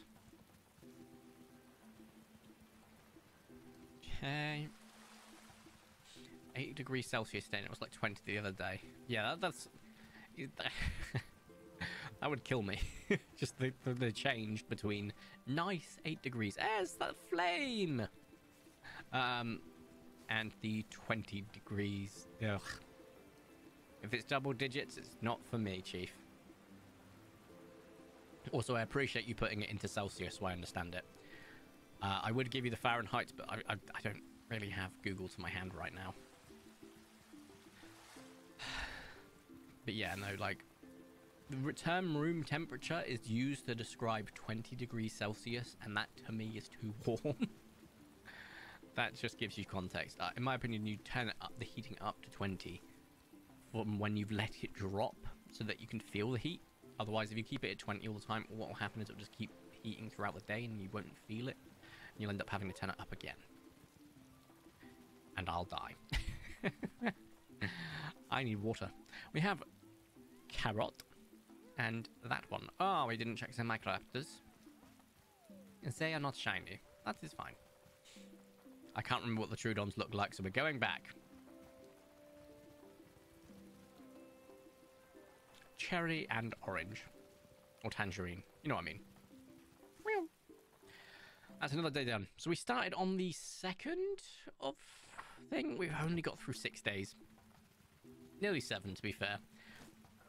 Okay. 80 degrees Celsius then. It was like 20 the other day. Yeah, that's... that would kill me. Just the change between nice 8 degrees. There's that flame! And the 20 degrees. Ugh. If it's double digits, it's not for me, Chief. Also, I appreciate you putting it into Celsius so I understand it. I would give you the Fahrenheit, but I don't really have Google to my hand right now. But yeah, no, like, the term room temperature is used to describe 20 degrees Celsius, and that to me is too warm. That just gives you context. In my opinion, you turn it up, the heating up to 20 from when you've let it drop so that you can feel the heat. Otherwise, if you keep it at 20 all the time, what will happen is it will just keep heating throughout the day and you won't feel it. And you'll end up having to turn it up again. And I'll die. I need water. We have carrot and that one. Oh, we didn't check the microraptors. They are not shiny. That is fine. I can't remember what the Troodons look like, so we're going back. Cherry and orange. Or tangerine. You know what I mean. Well, that's another day done. So we started on the 2nd of thing. We've only got through 6 days. Nearly 7, to be fair.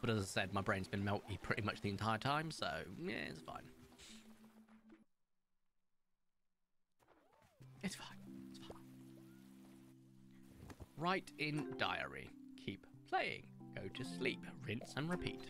But as I said, my brain's been melty pretty much the entire time, so yeah, it's fine. It's fine. It's fine. Write in diary. Keep playing. Go to sleep. Rinse and repeat.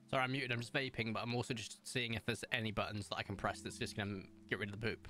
Sorry, I'm muted. I'm just vaping, but I'm also just seeing if there's any buttons that I can press that's just going to get rid of the poop.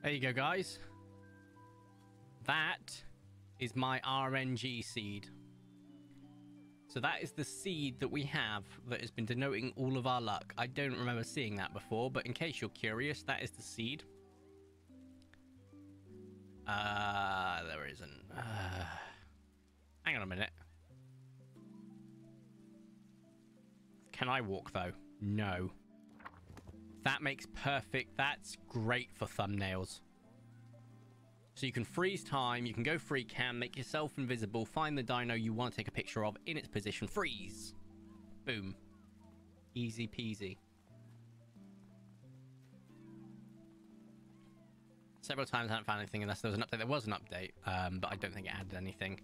There you go, guys. That is my RNG seed. So that is the seed that we have that has been denoting all of our luck. I don't remember seeing that before, but in case you're curious, that is the seed. There isn't. Hang on a minute. Can I walk, though? No. That makes perfect. That's great for thumbnails. So you can freeze time, you can go free cam, make yourself invisible, find the dino you want to take a picture of in its position, freeze. Boom. Easy peasy. Several times I haven't found anything unless there was an update. There was an update, but I don't think it added anything.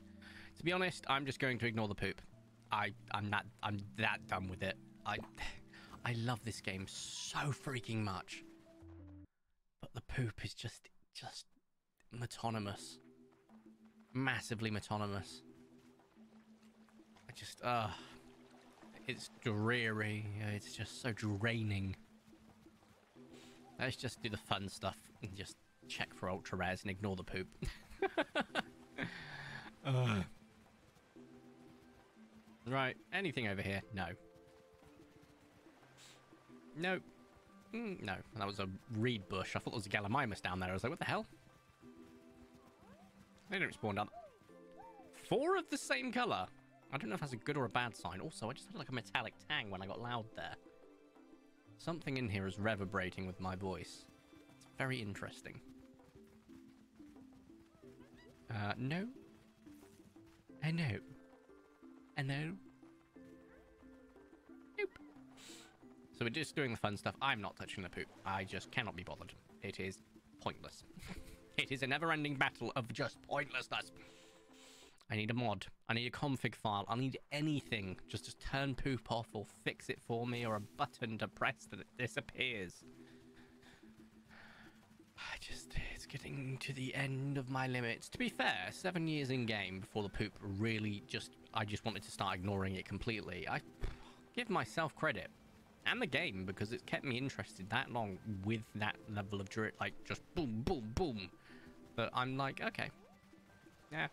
To be honest, I'm just going to ignore the poop. I'm that done with it. I love this game so freaking much. But the poop is just metonymous. Massively metonymous. It's dreary. It's just so draining. Let's just do the fun stuff and just check for ultra rares and ignore the poop. Right, anything over here? No. No. No, that was a reed bush. I thought there was a Gallimimus down there. I was like, what the hell? They don't spawn down. 4 of the same colour. I don't know if that's a good or a bad sign. Also, I just had like a metallic tang when I got loud there. Something in here is reverberating with my voice. It's very interesting. No. No. No. Nope. So we're just doing the fun stuff. I'm not touching the poop. I just cannot be bothered. It is pointless. It is a never-ending battle of just pointlessness. I need a mod. I need a config file. I need anything just to turn poop off or fix it for me, or a button to press that it disappears. It's getting to the end of my limits. To be fair, 7 years in game before the poop really I just wanted to start ignoring it completely. I give myself credit. And the game, because it's kept me interested that long with that level of drip, like just boom, boom, boom. But I'm like, okay. Yeah.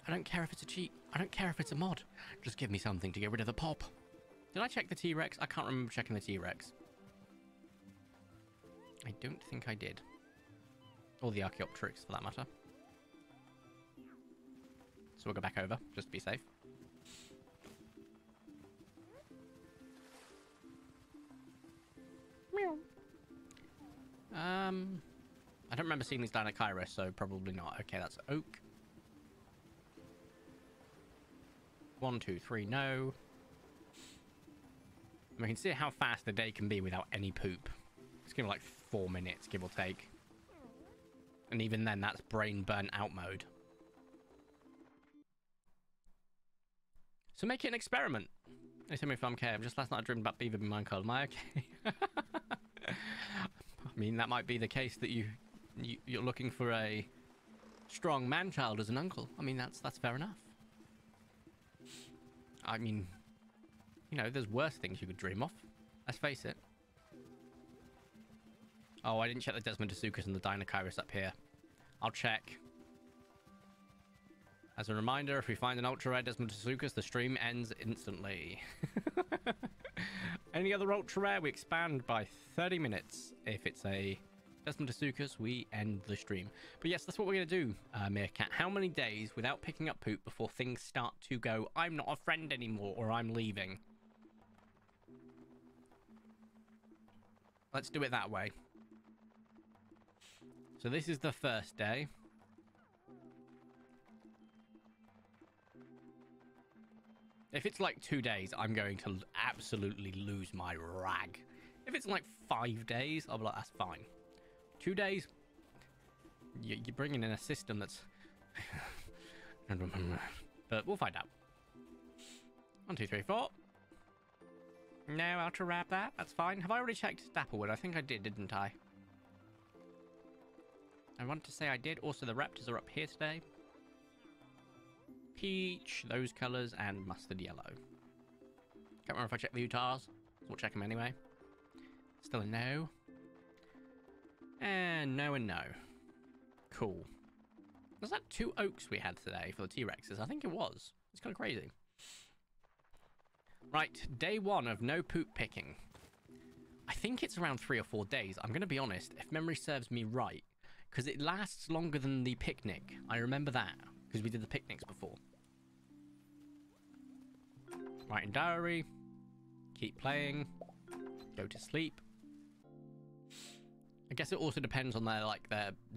I don't care if it's a cheat. I don't care if it's a mod. Just give me something to get rid of the pop. Did I check the T-Rex? I can't remember checking the T-Rex. I don't think I did. Or the Archaeopteryx, for that matter. So we'll go back over, just to be safe. Meow. I don't remember seeing these down at Kairos, so probably not. Okay, that's oak. 1, 2, 3, no. We can see how fast the day can be without any poop. It's gonna be like 4 minutes, give or take. And even then, that's brain burnt out mode. So make it an experiment. They tell me if I'm okay. Just last night I dreamed about beaver being mine cold. Am I okay? I mean, that might be the case that you're looking for a strong man-child as an uncle. I mean, that's fair enough. I mean, you know, there's worse things you could dream of. Let's face it. Oh, I didn't check the Desmodasuchus and the Dinocyrus up here. I'll check. As a reminder, if we find an ultra rare Desmodasuchus, the stream ends instantly. Any other ultra rare, we expand by 30 minutes. If it's a Desmodasuchus, we end the stream. But yes, that's what we're going to do, Meerkat. How many days without picking up poop before things start to go, I'm not a friend anymore, or I'm leaving? Let's do it that way. So this is the first day. If it's like 2 days, I'm going to absolutely lose my rag. If it's like 5 days, I'll be like, that's fine. 2 days, you're bringing in a system that's... But we'll find out. 1, 2, 3, 4. No, I'll to wrap that. That's fine. Have I already checked Dapplewood? I think I did, didn't I? I want to say I did. Also, the raptors are up here today. Peach, those colours, and mustard yellow. Can't remember if I checked the Utahs. We'll check them anyway. Still a no. And no and no. Cool. Was that 2 oaks we had today for the T-Rexes? I think it was. It's kind of crazy. Right, day 1 of no poop picking. I think it's around 3 or 4 days. I'm going to be honest, if memory serves me right. Because it lasts longer than the picnic. I remember that. Because we did the picnics before. Write in diary. Keep playing. Go to sleep. I guess it also depends on their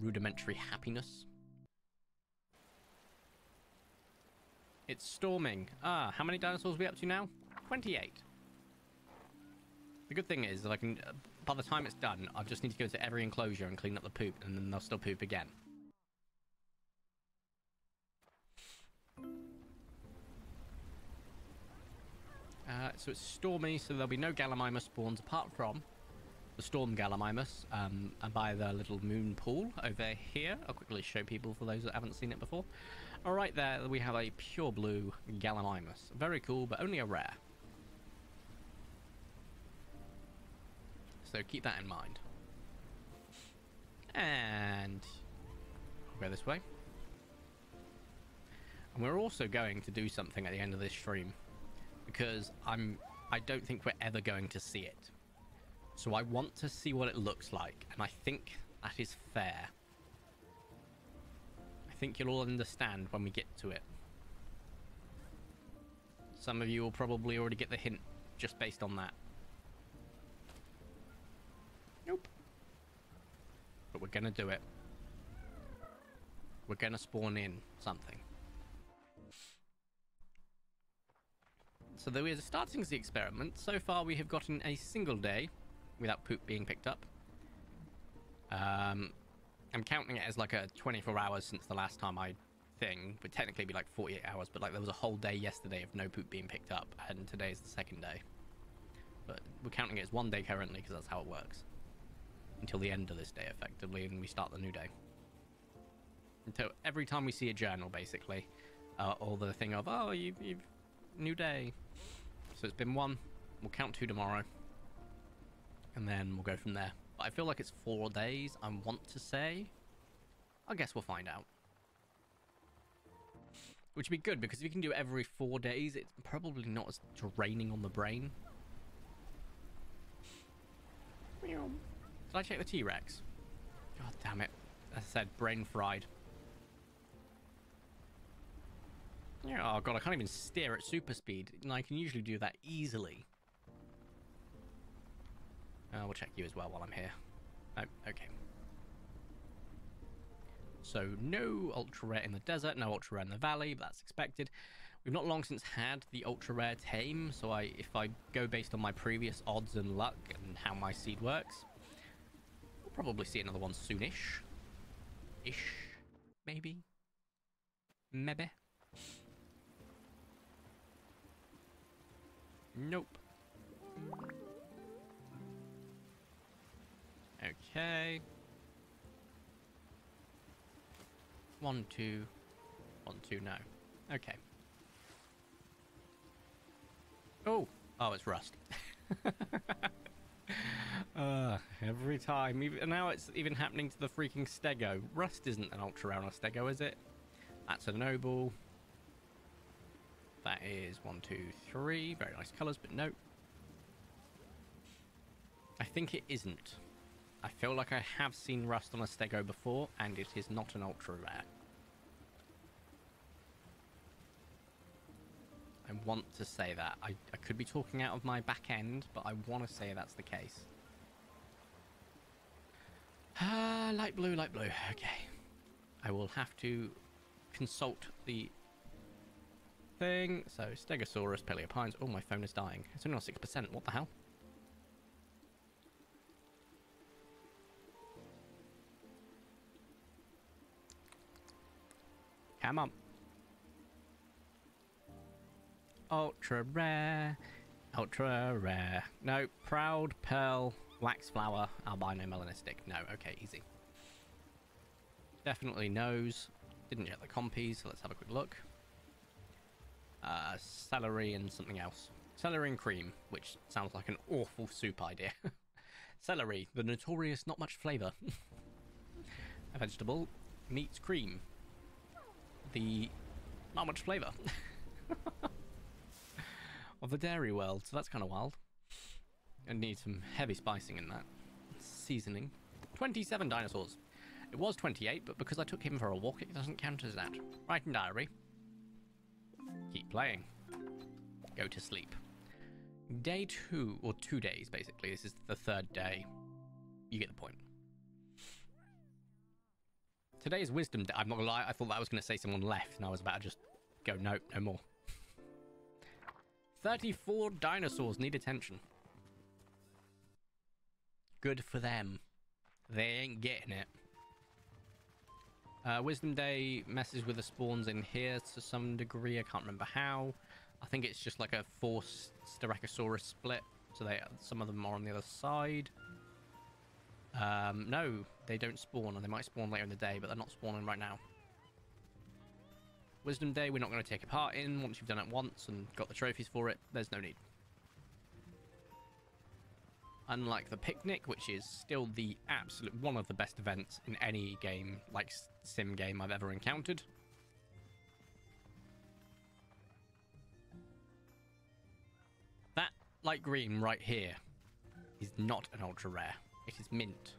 rudimentary happiness. It's storming. Ah, how many dinosaurs are we up to now? 28. The good thing is that I can, by the time it's done, I just need to go to every enclosure and clean up the poop, and then they'll still poop again. So it's stormy, so there'll be no Gallimimus spawns apart from the Storm Gallimimus by the little moon pool over here. I'll quickly show people for those that haven't seen it before. All right, there we have a pure blue Gallimimus. Very cool, but only a rare. So keep that in mind. And we'll go this way. And we're also going to do something at the end of this stream, because I don't think we're ever going to see it. So I want to see what it looks like, and I think that is fair. I think you'll all understand when we get to it. Some of you will probably already get the hint just based on that. Nope. But we're gonna do it. We're gonna spawn in something. So though we are starting the experiment, so far we have gotten a single day without poop being picked up. I'm counting it as like a 24 hours since the last time I thing, but technically it'd be like 48 hours, but like there was a whole day yesterday of no poop being picked up, and today is the second day. But we're counting it as 1 day currently because that's how it works. until the end of this day, effectively, and we start the new day. Until every time we see a journal, basically, or the thing of, oh, you've new day. So it's been 1. We'll count 2 tomorrow, and then we'll go from there. But I feel like it's 4 days, I want to say. I guess we'll find out. Which would be good, because if you can do it every 4 days, it's probably not as draining on the brain. Did I check the T-Rex? God damn it. As I said, brain fried. Oh god, I can't even steer at super speed. And I can usually do that easily. We'll check you as well while I'm here. Oh, okay. So no ultra rare in the desert, no ultra rare in the valley, but that's expected. We've not long since had the ultra rare tame, so if I go based on my previous odds and luck and how my seed works, we'll probably see another one soonish. Ish, maybe. Maybe. Nope. Okay. 1, 2. 1, 2, no. Okay. Oh! Oh, it's rust. Every time. Even, now it's even happening to the freaking stego. Rust isn't an ultra rare on a stego, is it? That's a noble. That is 1, 2, 3. Very nice colours, but no. I think it isn't. I feel like I have seen rust on a stego before, and it is not an ultra rare. I want to say that. I could be talking out of my back end, but I want to say that's the case. Light blue, light blue. Okay. I will have to consult the thing. So, Stegosaurus, Paleopines. Oh, my phone is dying. It's only on 6%. What the hell? Come on. Ultra rare. Ultra rare. No. Proud Pearl. Wax Flower. Albino Melanistic. No. Okay, easy. Definitely knows. Didn't get the compies, so let's have a quick look. Celery and something else. Celery and cream, which sounds like an awful soup idea. Celery, the notorious not much flavour. A vegetable meets cream. The not much flavour. Of the dairy world, so that's kind of wild. And need some heavy spicing in that. Seasoning. 27 dinosaurs. It was 28, but because I took him for a walk, it doesn't count as that. Write in diary. Keep playing. Go to sleep. Day 2, or 2 days, basically. This is the 3rd day. You get the point. Today is wisdom day. I'm not gonna lie, I thought that I was going to say someone left, and I was about to just go, nope, no more. 34 dinosaurs need attention. Good for them. They ain't getting it. Wisdom Day messes with the spawns in here to some degree. I can't remember how. I think it's just like a forced Styracosaurus split. So some of them are on the other side. No, they don't spawn, and they might spawn later in the day, but they're not spawning right now. Wisdom Day, we're not going to take a part in. Once you've done it once and got the trophies for it, there's no need. Unlike the picnic, which is still the absolute one of the best events in any game, like sim game I've ever encountered. That light green right here is not an ultra rare. It is mint,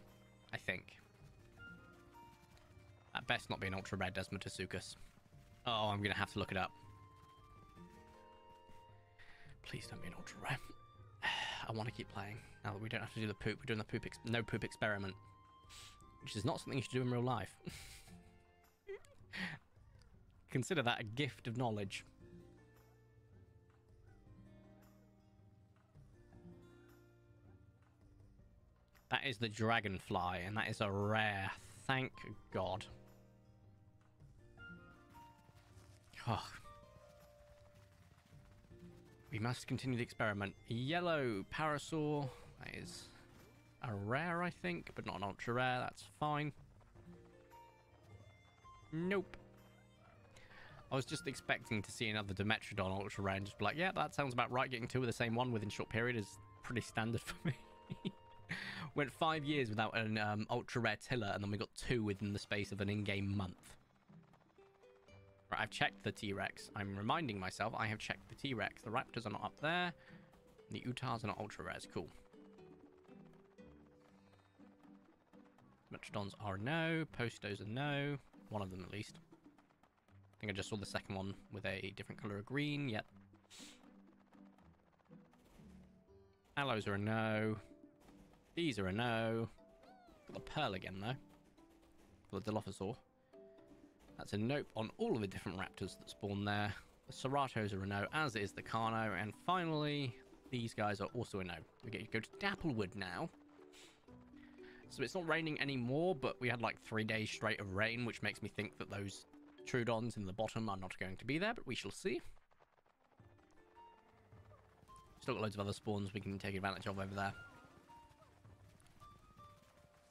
I think. At best not be an ultra rare Desmotasuchus. Oh, I'm going to have to look it up. Please don't be an ultra rare. I want to keep playing now that we don't have to do the poop. We're doing the poop no poop experiment, which is not something you should do in real life. Consider that a gift of knowledge. That is the dragonfly, and that is a rare. Thank God. Oh. We must continue the experiment. Yellow parasaur. That is a rare, I think, but not an ultra rare. That's fine. Nope. I was just expecting to see another Dimetrodon ultra rare and just be like, yeah, that sounds about right. Getting two of the same one within short period is pretty standard for me. Went 5 years without an ultra rare Tiller, and then we got two within the space of an in-game month. Right, I've checked the T-Rex. I'm reminding myself I have checked the T-Rex. The Raptors are not up there. The Utahs are not ultra rares. Cool. Metrodons are a no. Postos are no. One of them at least. I think I just saw the second one with a different colour of green. Yep. Aloes are a no. These are a no. Got the pearl again though. For the Dilophosaur. That's a nope on all of the different raptors that spawn there. The Ceratos are a no, as is the Carno. And finally, these guys are also a no. We get to go to Dapplewood now. So it's not raining anymore, but we had like 3 days straight of rain, which makes me think that those Troodons in the bottom are not going to be there, but we shall see. Still got loads of other spawns we can take advantage of over there.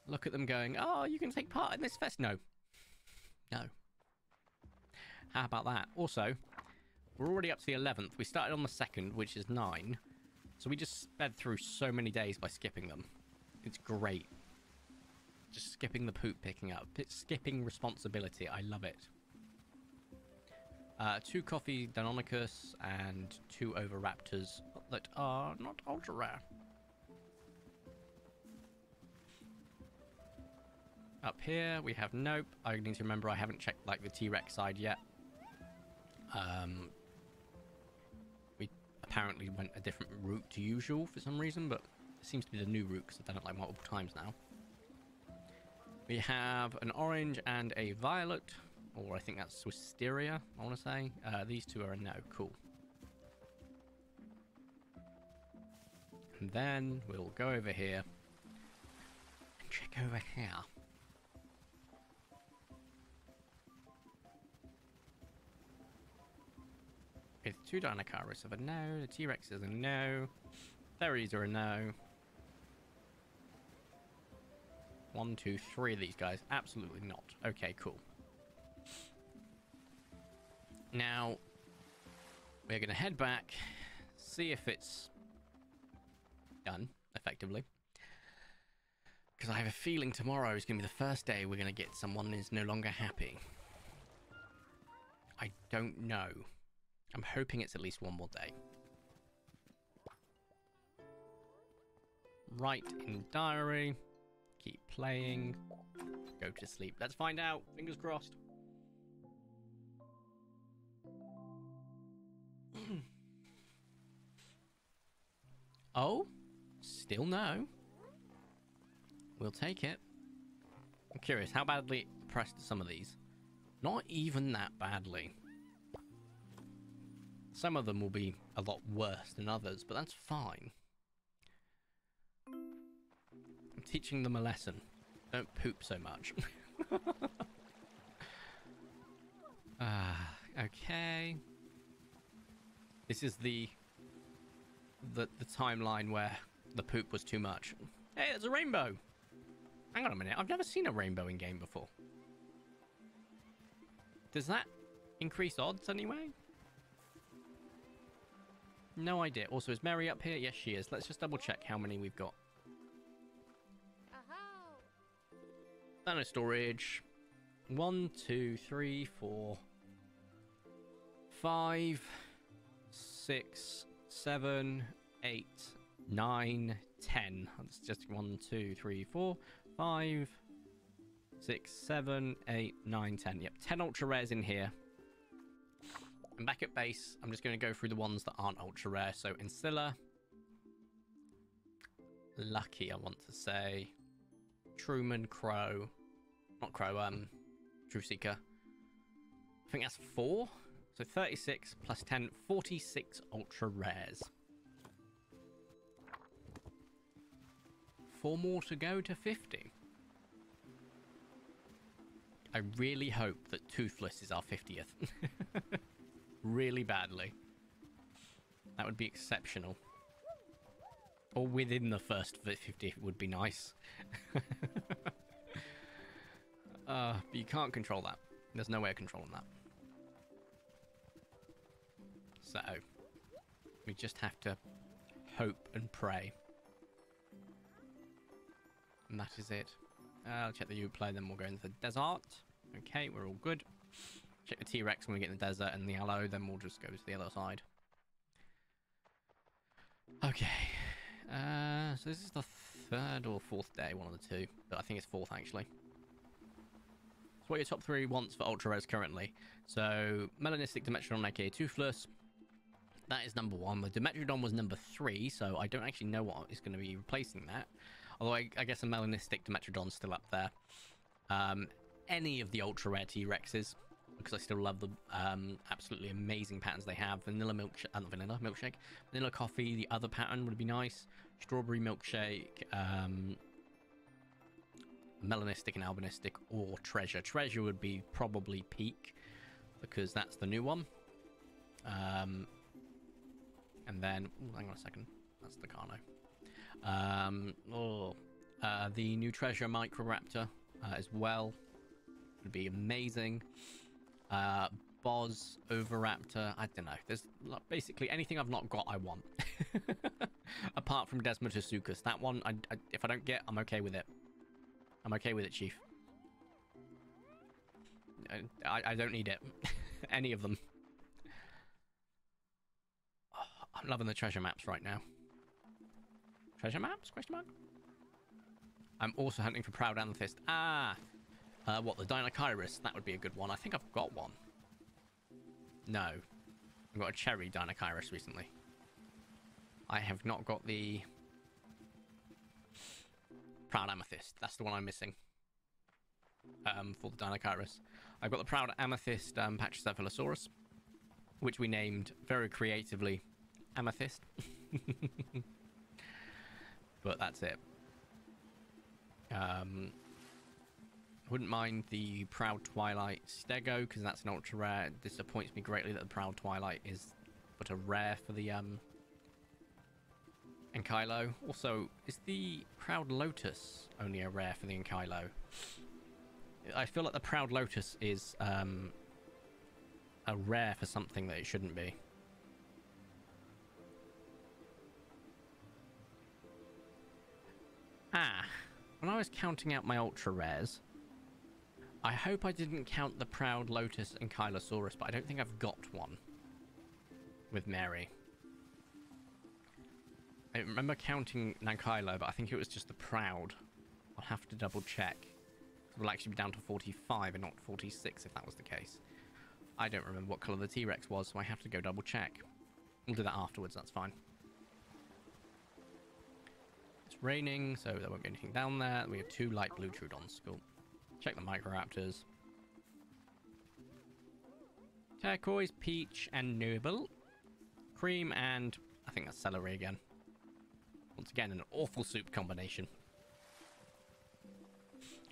Look at them going, oh, you can take part in this fest. No. No. How about that? Also, we're already up to the 11th. We started on the 2nd, which is 9. So we just sped through so many days by skipping them. It's great. Just skipping the poop picking up. Skipping responsibility. I love it. 2 coffee Deinonychus and 2 Oviraptors that are not ultra rare. Up here we have nope. I need to remember I haven't checked like the T-Rex side yet. We apparently went a different route to usual for some reason, but it seems to be the new route because I've done it like multiple times now. We have an orange and a violet, or I think that's Wisteria, I want to say. These two are a no. Cool. And then we'll go over here and check over here. With 2 Dinocaris of a no, the T-Rex is a no, Theres are a no. 1, 2, 3 of these guys, absolutely not. Okay, cool. Now, we're going to head back, see if it's done, effectively. Because I have a feeling tomorrow is going to be the first day we're going to get someone who's no longer happy. I don't know. I'm hoping it's at least 1 more day. Write in diary. Keep playing. Go to sleep. Let's find out. Fingers crossed. Oh? Still no. We'll take it. I'm curious, how badly pressed are some of these? Not even that badly. Some of them will be a lot worse than others, but that's fine. I'm teaching them a lesson. Don't poop so much. Okay. This is the timeline where the poop was too much. Hey, there's a rainbow! Hang on a minute, I've never seen a rainbow in game before. Does that increase odds anyway? No idea. Also, is Mary up here? Yes, she is. Let's just double check how many we've got. Nano storage. 1, 2, 3, 4, 5, 6, 7, 8, 9, 10. That's just 1, 2, 3, 4, 5, 6, 7, 8, 9, 10. Yep, 10 ultra rares in here. And back at base, I'm just going to go through the ones that aren't ultra rare. So Ancilla, Lucky, I want to say, Truman, Crow, not Crow, Truthseeker. I think that's 4. So 36 plus 10, 46 ultra rares. 4 more to go to 50. I really hope that Toothless is our 50th. Really badly. That would be exceptional. Or within the first 50 would be nice. But you can't control that. There's no way of controlling that. So, we just have to hope and pray. And that is it. I'll check the Uplay, then we'll go into the desert. Okay, we're all good. Check the T-Rex when we get in the desert and the Aloe, then we'll just go to the other side. Okay. So this is the third or fourth day, one of the two. But I think it's fourth, actually. So what are your top 3 wants for Ultra Res currently? So, Melanistic Dimetrodon, aka Toothless. That is number 1. The Dimetrodon was number 3, so I don't actually know what is going to be replacing that. Although I guess a Melanistic Dimetrodon's still up there. Any of the Ultra Rare T-Rexes, because I still love the absolutely amazing patterns they have. Vanilla milkshake, not vanilla milkshake, vanilla coffee. The other pattern would be nice. Strawberry milkshake, melanistic and albinistic, or treasure. Treasure would be probably peak because that's the new one. And then, hang on a second, that's the Carno. The new treasure Microraptor as well would be amazing. Boz, Oviraptor, I don't know. There's basically anything I've not got, I want. Apart from Desmodonsuchus. That one, if I don't get, I'm okay with it. I'm okay with it, Chief. I don't need it. Any of them. Oh, I'm loving the treasure maps right now. Treasure maps? Question mark? I'm also hunting for Proud Amethyst. What, the Dinocyrus? That would be a good one. I think I've got one. No. I've got a cherry Dinocyrus recently. I have not got the Proud Amethyst. That's the one I'm missing. For the Dinocyrus. I've got the Proud Amethyst Pachycephalosaurus, which we named very creatively Amethyst. But that's it. Wouldn't mind the Proud Twilight Stego, because that's an ultra rare. It disappoints me greatly that the Proud Twilight is but a rare for the Ankylo. Also, is the Proud Lotus only a rare for the Ankylo? I feel like the Proud Lotus is a rare for something that it shouldn't be. When I was counting out my ultra rares, I hope I didn't count the Proud Lotus and Ankylosaurus, but I don't think I've got one with Mary. I remember counting Nankylo, but I think it was just the Proud. I'll have to double check. We'll actually be down to 45 and not 46 if that was the case. I don't remember what colour the T-Rex was, so I have to go double check. We'll do that afterwards, that's fine. It's raining, so there won't be anything down there. We have 2 light blue Troodons. Cool. Check the Microraptors. Turquoise, peach, and noble. Cream, and I think that's celery again. Once again, an awful soup combination.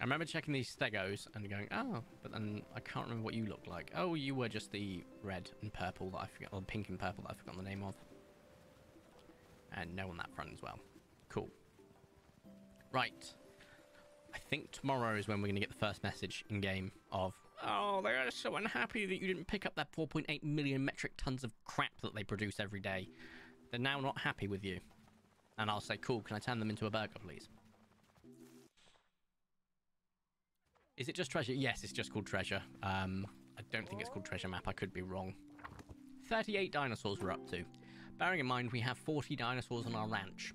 I remember checking these Stegos and going, oh, but then I can't remember what you looked like. Oh, you were just the red and purple that I forgot, or pink and purple that I forgot the name of. And no on that front as well. Cool. Right. I think tomorrow is when we're going to get the first message in-game of, oh, they are so unhappy that you didn't pick up that 4.8 million metric tons of crap that they produce every day. They're now not happy with you. And I'll say, cool, can I turn them into a burger, please? Is it just treasure? Yes, it's just called treasure. I don't think it's called treasure map. I could be wrong. 38 dinosaurs we're up to. Bearing in mind, we have 40 dinosaurs on our ranch.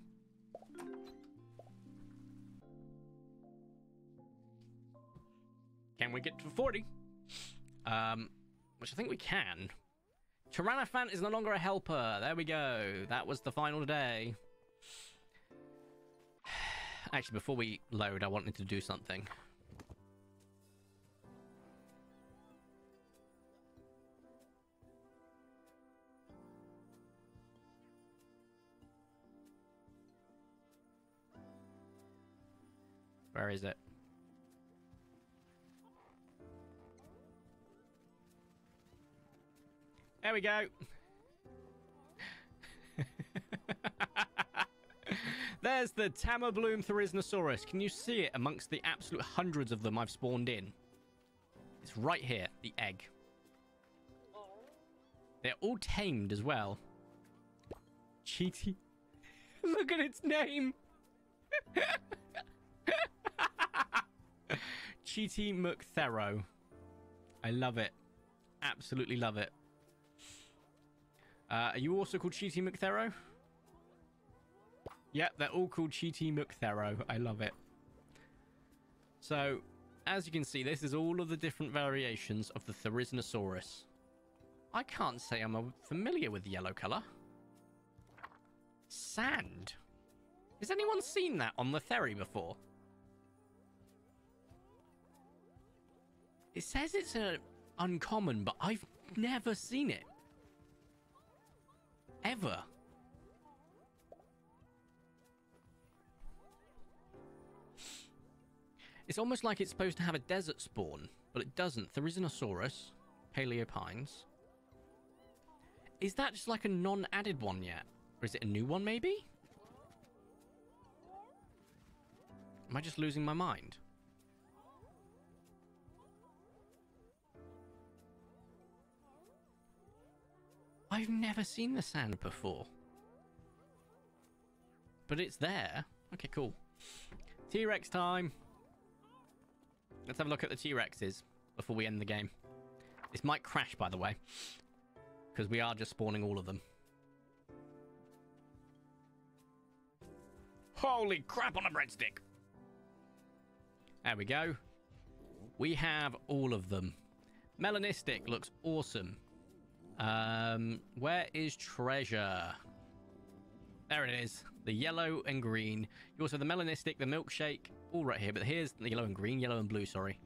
Can we get to 40? Which I think we can. Tyrannophant is no longer a helper. There we go. That was the final day. Actually, before we load, I wanted to do something. Where is it? There we go. There's the Tamabloom Theriznosaurus. Can you see it amongst the absolute hundreds of them I've spawned in? It's right here, the egg. They're all tamed as well. Cheaty. Look at its name. Cheaty McThero. I love it. Absolutely love it. Are you also called Cheaty McThero? Yep, they're all called Cheaty McThero. I love it. So, as you can see, this is all of the different variations of the Theriznosaurus. I can't say I'm familiar with the yellow colour. Sand. Has anyone seen that on the ferry before? It says it's uncommon, but I've never seen it. Ever. It's almost like it's supposed to have a desert spawn, but it doesn't. Theriznosaurus, Paleo pines. Is that just like a non-added one yet? Or is it a new one, maybe? Am I just losing my mind? I've never seen the sand before. But it's there. Okay, cool. T-Rex time. Let's have a look at the T-Rexes before we end the game. This might crash, by the way, because we are just spawning all of them. Holy crap on a breadstick! There we go. We have all of them. Melanistic looks awesome. Where is treasure? There it is. The yellow and green. You also have the melanistic, the milkshake, all right here. But here's the yellow and green, yellow and blue, sorry.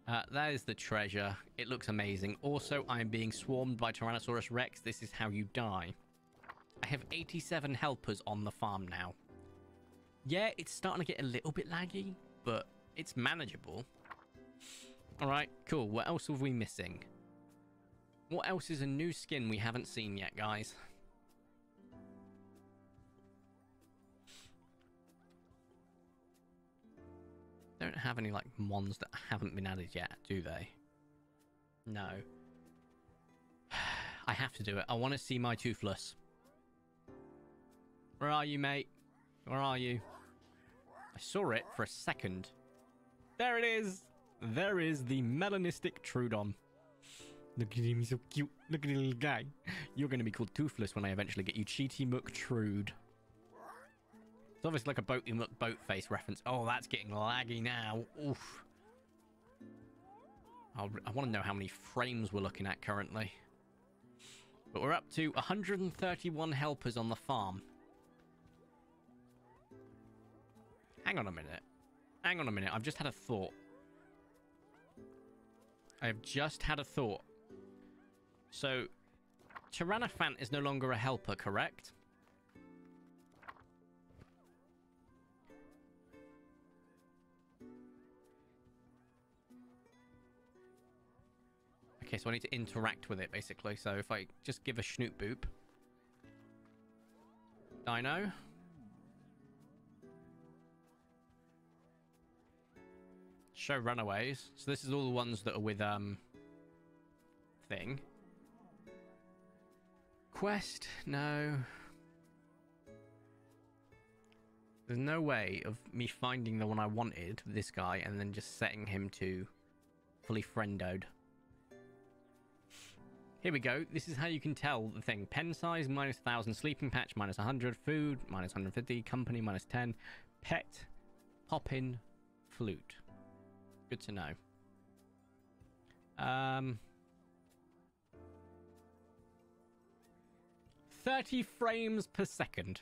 That is the treasure. It looks amazing. Also, I'm being swarmed by Tyrannosaurus Rex. This is how you die. I have 87 helpers on the farm now. Yeah, it's starting to get a little bit laggy, but it's manageable. All right, cool. What else are we missing? What else is a new skin we haven't seen yet, guys? They don't have any, like, mons that haven't been added yet, do they? No. I have to do it. I want to see my Toothless. Where are you, mate? Where are you? I saw it for a second. There it is! There is the melanistic Trudon. Look at him, he's so cute. Look at the little guy. You're going to be called Toothless when I eventually get you, Cheaty McTrude. It's obviously like a boat face reference. Oh, that's getting laggy now. Oof. I want to know how many frames we're looking at currently. But we're up to 131 helpers on the farm. Hang on a minute. Hang on a minute. I've just had a thought. I have just had a thought. So, Tyrannophant is no longer a helper, correct? Okay, so I need to interact with it, basically. So if I just give a Schnoot Boop. Dino. Show runaways. So this is all the ones that are with, thing. Quest? No. There's no way of me finding the one I wanted, this guy, and then just setting him to fully friendoed. Here we go. This is how you can tell the thing. Pen size, minus 1,000. Sleeping patch, minus 100. Food, minus 150. Company, minus 10. Pet, pop-in, flute. Good to know. 30 frames per second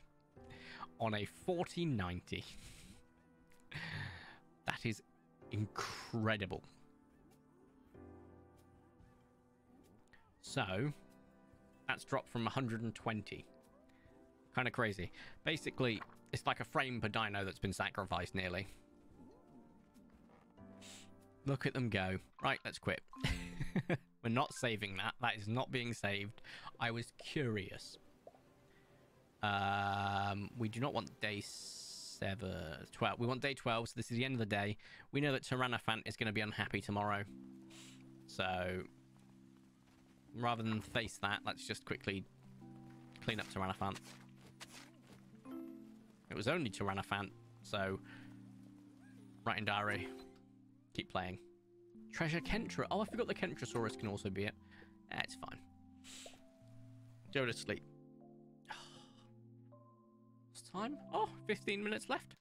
on a 4090. That is incredible. So, that's dropped from 120. Kind of crazy. Basically, it's like a frame per dino that's been sacrificed nearly. Look at them go. Right, let's quit. We're not saving that. That is not being saved. I was curious. We do not want day 12. We want day 12, so this is the end of the day. We know that Tyrannophant is going to be unhappy tomorrow. So, rather than face that, let's just quickly clean up Tyrannophant. It was only Tyrannophant, so... Write in diary. Keep playing. Treasure Kentra. Oh, I forgot the Kentrosaurus can also be it. It's fine. Go to sleep. What's time? Oh, 15 minutes left.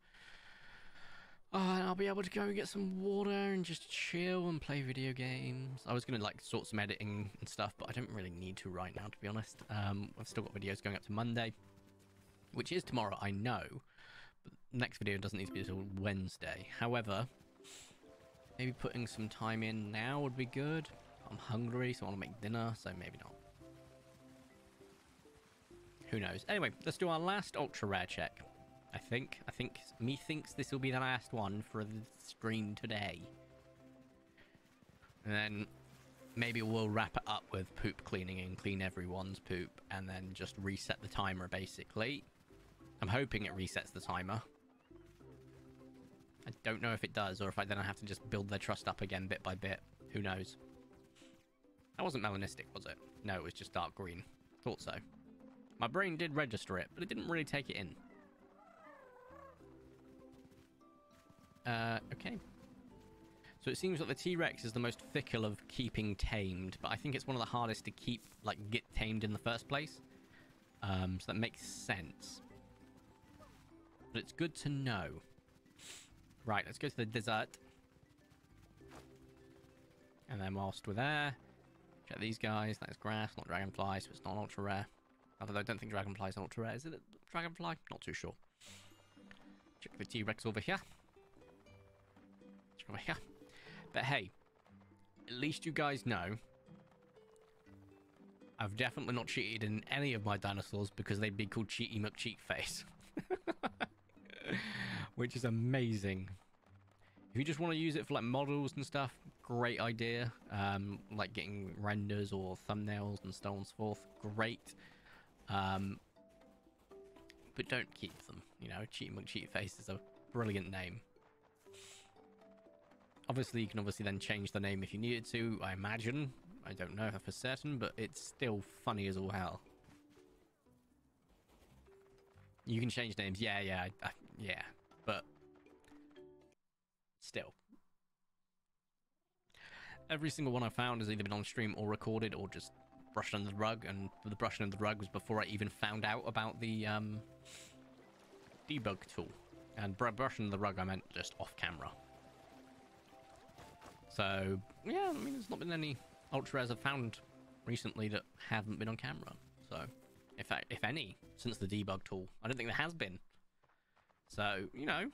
And I'll be able to go and get some water and just chill and play video games. I was going to like sort some editing and stuff, but I don't really need to right now, to be honest. I've still got videos going up to Monday, which is tomorrow, I know. But the next video doesn't need to be until Wednesday. However, maybe putting some time in now would be good. I'm hungry, so I want to make dinner, so maybe not. Who knows? Anyway, let's do our last ultra rare check. I think me thinks this will be the last one for the stream today. And then maybe we'll wrap it up with poop cleaning and clean everyone's poop and then just reset the timer basically. I'm hoping it resets the timer. I don't know if it does or if I then have to just build their trust up again bit by bit. Who knows? That wasn't melanistic, was it? No, it was just dark green. Thought so. My brain did register it, but it didn't really take it in. Okay. So it seems that the T-Rex is the most fickle of keeping tamed, but I think it's one of the hardest to keep, like, get tamed in the first place. So that makes sense. But it's good to know. Right, let's go to the desert. And then whilst we're there, check these guys. That's grass, not dragonfly, so it's not ultra rare. Although I don't think dragonfly is ultra rare. Is it a dragonfly? Not too sure. Check the T-Rex over here. Check over here. But hey, at least you guys know I've definitely not cheated in any of my dinosaurs because they'd be called Cheaty McCheatface. Which is amazing. If you just want to use it for like models and stuff, great idea. Like getting renders or thumbnails and so on and so forth, great. But don't keep them. You know, Cheaty McCheatface is a brilliant name. Obviously, you can obviously then change the name if you needed to, I imagine. I don't know for certain, but it's still funny as all hell. You can change names, yeah, but still. Every single one I found has either been on stream or recorded or just brushed under the rug, and the brushing under the rug was before I even found out about the debug tool. And brushing under the rug, I meant just off camera. So, yeah, I mean, there's not been any ultra rares I've found recently that haven't been on camera. So, in fact, if any, since the debug tool, I don't think there has been. So, you know,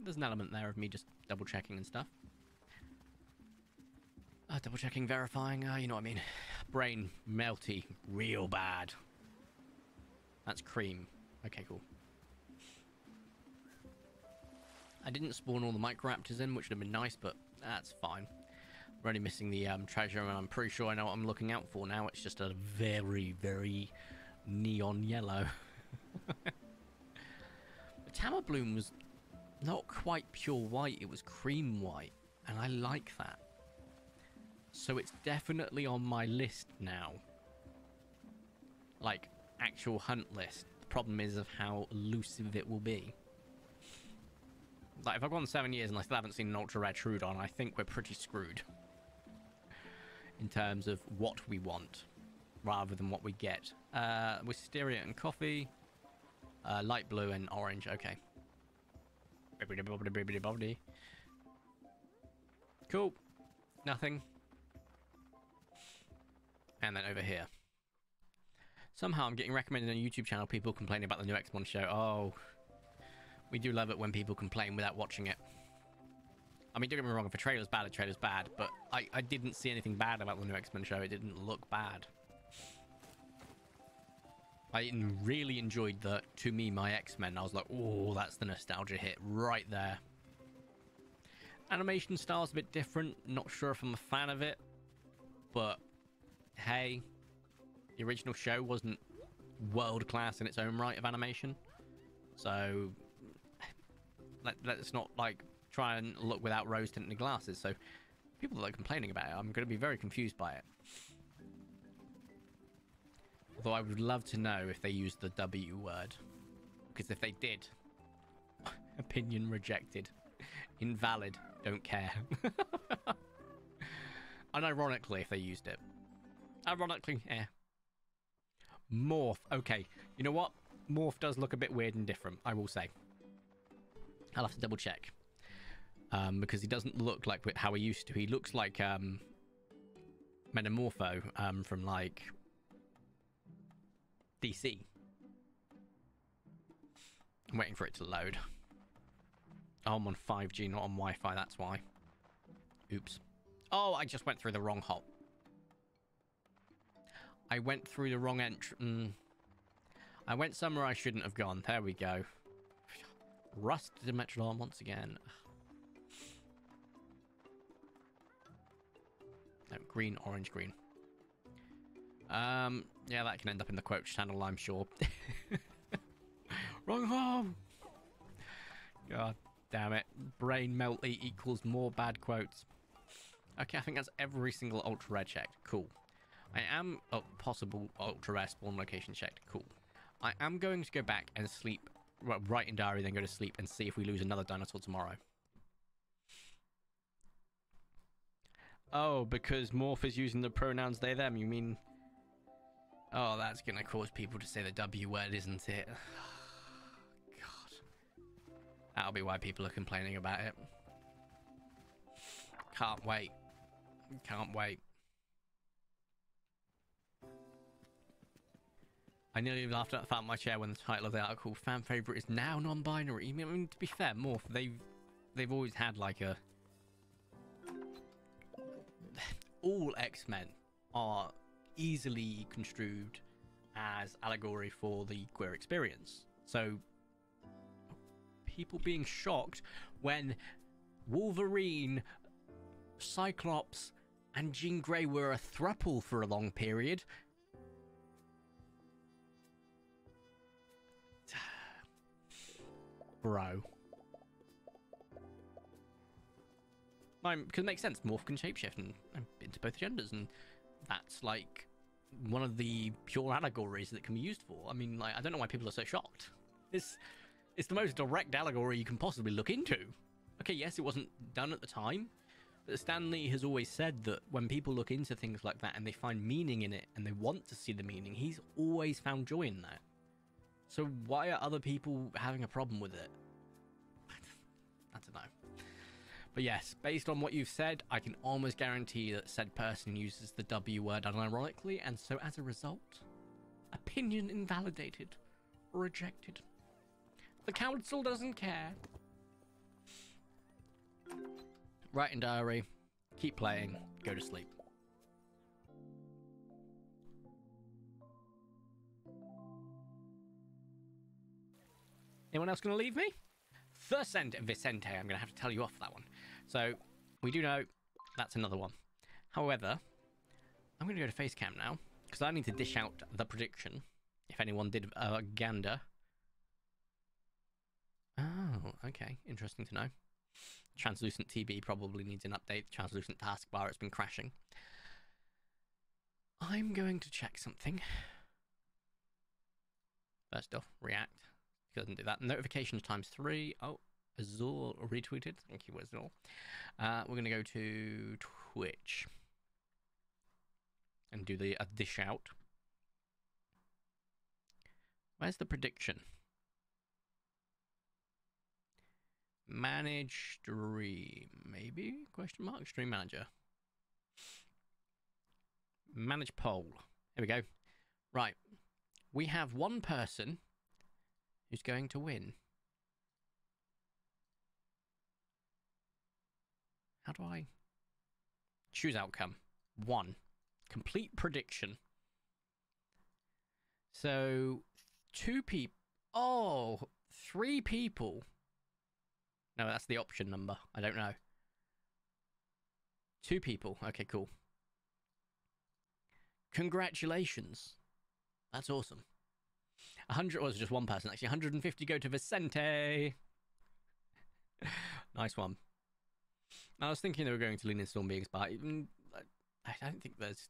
there's an element there of me just double checking and stuff. Double checking, verifying, you know what I mean. Brain melty, real bad. That's cream. Okay, cool. I didn't spawn all the Microraptors in, which would have been nice, but that's fine. We're only missing the treasure, and I'm pretty sure I know what I'm looking out for now. It's just a very, very neon yellow. The Tama Bloom was not quite pure white, it was cream white, and I like that. So it's definitely on my list now. Like, actual hunt list. The problem is of how elusive it will be. Like, if I've gone 7 years and I still haven't seen an ultra rare Troodon, I think we're pretty screwed. In terms of what we want, rather than what we get. Wisteria and coffee. Light blue and orange, okay. Cool. Nothing. And then over here. Somehow I'm getting recommended on a YouTube channel people complaining about the new X-Mon show. Oh, we do love it when people complain without watching it. I mean, don't get me wrong, if a trailer's bad, a trailer's bad, but I didn't see anything bad about the new X-Men show. It didn't look bad. I really enjoyed the, to me, my X-Men. I was like, oh, that's the nostalgia hit right there. Animation style's a bit different. Not sure if I'm a fan of it, but hey, the original show wasn't world class in its own right of animation. So let's not like try and look without rose tinted glasses. So people that are complaining about it, I'm going to be very confused by it. Although I would love to know if they used the W word, because if they did, opinion rejected, invalid, don't care. Unironically, if they used it, ironically, morph. Okay, you know what? Morph does look a bit weird and different, I will say. I'll have to double check. Because he doesn't look like how he used to. He looks like Metamorpho from like DC. I'm waiting for it to load. Oh, I'm on 5G, not on Wi-Fi, that's why. Oops. Oh, I just went through the wrong hop. I went through the wrong I went somewhere I shouldn't have gone. There we go. Rust Dimetrodon once again. No, green, orange, green. Yeah, that can end up in the quote channel, I'm sure. Wrong home. God damn it. Brain melt equals more bad quotes. Okay, I think that's every single ultra rare checked. Cool. I am possible ultra rare spawn location checked. Cool. I am going to go back and sleep, write in diary, then go to sleep and see if we lose another dinosaur tomorrow. Oh, because Morph is using the pronouns they, them, you mean... Oh, that's going to cause people to say the W word, isn't it? God. That'll be why people are complaining about it. Can't wait. Can't wait. I nearly laughed out of my chair when the title of the article, fan favorite is now non-binary. I mean, to be fair, Morph, they've always had like a... All X-Men are easily construed as allegory for the queer experience. So people being shocked when Wolverine, Cyclops, and Jean Grey were a throuple for a long period. Bro. Because it makes sense. Morph can shapeshift and into both genders, and that's like one of the pure allegories that can be used for. I mean, like, I don't know why people are so shocked. It's the most direct allegory you can possibly look into. Okay, yes, it wasn't done at the time, but Stan Lee has always said that when people look into things like that and they find meaning in it and they want to see the meaning, he's always found joy in that. So why are other people having a problem with it? I don't know. But yes, based on what you've said, I can almost guarantee that said person uses the W word unironically, and so as a result, opinion invalidated or rejected. The council doesn't care. Write in diary, keep playing, go to sleep. Anyone else going to leave me? Vicente, I'm going to have to tell you off that one. So, we do know that's another one. However, I'm going to go to face cam now, because I need to dish out the prediction, if anyone did a gander. Oh, okay. Interesting to know. Translucent TB probably needs an update. Translucent taskbar, it's been crashing. I'm going to check something. First off, React. Doesn't do that. Notifications ×3. Oh, Azul retweeted. Thank you, Azul. We're going to go to Twitch and do the dish out. Where's the prediction? Manage stream, maybe? Question mark. Stream manager. Manage poll. Here we go. Right. We have one person who's going to win. How do I choose outcome? 1. Complete prediction. So 2 people. Oh, 3 people. No, that's the option number. I don't know. 2 people. Okay, cool. Congratulations. That's awesome. 100 was just one person, actually. 150 go to Vicente. Nice one. I was thinking they were going to lean in Storm Beings, but I don't think there's...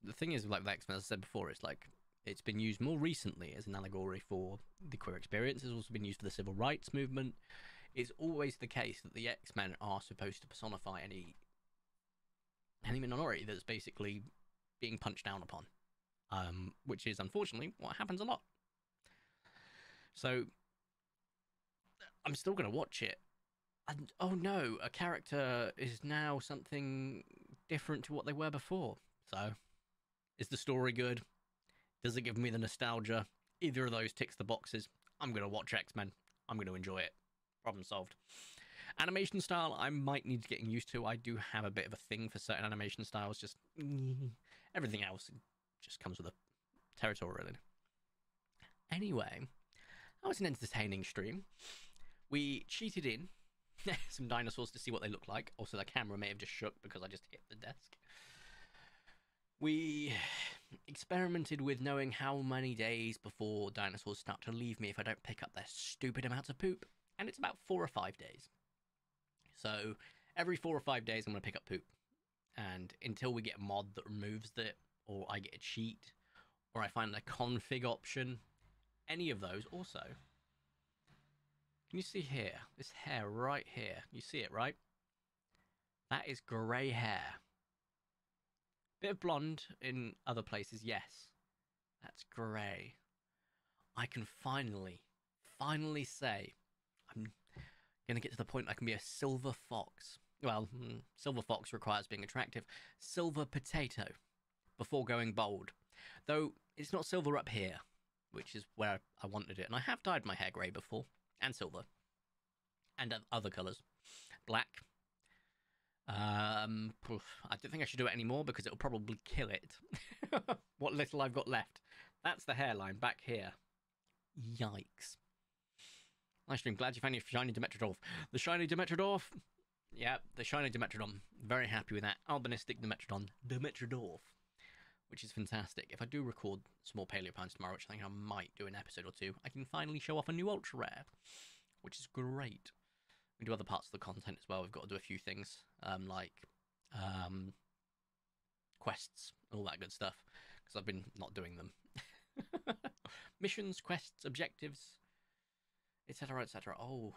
The thing is, like the X-Men, as I said before, it's like it's been used more recently as an allegory for the queer experience. It's also been used for the civil rights movement. It's always the case that the X-Men are supposed to personify any minority that's basically being punched down upon, which is unfortunately what happens a lot. So I'm still going to watch it. And oh no, a character is now something different to what they were before. So is the story good? Does it give me the nostalgia? Either of those ticks the boxes. I'm going to watch X-Men. I'm going to enjoy it. Problem solved. Animation style, I might need to get used to. I do have a bit of a thing for certain animation styles. Just everything else just comes with the territory, really. Anyway, that was an entertaining stream. We cheated in some dinosaurs to see what they look like. Also, the camera may have just shook because I just hit the desk. We experimented with knowing how many days before dinosaurs start to leave me if I don't pick up their stupid amounts of poop. And it's about 4 or 5 days. So every 4 or 5 days I'm going to pick up poop. And until we get a mod that removes it, or I get a cheat, or I find a config option, any of those also. Can you see here? This hair right here. You see it, right? That is grey hair. Bit of blonde in other places, yes. That's grey. I can finally say I'm going to get to the point I can be a silver fox. Well, silver fox requires being attractive. Silver potato before going bold. Though it's not silver up here, which is where I wanted it. And I have dyed my hair grey before. And silver. And other colours. Black. I don't think I should do it anymore because it'll probably kill it. What little I've got left. That's the hairline back here. Yikes. Nice stream. Glad you found your shiny Dimetrodorf. The shiny Dimetrodorf. Yeah, the shiny Dimetrodon. Very happy with that. Albinistic Dimetrodorf. Which is fantastic. If I do record Small Paleo Pines tomorrow, which I think I might do an episode or two, I can finally show off a new Ultra Rare. Which is great. We do other parts of the content as well. We've got to do a few things, like quests, all that good stuff, because I've been not doing them. Missions, quests, objectives, etc., etc. Oh,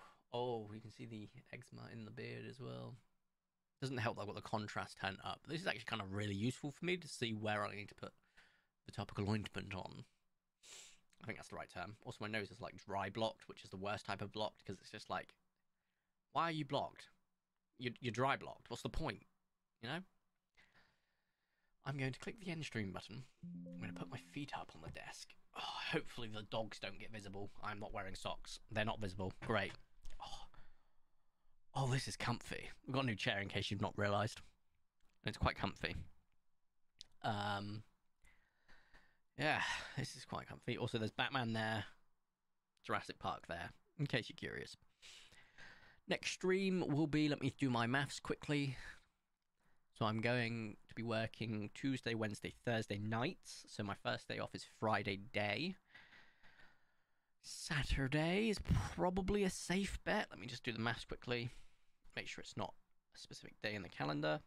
you can see the eczema in the beard as well. Doesn't help that I've got the contrast turned up. This is actually kind of really useful for me to see where I need to put the topical ointment on. I think that's the right term. Also, my nose is like dry blocked, which is the worst type of blocked, because it's just like, why are you blocked? You're dry blocked. What's the point? You know? I'm going to click the end stream button. I'm going to put my feet up on the desk. Oh, hopefully the dogs don't get visible. I'm not wearing socks. They're not visible. Great. Oh, this is comfy. We've got a new chair in case you've not realised. It's quite comfy. Yeah, this is quite comfy. Also, there's Batman there. Jurassic Park there, in case you're curious. Next stream will be, let me do my maths quickly. So I'm going to be working Tuesday, Wednesday, Thursday nights. So my first day off is Friday day. Saturday is probably a safe bet. Let me just do the maths quickly. Make sure it's not a specific day in the calendar.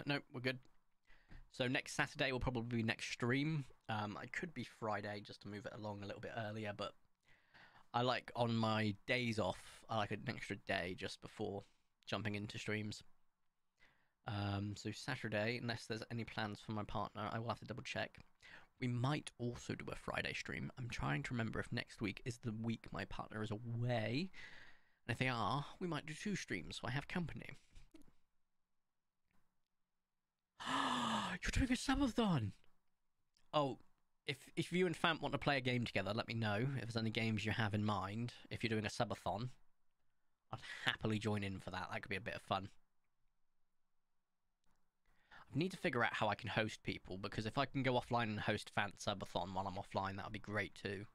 No, we're good. So next Saturday will probably be next stream. I could be Friday just to move it along a little bit earlier, but I like on my days off, I like an extra day just before jumping into streams. So Saturday, unless there's any plans for my partner, I will have to double check. We might also do a Friday stream. I'm trying to remember if next week is the week my partner is away. And if they are, we might do 2 streams, so I have company. You're doing a subathon! Oh, if you and Fam want to play a game together, let me know if there's any games you have in mind. If you're doing a subathon, I'd happily join in for that. That could be a bit of fun. I need to figure out how I can host people, because if I can go offline and host Fan Subathon while I'm offline, that would be great too.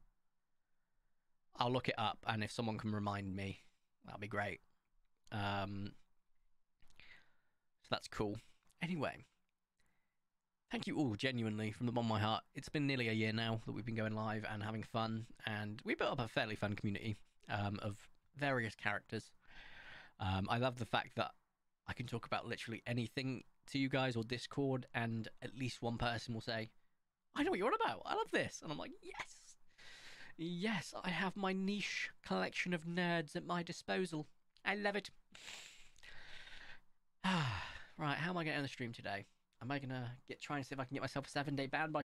I'll look it up, and if someone can remind me, that'll be great. So that's cool. Anyway, Thank you all, genuinely, from the bottom of my heart. It's been nearly a year now that we've been going live and having fun, and we built up a fairly fun community of various characters. I love the fact that I can talk about literally anything to you guys or Discord, and at least one person will say, I know what you're on about. I love this. And I'm like, yes. Yes, I have my niche collection of nerds at my disposal. I love it. Right, how am I going to end the stream today? Am I going to try and see if I can get myself a 7-day ban by